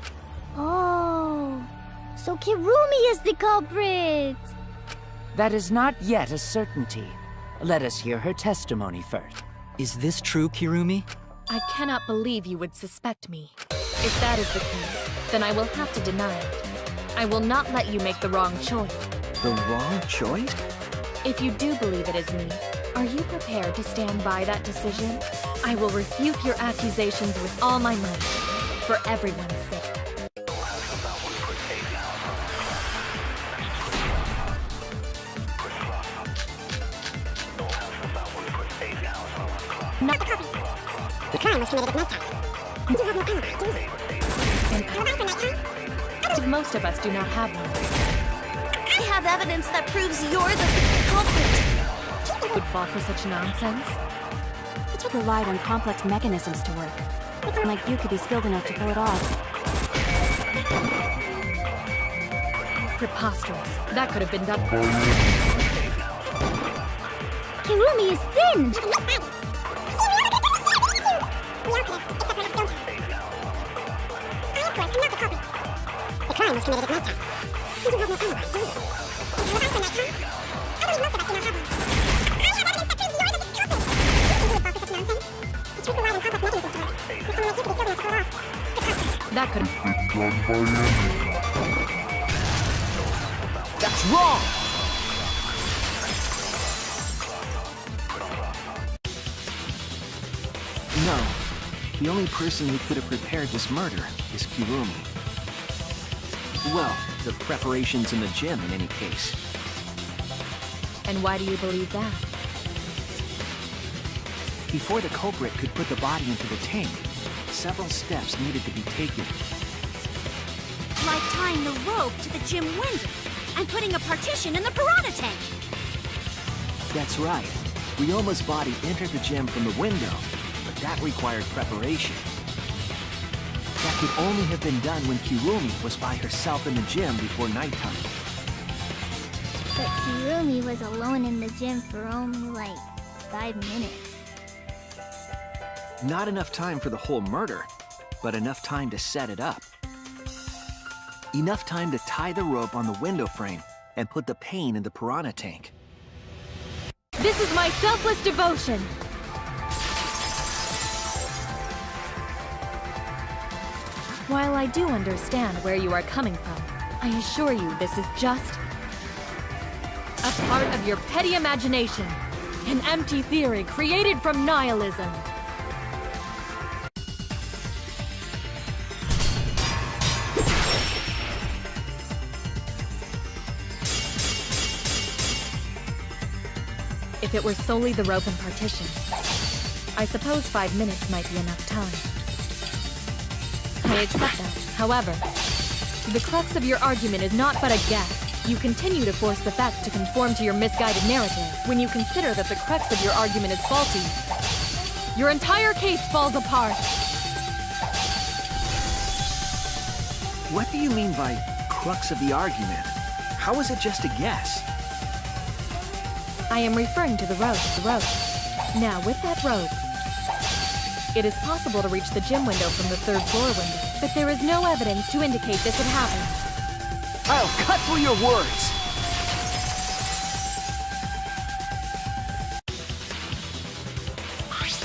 Oh, so Kirumi is the culprit! That is not yet a certainty. Let us hear her testimony first. Is this true, Kirumi? I cannot believe you would suspect me. If that is the case, then I will have to deny it. I will not let you make the wrong choice. The wrong choice? If you do believe it is me, are you prepared to stand by that decision? I will refute your accusations with all my might, for everyone's sake. crime was committed at nighttime. You have no alibi, do you? Alibi for nighttime? Most of us do not have one. I have evidence that proves you're the culprit. Would fall for such nonsense? It relied on complex mechanisms to work. Like you could be skilled enough to pull it off. Preposterous. That could have been done. Kirumi is thin! The crime was committed at nighttime. You do have no alibi, do you? Alibi for nighttime? I believe most of us do not have one. I have evidence that proves you're the culprit. You would fall for such nonsense. The truth relies on complex mechanisms to work. With someone like you to be skilled enough to pull it off. That could have... That's wrong! No. The only person who could have prepared this murder is Kirumi. Well, the preparations in the gym in any case. And why do you believe that? Before the culprit could put the body into the tank, several steps needed to be taken. Like tying the rope to the gym window and putting a partition in the piranha tank. That's right. Ryoma's body entered the gym from the window, but that required preparation. That could only have been done when Kirumi was by herself in the gym before nighttime. But Kirumi was alone in the gym for only like 5 minutes. Not enough time for the whole murder, but enough time to set it up. Enough time to tie the rope on the window frame and put the pain in the piranha tank. This is my selfless devotion! While I do understand where you are coming from, I assure you this is just a part of your petty imagination, an empty theory created from nihilism. If it were solely the rope and partition, I suppose 5 minutes might be enough time. I accept that. However, the crux of your argument is not but a guess. You continue to force the facts to conform to your misguided narrative when you consider that the crux of your argument is faulty. Your entire case falls apart. What do you mean by crux of the argument? How is it just a guess? I am referring to the rope. Now, with that rope, it is possible to reach the gym window from the 3rd floor window, but there is no evidence to indicate this had happened. I'll cut through your words!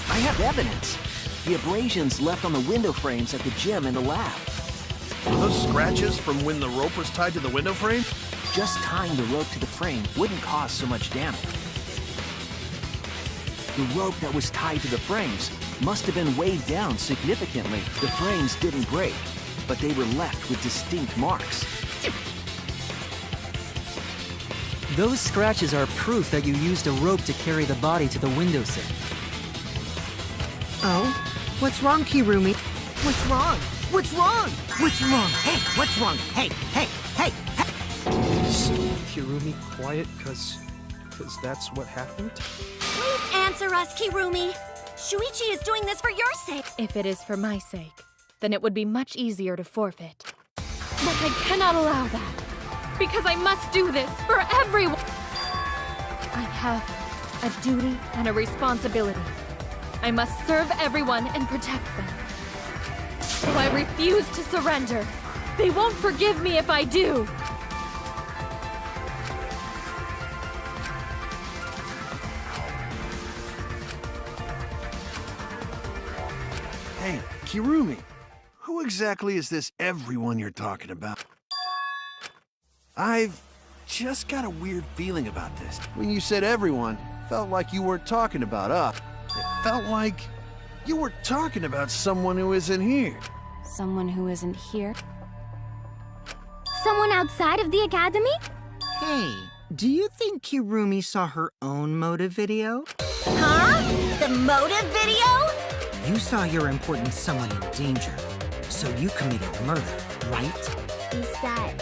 I have evidence. The abrasions left on the window frames at the gym and the lab. Were those scratches from when the rope was tied to the window frame? Just tying the rope to the frame wouldn't cause so much damage. The rope that was tied to the frames must have been weighed down significantly. The frames didn't break, but they were left with distinct marks. Those scratches are proof that you used a rope to carry the body to the windowsill. Oh? What's wrong, Kirumi? What's wrong? What's wrong? What's wrong? Hey, what's wrong? Hey, hey, hey, hey! Is Kirumi quiet because that's what happened? Please answer us, Kirumi. Shuichi is doing this for your sake. If it is for my sake, then it would be much easier to forfeit. But I cannot allow that, because I must do this for everyone. I have a duty and a responsibility. I must serve everyone and protect them. So I refuse to surrender. They won't forgive me if I do. Hey, Kirumi, who exactly is this everyone you're talking about? I've just got a weird feeling about this. When you said everyone, felt like you weren't talking about us. It felt like you were talking about someone who isn't here. Someone who isn't here? Someone outside of the academy? Hey, do you think Kirumi saw her own motive video? Huh? The motive video? You saw your important someone in danger, so you committed murder, right? Is that...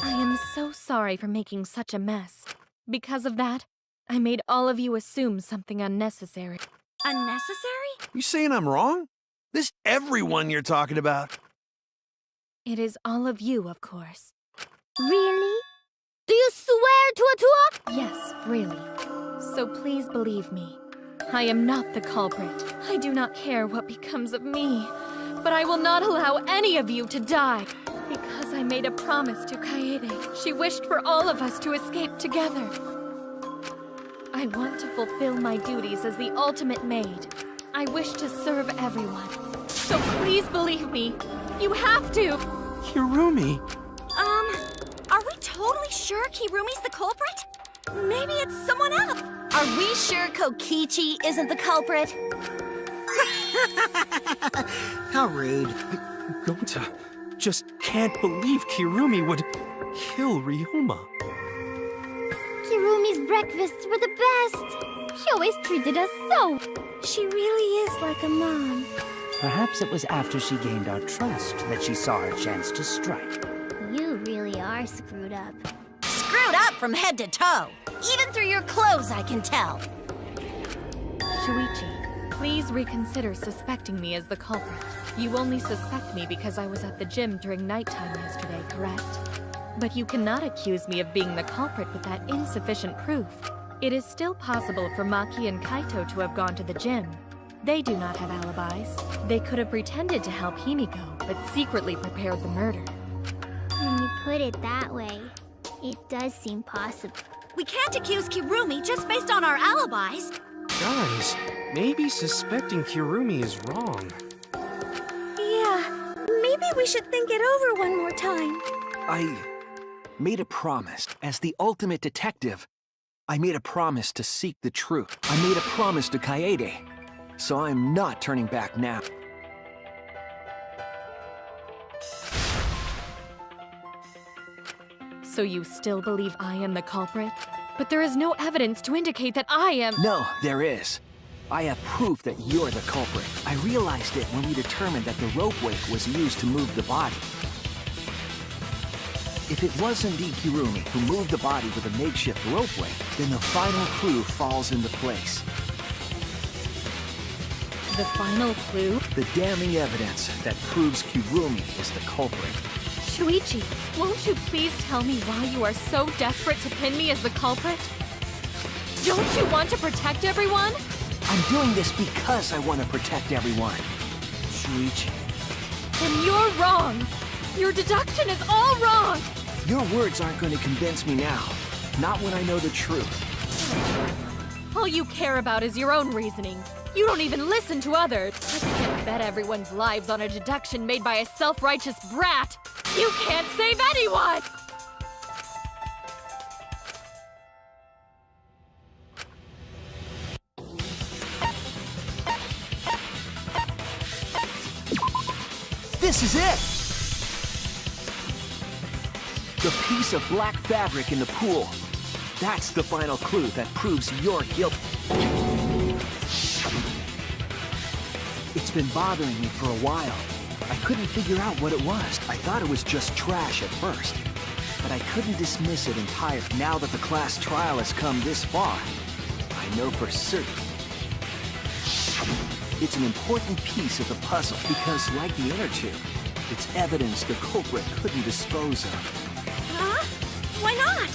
I am so sorry for making such a mess. Because of that, I made all of you assume something unnecessary. Unnecessary? You saying I'm wrong? This everyone you're talking about. It is all of you, of course. Really? Do you swear to a Tuok? Yes, really. So please believe me. I am not the culprit. I do not care what becomes of me. But I will not allow any of you to die. Because I made a promise to Kaede. She wished for all of us to escape together. I want to fulfill my duties as the ultimate maid. I wish to serve everyone. So please believe me. You have to! Kirumi! Are we totally sure Kirumi's the culprit? Maybe it's someone else. Are we sure Kokichi isn't the culprit? How rude. Gonta just can't believe Kirumi would kill Ryoma. Kirumi's breakfasts were the best. She always treated us so. She really is like a mom. Perhaps it was after she gained our trust that she saw her chance to strike. You really are screwed up. Screwed up from head to toe. Even through your clothes, I can tell. Shuichi, please reconsider suspecting me as the culprit. You only suspect me because I was at the gym during nighttime yesterday, correct? But you cannot accuse me of being the culprit with that insufficient proof. It is still possible for Maki and Kaito to have gone to the gym. They do not have alibis. They could have pretended to help Himiko, but secretly prepared the murder. When you put it that way, it does seem possible. We can't accuse Kirumi just based on our alibis. Guys, maybe suspecting Kirumi is wrong. Yeah, maybe we should think it over one more time. I made a promise. As the ultimate detective, I made a promise to seek the truth. I made a promise to Kaede, so I'm not turning back now. So you still believe I am the culprit? But there is no evidence to indicate that I am— No, there is. I have proof that you're the culprit. I realized it when we determined that the ropeway was used to move the body. If it was indeed Kirumi who moved the body with a makeshift ropeway, then the final clue falls into place. The final clue? The damning evidence that proves Kirumi is the culprit. Shuichi, won't you please tell me why you are so desperate to pin me as the culprit? Don't you want to protect everyone? I'm doing this because I want to protect everyone. Shuichi. Then you're wrong. Your deduction is all wrong. Your words aren't going to convince me now. Not when I know the truth. All you care about is your own reasoning. You don't even listen to others. I can't bet everyone's lives on a deduction made by a self-righteous brat. You can't save anyone! This is it! The piece of black fabric in the pool. That's the final clue that proves your guilt. It's been bothering me for a while. I couldn't figure out what it was. I thought it was just trash at first. But I couldn't dismiss it entirely. Now that the class trial has come this far, I know for certain. It's an important piece of the puzzle because, like the inner tube, it's evidence the culprit couldn't dispose of. Huh? Why not?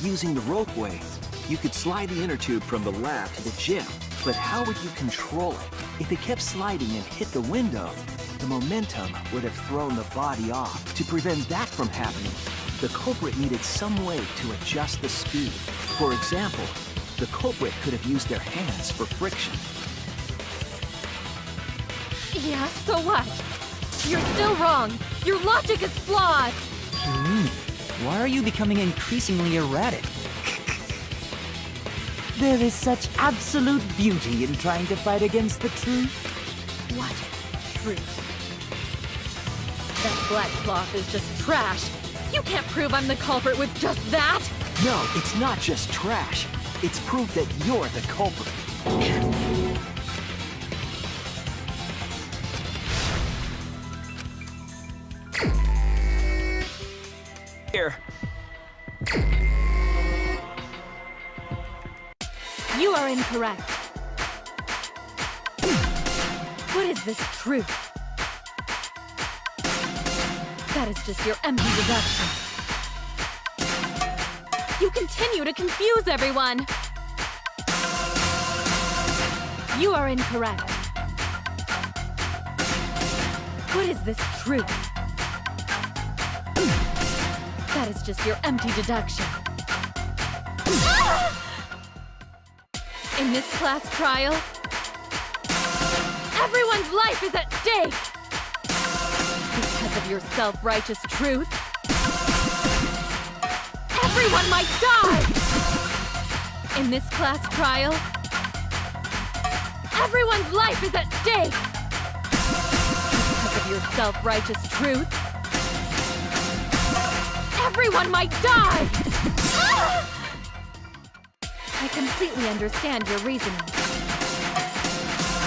Using the ropeway, you could slide the inner tube from the lab to the gym. But how would you control it? If it kept sliding and hit the window, the momentum would have thrown the body off. To prevent that from happening, the culprit needed some way to adjust the speed. For example, the culprit could have used their hands for friction. Yeah, so what? You're still wrong. Your logic is flawed. Kirumi, why are you becoming increasingly erratic? There is such absolute beauty in trying to fight against the truth. What truth? That black cloth is just trash. You can't prove I'm the culprit with just that. No, it's not just trash. It's proof that you're the culprit. Here. You are incorrect. What is this truth? That is just your empty deduction. You continue to confuse everyone. You are incorrect. What is this truth? That is just your empty deduction. In this class trial, everyone's life is at stake! Because of your self-righteous truth, everyone might die! In this class trial, everyone's life is at stake! Because of your self-righteous truth, everyone might die! I completely understand your reasoning,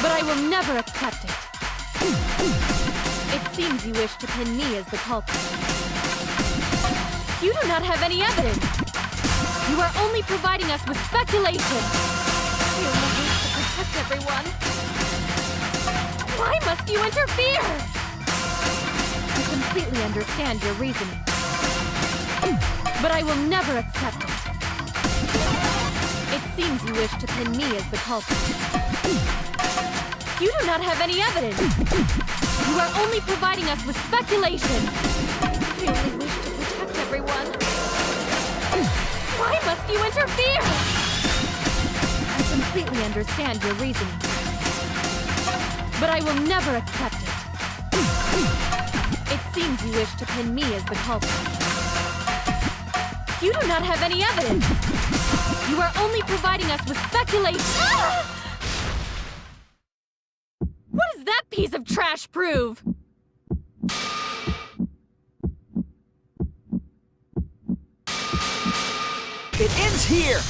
but I will never accept it. It seems you wish to pin me as the culprit. You do not have any evidence. You are only providing us with speculation. You only wish to protect everyone. Why must you interfere? I completely understand your reasoning, but I will never accept it. It seems you wish to pin me as the culprit. You do not have any evidence. You are only providing us with speculation. You only wish to protect everyone. Why must you interfere? I completely understand your reasoning, but I will never accept it. It seems you wish to pin me as the culprit. You do not have any evidence. You are only providing us with speculation. What does that piece of trash prove? It ends here!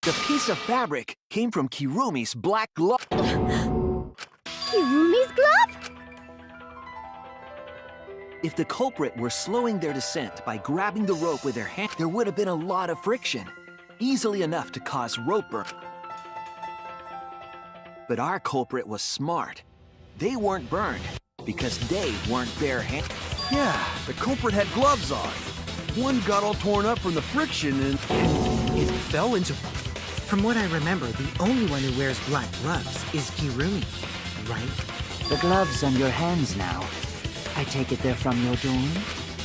The piece of fabric came from Kirumi's black glove. Kirumi's glove? If the culprit were slowing their descent by grabbing the rope with their hand, there would have been a lot of friction, easily enough to cause rope burn. But our culprit was smart. They weren't burned because they weren't barehanded. Yeah, the culprit had gloves on. One got all torn up from the friction and It fell into... From what I remember, the only one who wears black gloves is Kirumi, right? The gloves on your hands now. I take it they're from your dorm?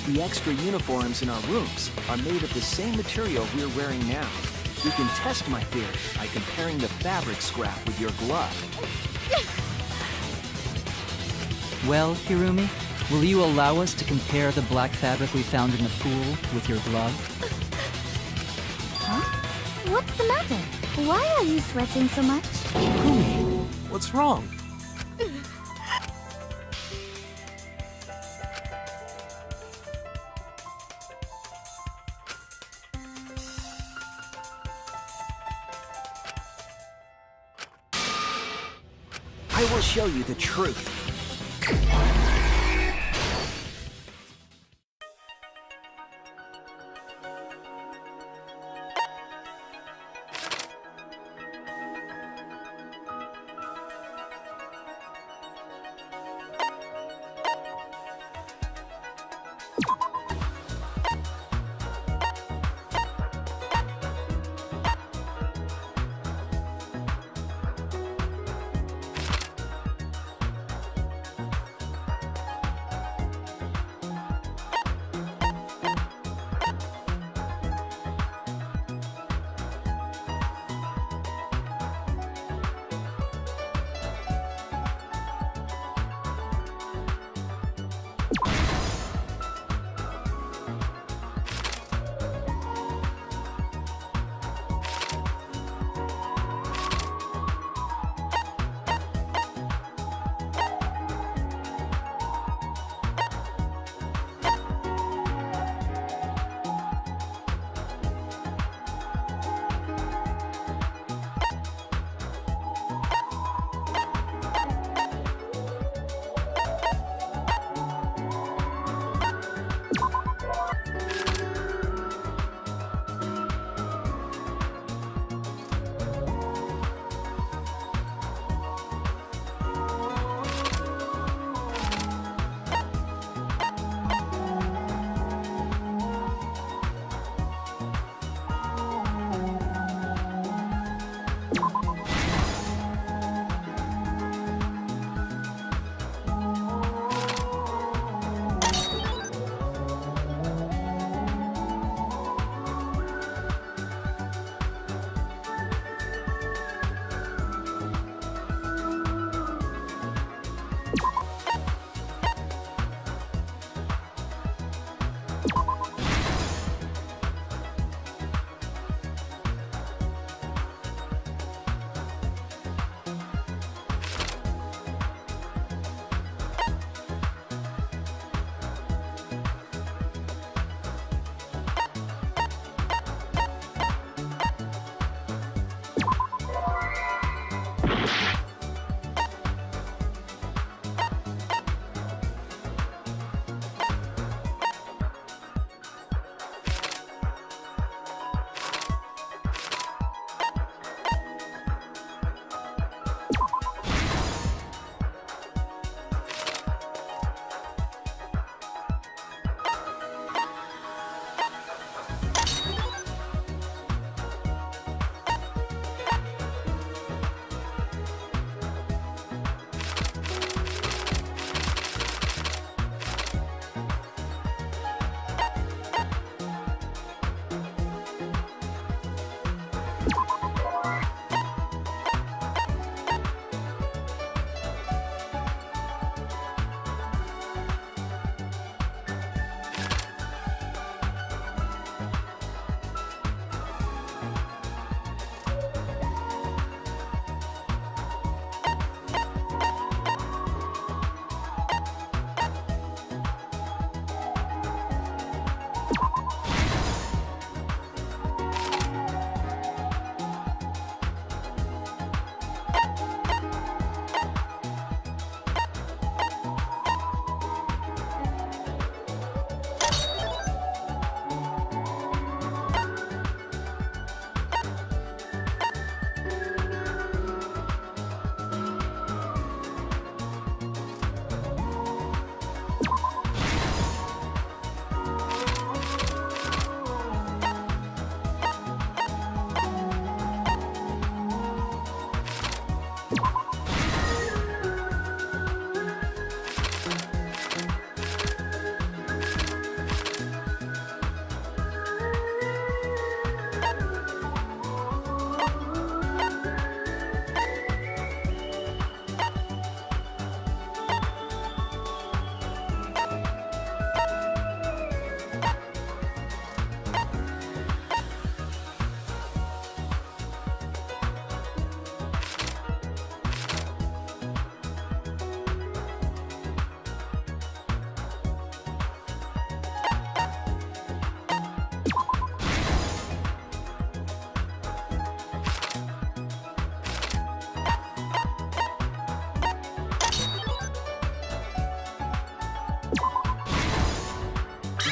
The extra uniforms in our rooms are made of the same material we're wearing now. You can test my theory by comparing the fabric scrap with your glove. Well, Hirumi, will you allow us to compare the black fabric we found in the pool with your glove? Huh? What's the matter? Why are you sweating so much? Hirumi, what's wrong? I will show you the truth.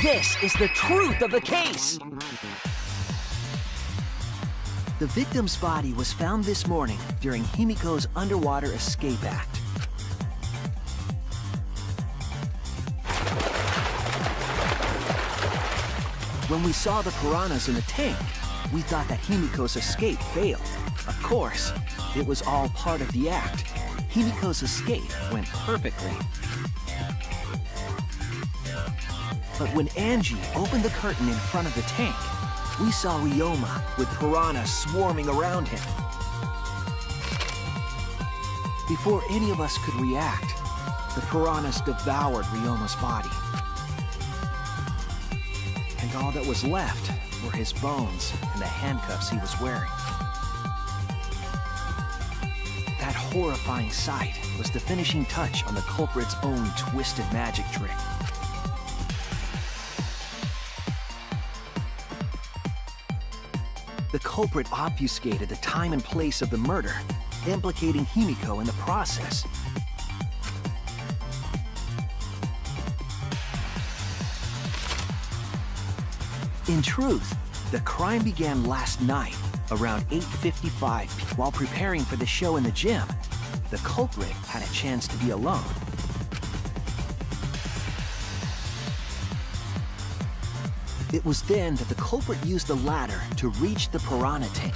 This is the truth of the case! The victim's body was found this morning during Himiko's underwater escape act. When we saw the piranhas in the tank, we thought that Himiko's escape failed. Of course, it was all part of the act. Himiko's escape went perfectly. But when Angie opened the curtain in front of the tank, we saw Ryoma with piranhas swarming around him. Before any of us could react, the piranhas devoured Ryoma's body. And all that was left were his bones and the handcuffs he was wearing. That horrifying sight was the finishing touch on the culprit's own twisted magic trick. The culprit obfuscated the time and place of the murder, implicating Himiko in the process. In truth, the crime began last night, around 8:55 p.m. While preparing for the show in the gym, the culprit had a chance to be alone. It was then that the culprit used the ladder to reach the piranha tank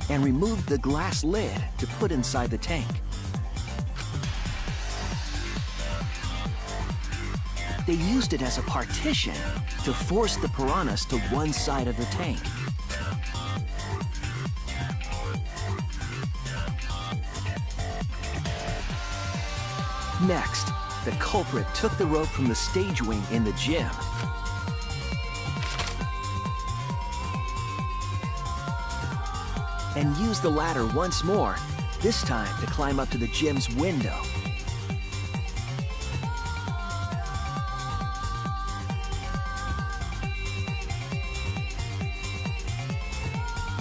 and removed the glass lid to put inside the tank. They used it as a partition to force the piranhas to one side of the tank. Next, the culprit took the rope from the stage wing in the gym and used the ladder once more, this time to climb up to the gym's window.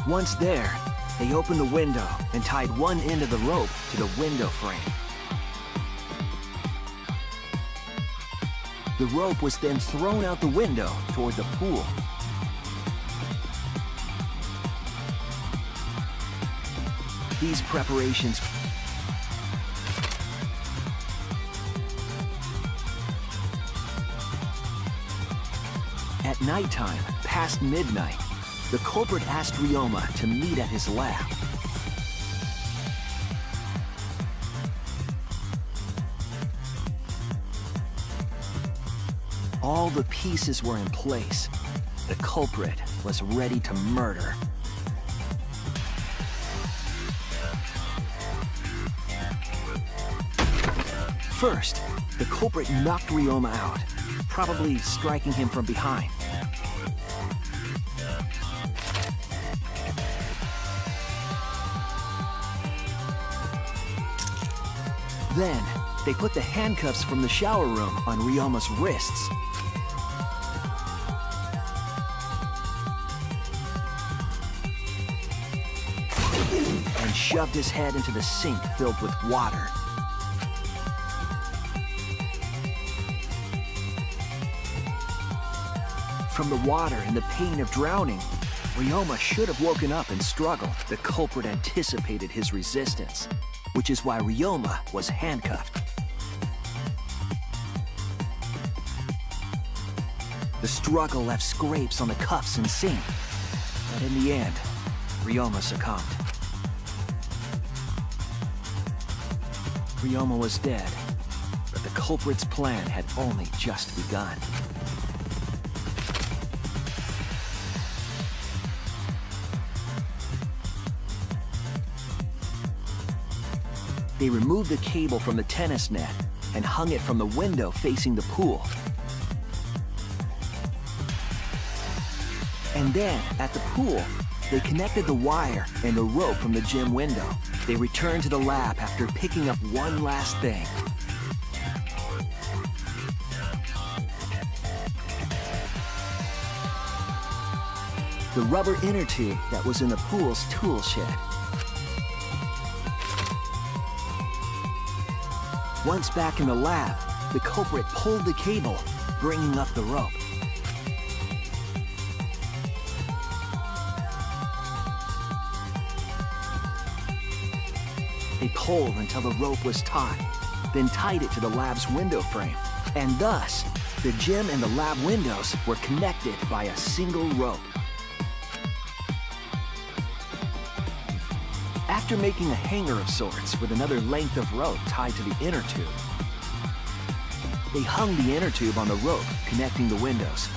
Once there, they opened the window and tied one end of the rope to the window frame. The rope was then thrown out the window toward the pool. These preparations At nighttime, past midnight, the culprit asked Ryoma to meet at his lab. All the pieces were in place. The culprit was ready to murder. First, the culprit knocked Ryoma out, probably striking him from behind. Then, they put the handcuffs from the shower room on Ryoma's wrists. And shoved his head into the sink filled with water. From the water and the pain of drowning, Ryoma should have woken up and struggled. The culprit anticipated his resistance, which is why Ryoma was handcuffed. The struggle left scrapes on the cuffs and sink, but in the end, Ryoma succumbed. Ryoma was dead, but the culprit's plan had only just begun. They removed the cable from the tennis net and hung it from the window facing the pool. And then, at the pool, they connected the wire and the rope from the gym window. They returned to the lab after picking up one last thing. The rubber inner tube that was in the pool's tool shed. Once back in the lab, the culprit pulled the cable, bringing up the rope. They pulled until the rope was taut, then tied it to the lab's window frame. And thus, the gym and the lab windows were connected by a single rope. After making a hanger of sorts with another length of rope tied to the inner tube, they hung the inner tube on the rope connecting the windows.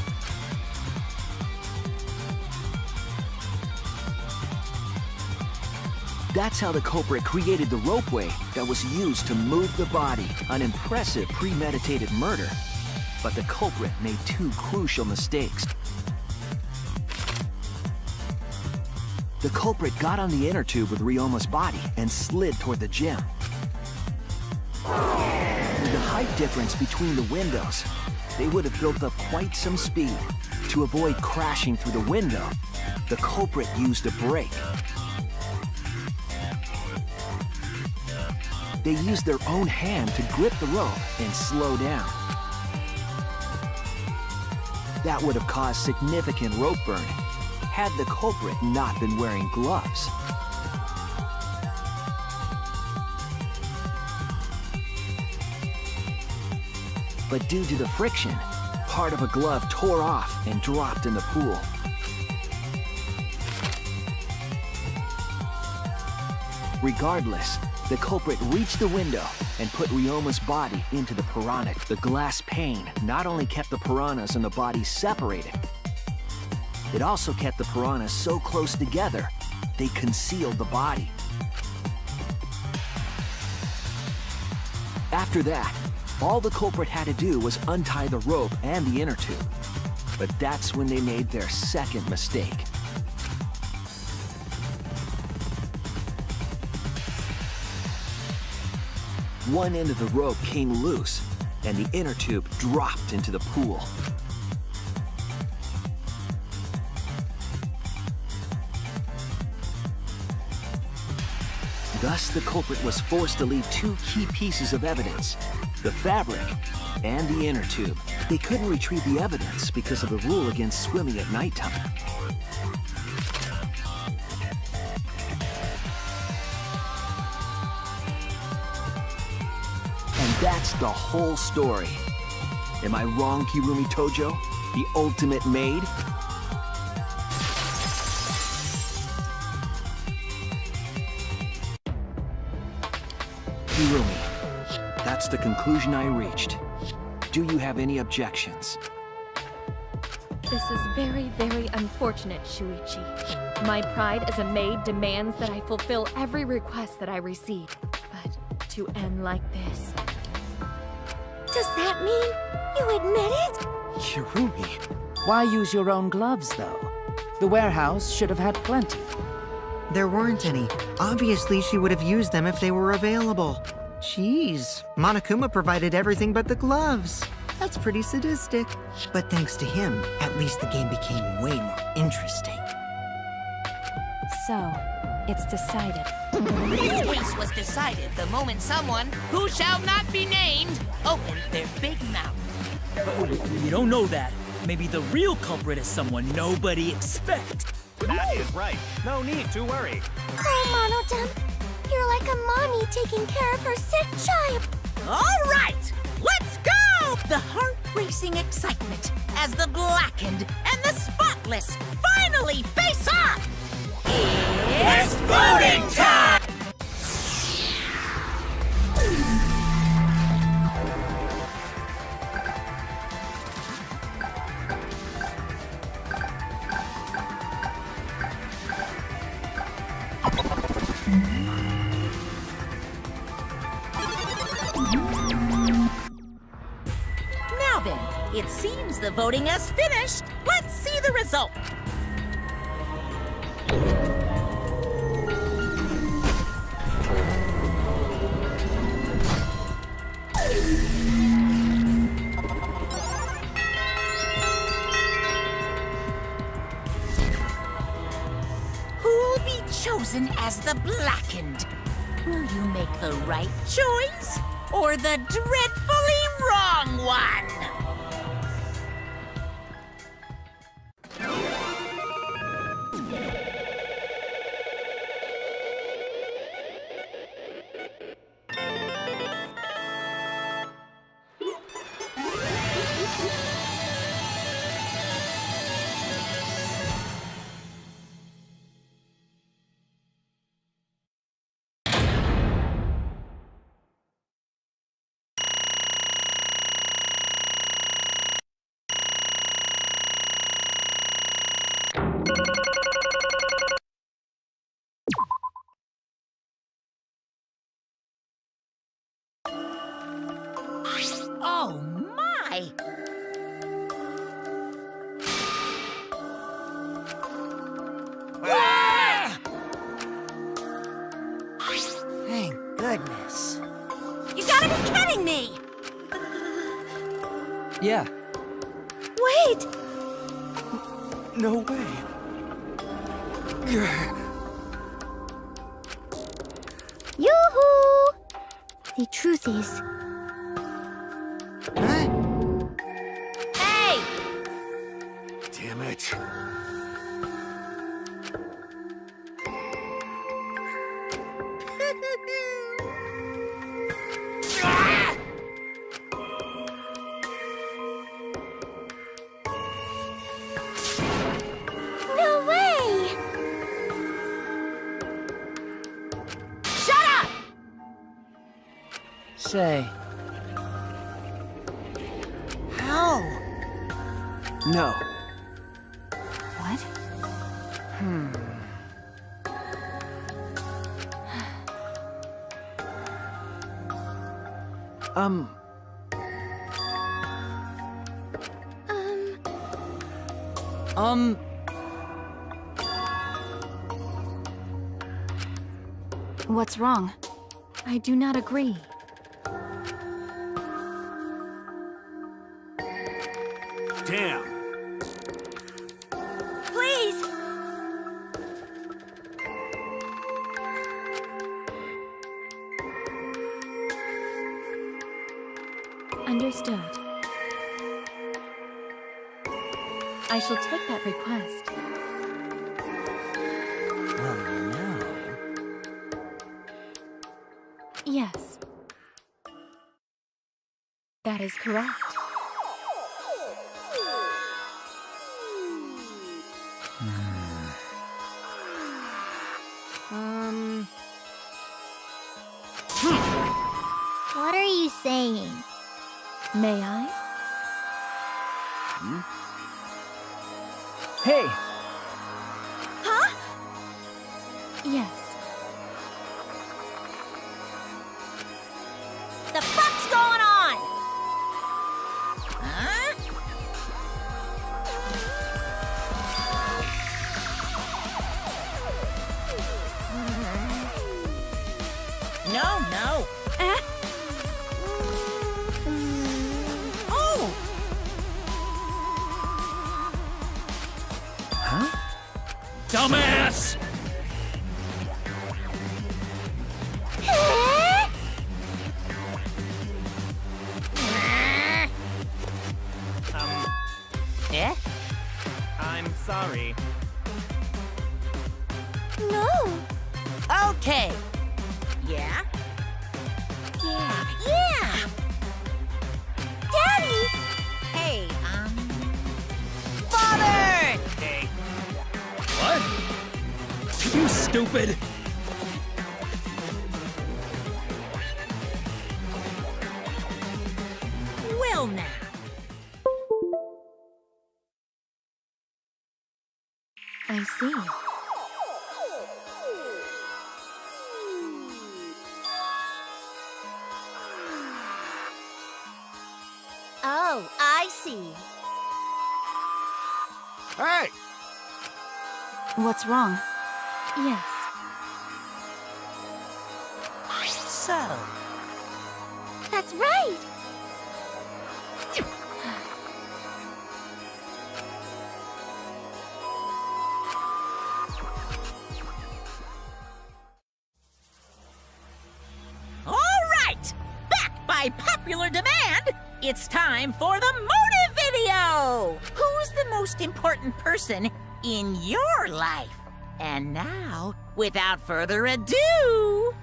That's how the culprit created the ropeway that was used to move the body, an impressive premeditated murder. But the culprit made two crucial mistakes. The culprit got on the inner tube with Ryoma's body and slid toward the gym. With the height difference between the windows, they would have built up quite some speed. To avoid crashing through the window, the culprit used a brake. They used their own hand to grip the rope and slow down. That would have caused significant rope burning had the culprit not been wearing gloves. But due to the friction, part of a glove tore off and dropped in the pool. Regardless, the culprit reached the window and put Ryoma's body into the piranha. The glass pane not only kept the piranhas and the body separated, it also kept the piranhas so close together, they concealed the body. After that, all the culprit had to do was untie the rope and the inner tube. But that's when they made their second mistake. One end of the rope came loose, and the inner tube dropped into the pool. Thus, the culprit was forced to leave two key pieces of evidence, the fabric and the inner tube. They couldn't retrieve the evidence because of the rule against swimming at nighttime. And that's the whole story. Am I wrong, Kirumi Tojo? The ultimate maid? Kirumi, that's the conclusion I reached. Do you have any objections? This is very, very unfortunate, Shuichi. My pride as a maid demands that I fulfill every request that I receive. But to end like this... Does that mean you admit it? Kirumi, why use your own gloves, though? The warehouse should have had plenty. There weren't any. Obviously, she would have used them if they were available. Jeez, Monokuma provided everything but the gloves. That's pretty sadistic. But thanks to him, at least the game became way more interesting. So, it's decided. This case was decided the moment someone, who shall not be named, opened their big mouth. You don't know that. Maybe the real culprit is someone nobody expects. That is right. No need to worry. Oh, Monodem, you're like a mommy taking care of her sick child. All right, let's go! The heart-racing excitement as the blackened and the spotless finally face off! It's voting time! voting is finished, let's see the result. Who'll be chosen as the blackened? Will you make the right choice or the dreadfully wrong one? Oh my! Ah! Thank goodness. You gotta be kidding me! Yeah, Wait! No way. Yoo-hoo! The truth is, Huh? Hey! Damn it. no way! Shut up! Say, How? No. What? Um, What's wrong? I do not agree. Damn. Please! Understood. I shall take that request. Well, no. Yes. That is correct. What are you saying? May I? hey, Huh? Yes. The fuck's going on? Huh? No, no. Oh! Dumbass! Eh? I'm sorry. No! Okay. Yeah? Yeah! Daddy! Hey, Father! Hey, What? You stupid! Well, now. I see. Oh, I see. Hey! What's wrong? Yes. So, That's right! all right! Back by popular demand, it's time for the motive video! Who's the most important person in your life? And now, without further ado,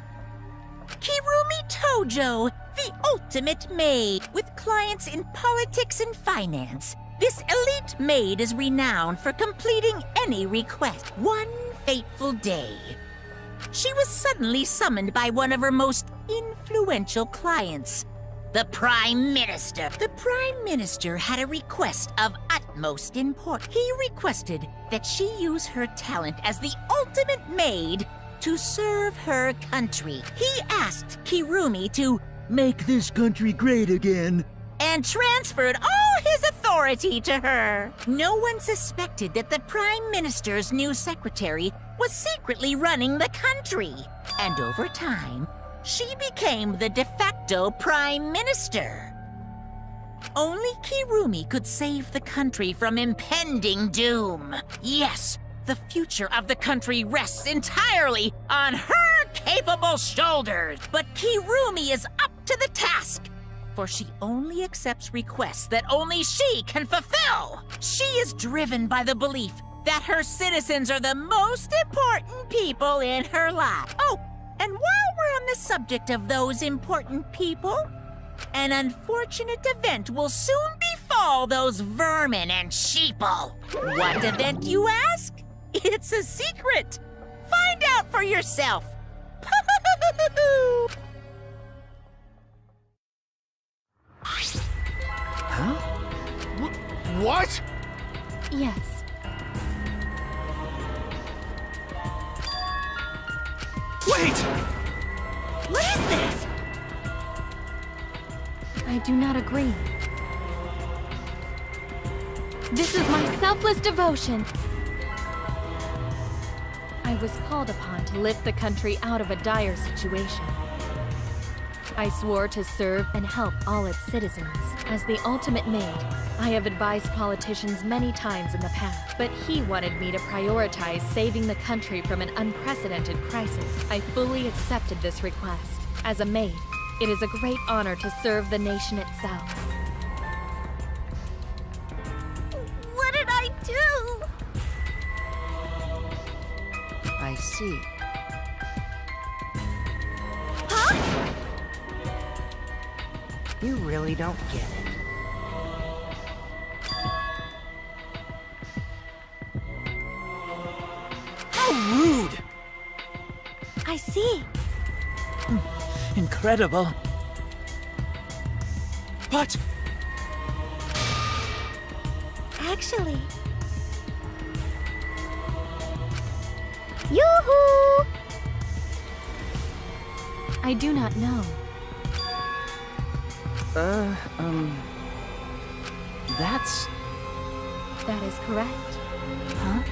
Kirumi Tojo, the ultimate maid. With clients in politics and finance, this elite maid is renowned for completing any request. One fateful day, she was suddenly summoned by one of her most influential clients, the Prime Minister. The Prime Minister had a request of utmost importance. He requested that she use her talent as the ultimate maid to serve her country. He asked Kirumi to make this country great again and transferred all his authority to her. No one suspected that the Prime Minister's new secretary was secretly running the country. And over time, she became the de facto Prime Minister. Only Kirumi could save the country from impending doom. Yes, the future of the country rests entirely on her capable shoulders. But Kirumi is up to the task, for she only accepts requests that only she can fulfill. She is driven by the belief that her citizens are the most important people in her life. Oh, and while we're on the subject of those important people, an unfortunate event will soon befall those vermin and sheeple. What event, you ask? It's a secret. Find out for yourself. Huh? What? Yes. Wait! What is this? I do not agree. This is my selfless devotion. I was called upon to lift the country out of a dire situation. I swore to serve and help all its citizens. As the ultimate maid, I have advised politicians many times in the past, but he wanted me to prioritize saving the country from an unprecedented crisis. I fully accepted this request. As a maid, it is a great honor to serve the nation itself. What did I do? I see. Huh? You really don't get it. How rude! I see. Incredible. But Actually, Yoo-hoo! I do not know. That's... That is correct. Huh?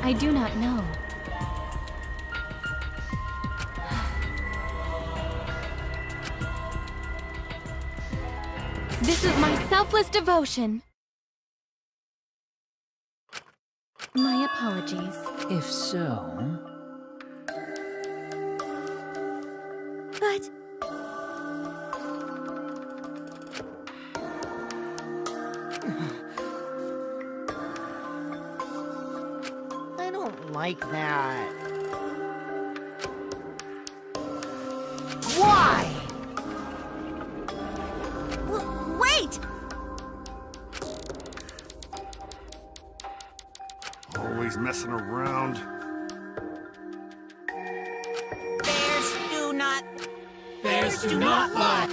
I do not know. This is my selfless devotion. My apologies. If so... but I don't like that. Why? wait! Always messing around. Bears do not. bears do not lie.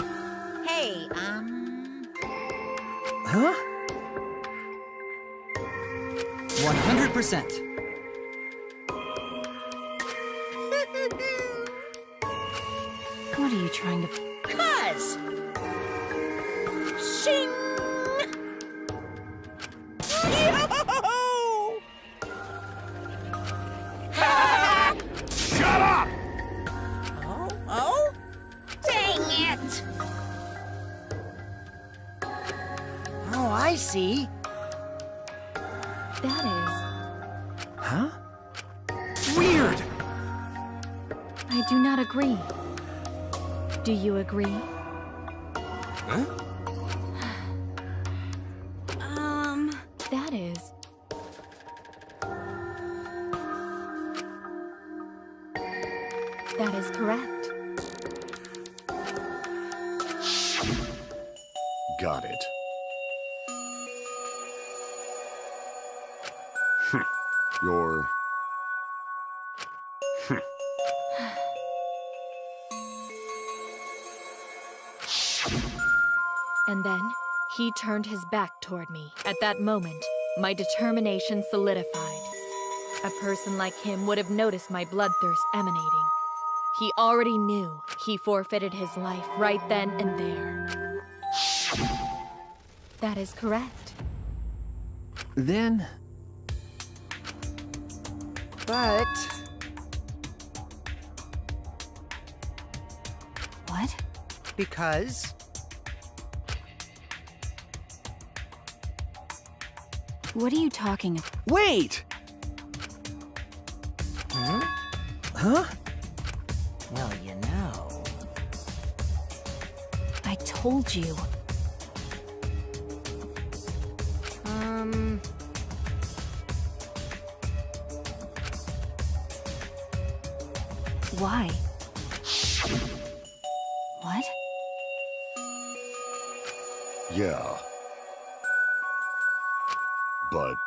Hey, Huh? 100%. What are you trying to... cuz I see. That is... Huh? Weird! I do not agree. Do you agree? Huh? That is... That is correct. Got it. You're... And then, he turned his back toward me. At that moment, my determination solidified. A person like him would have noticed my bloodthirst emanating. He already knew he forfeited his life right then and there. That is correct. Then... But... What? Because... What are you talking about? Wait! Huh? Well, you know... I told you. Why? What? Yeah. But...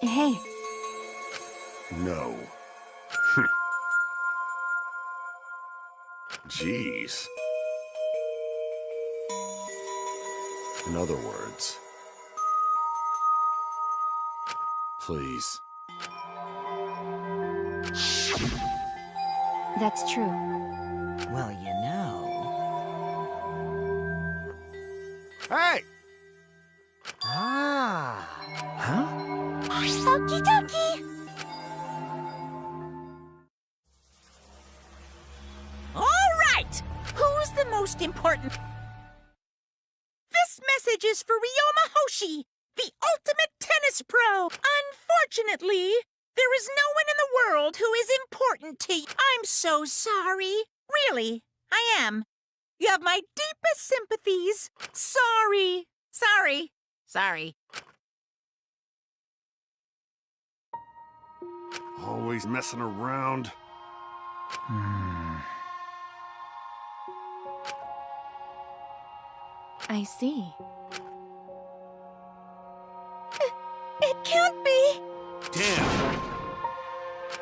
Hey, no. Jeez. In other words... Please. that's true. Well, you know... Hey! Ah... Huh? Okie dokie. All right! Who's the most important? This message is for Ryoma Hoshi, the ultimate tennis pro. Unfortunately, there is no one in the world who is important to you. I'm so sorry. Really, I am. You have my deepest sympathies. Sorry. Sorry. Sorry. Always messing around. I see. It can't be! Damn!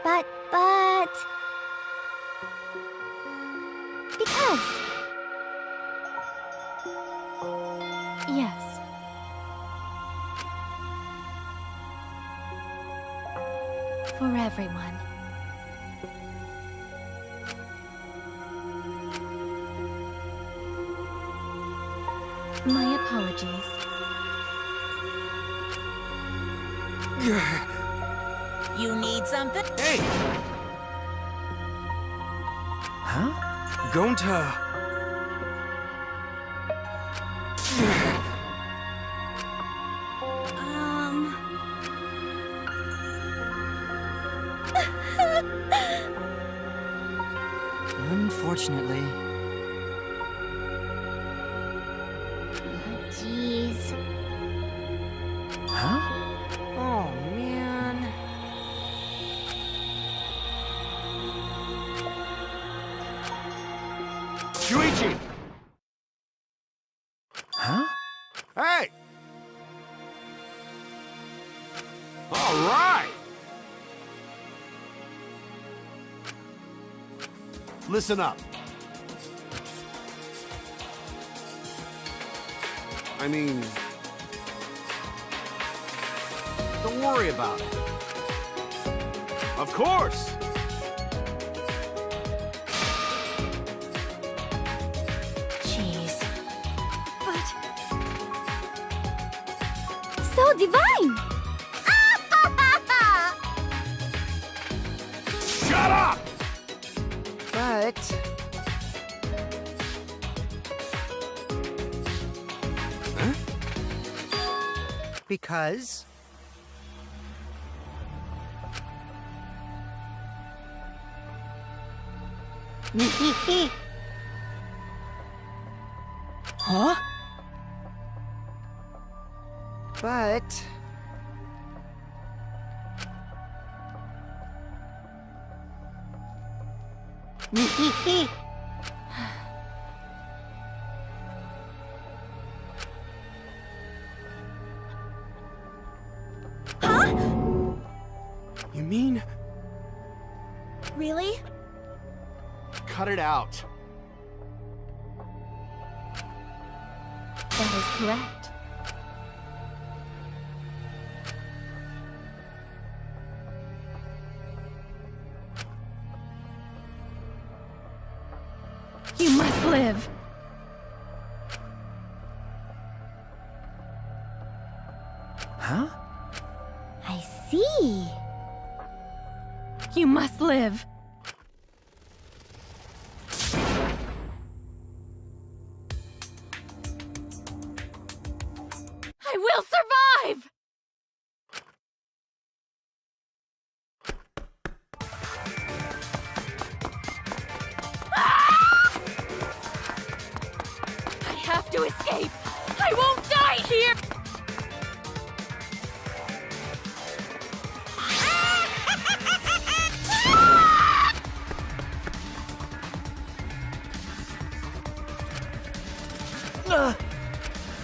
But... Because... Yes. For everyone. My apologies. You need something? Hey! Huh? Gonta... Unfortunately. Jeez. Huh? Oh, man... Shuichi! Huh? Hey! All right! Listen up. I mean... Don't worry about it. Of course! Jeez. But... So divine! Shut up! But... Because... Huh? But... You mean? Really? Cut it out. That is correct. You must live. Huh? I see. You must live. I will survive! Ah! I have to escape! I won't die here!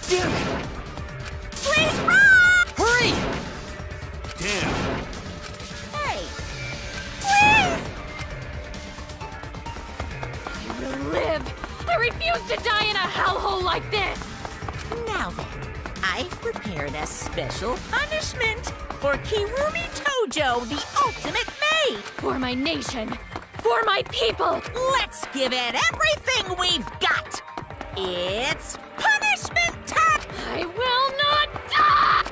Damn it! Please run! Hurry! Damn. Hey! Please! I will live! I refuse to die in a hellhole like this! Now then, I've prepared a special punishment for Kirumi Tojo, the ultimate maid! For my nation! For my people! Let's give it everything we've got! It's punishment time! I will not die!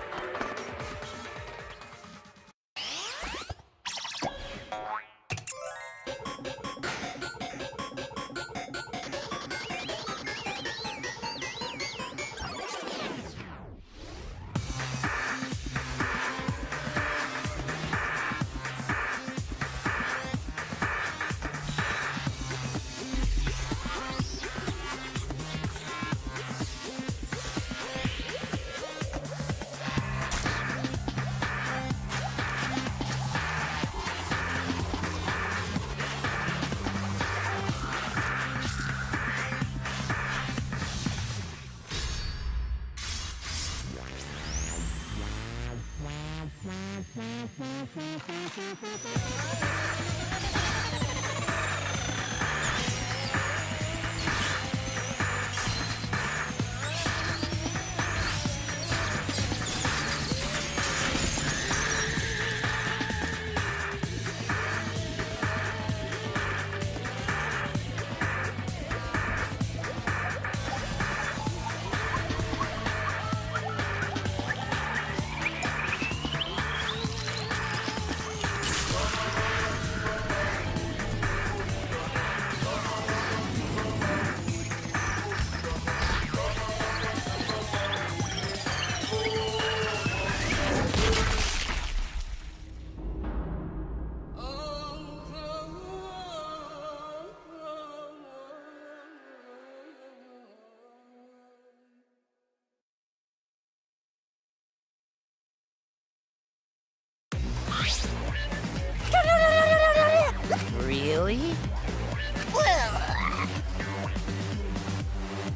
Really?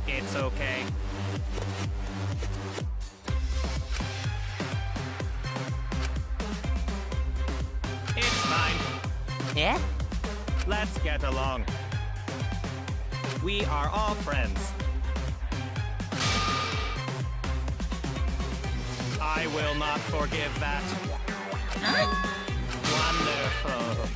It's okay. It's fine. Yeah? Let's get along. We are all friends. I will not forgive that. Wonderful.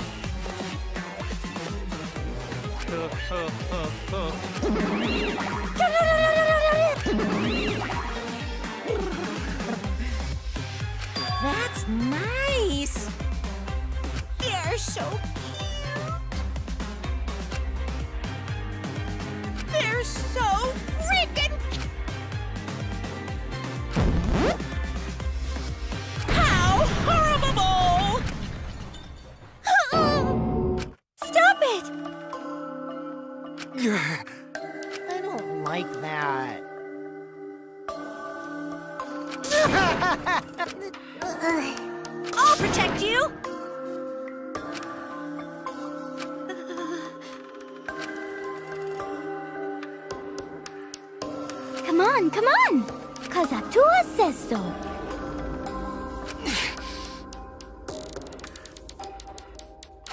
That's nice! They're so cute! They're so freaking I'll protect you! Come on! 'Cause Atua says so.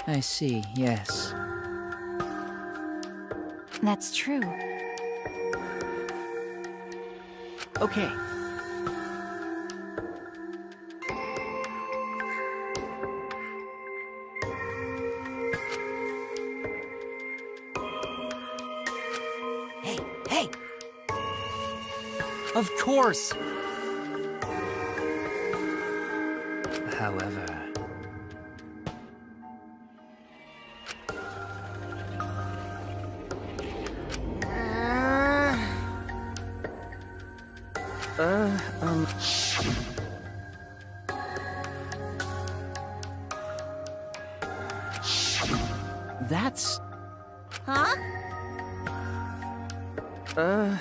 I see, yes. That's true. Okay. Hey! Of course! However... That's... Huh? I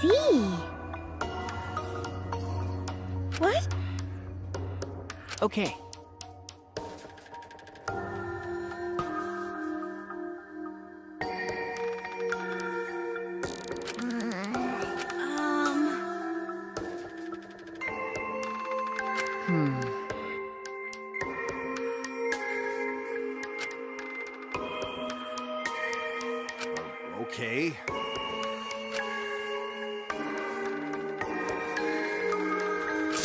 see. What? Okay. Okay.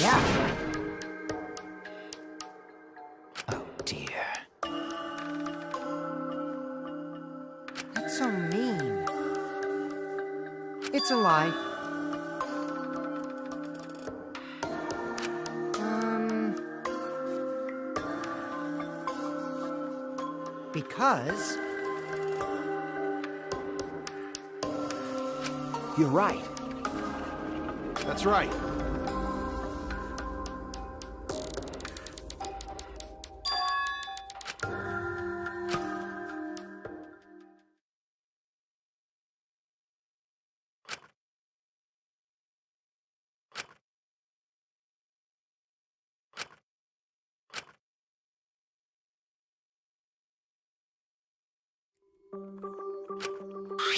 Yeah. Oh dear. That's so mean. It's a lie. Because... You're right. That's right.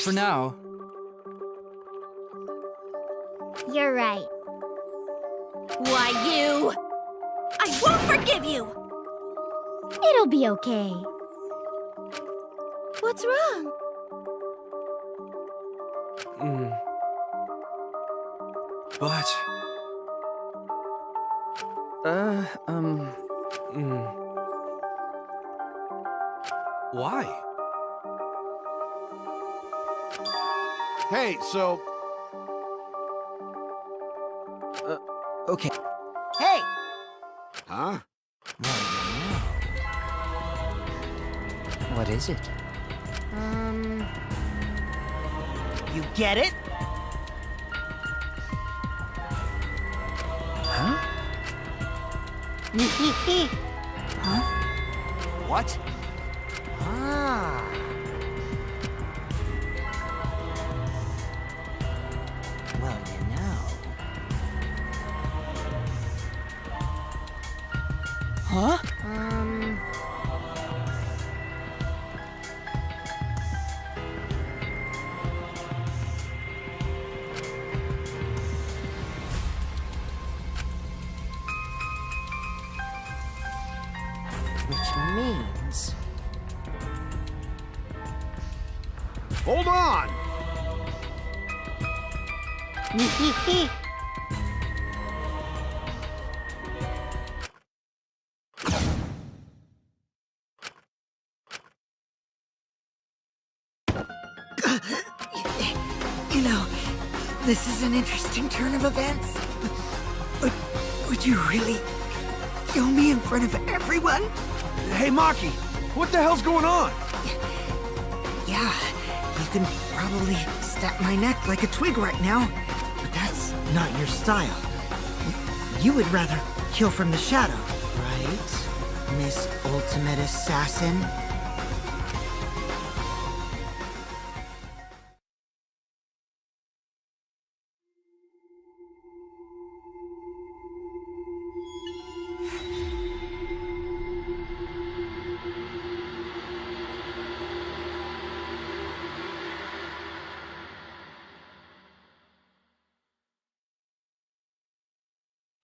For now, You're right. Why, you! I won't forgive you! It'll be okay. What's wrong? But... Why? Hey, so... okay. Hey! Huh? What is it? You get it? Huh? What? Ah. Well, you know. Huh? Which means... Hold on! You know, this is an interesting turn of events. Would you really kill me in front of everyone? Hey, Maki! What the hell's going on? Yeah, you can probably snap my neck like a twig right now, but that's not your style. You would rather kill from the shadow, right, Miss Ultimate Assassin?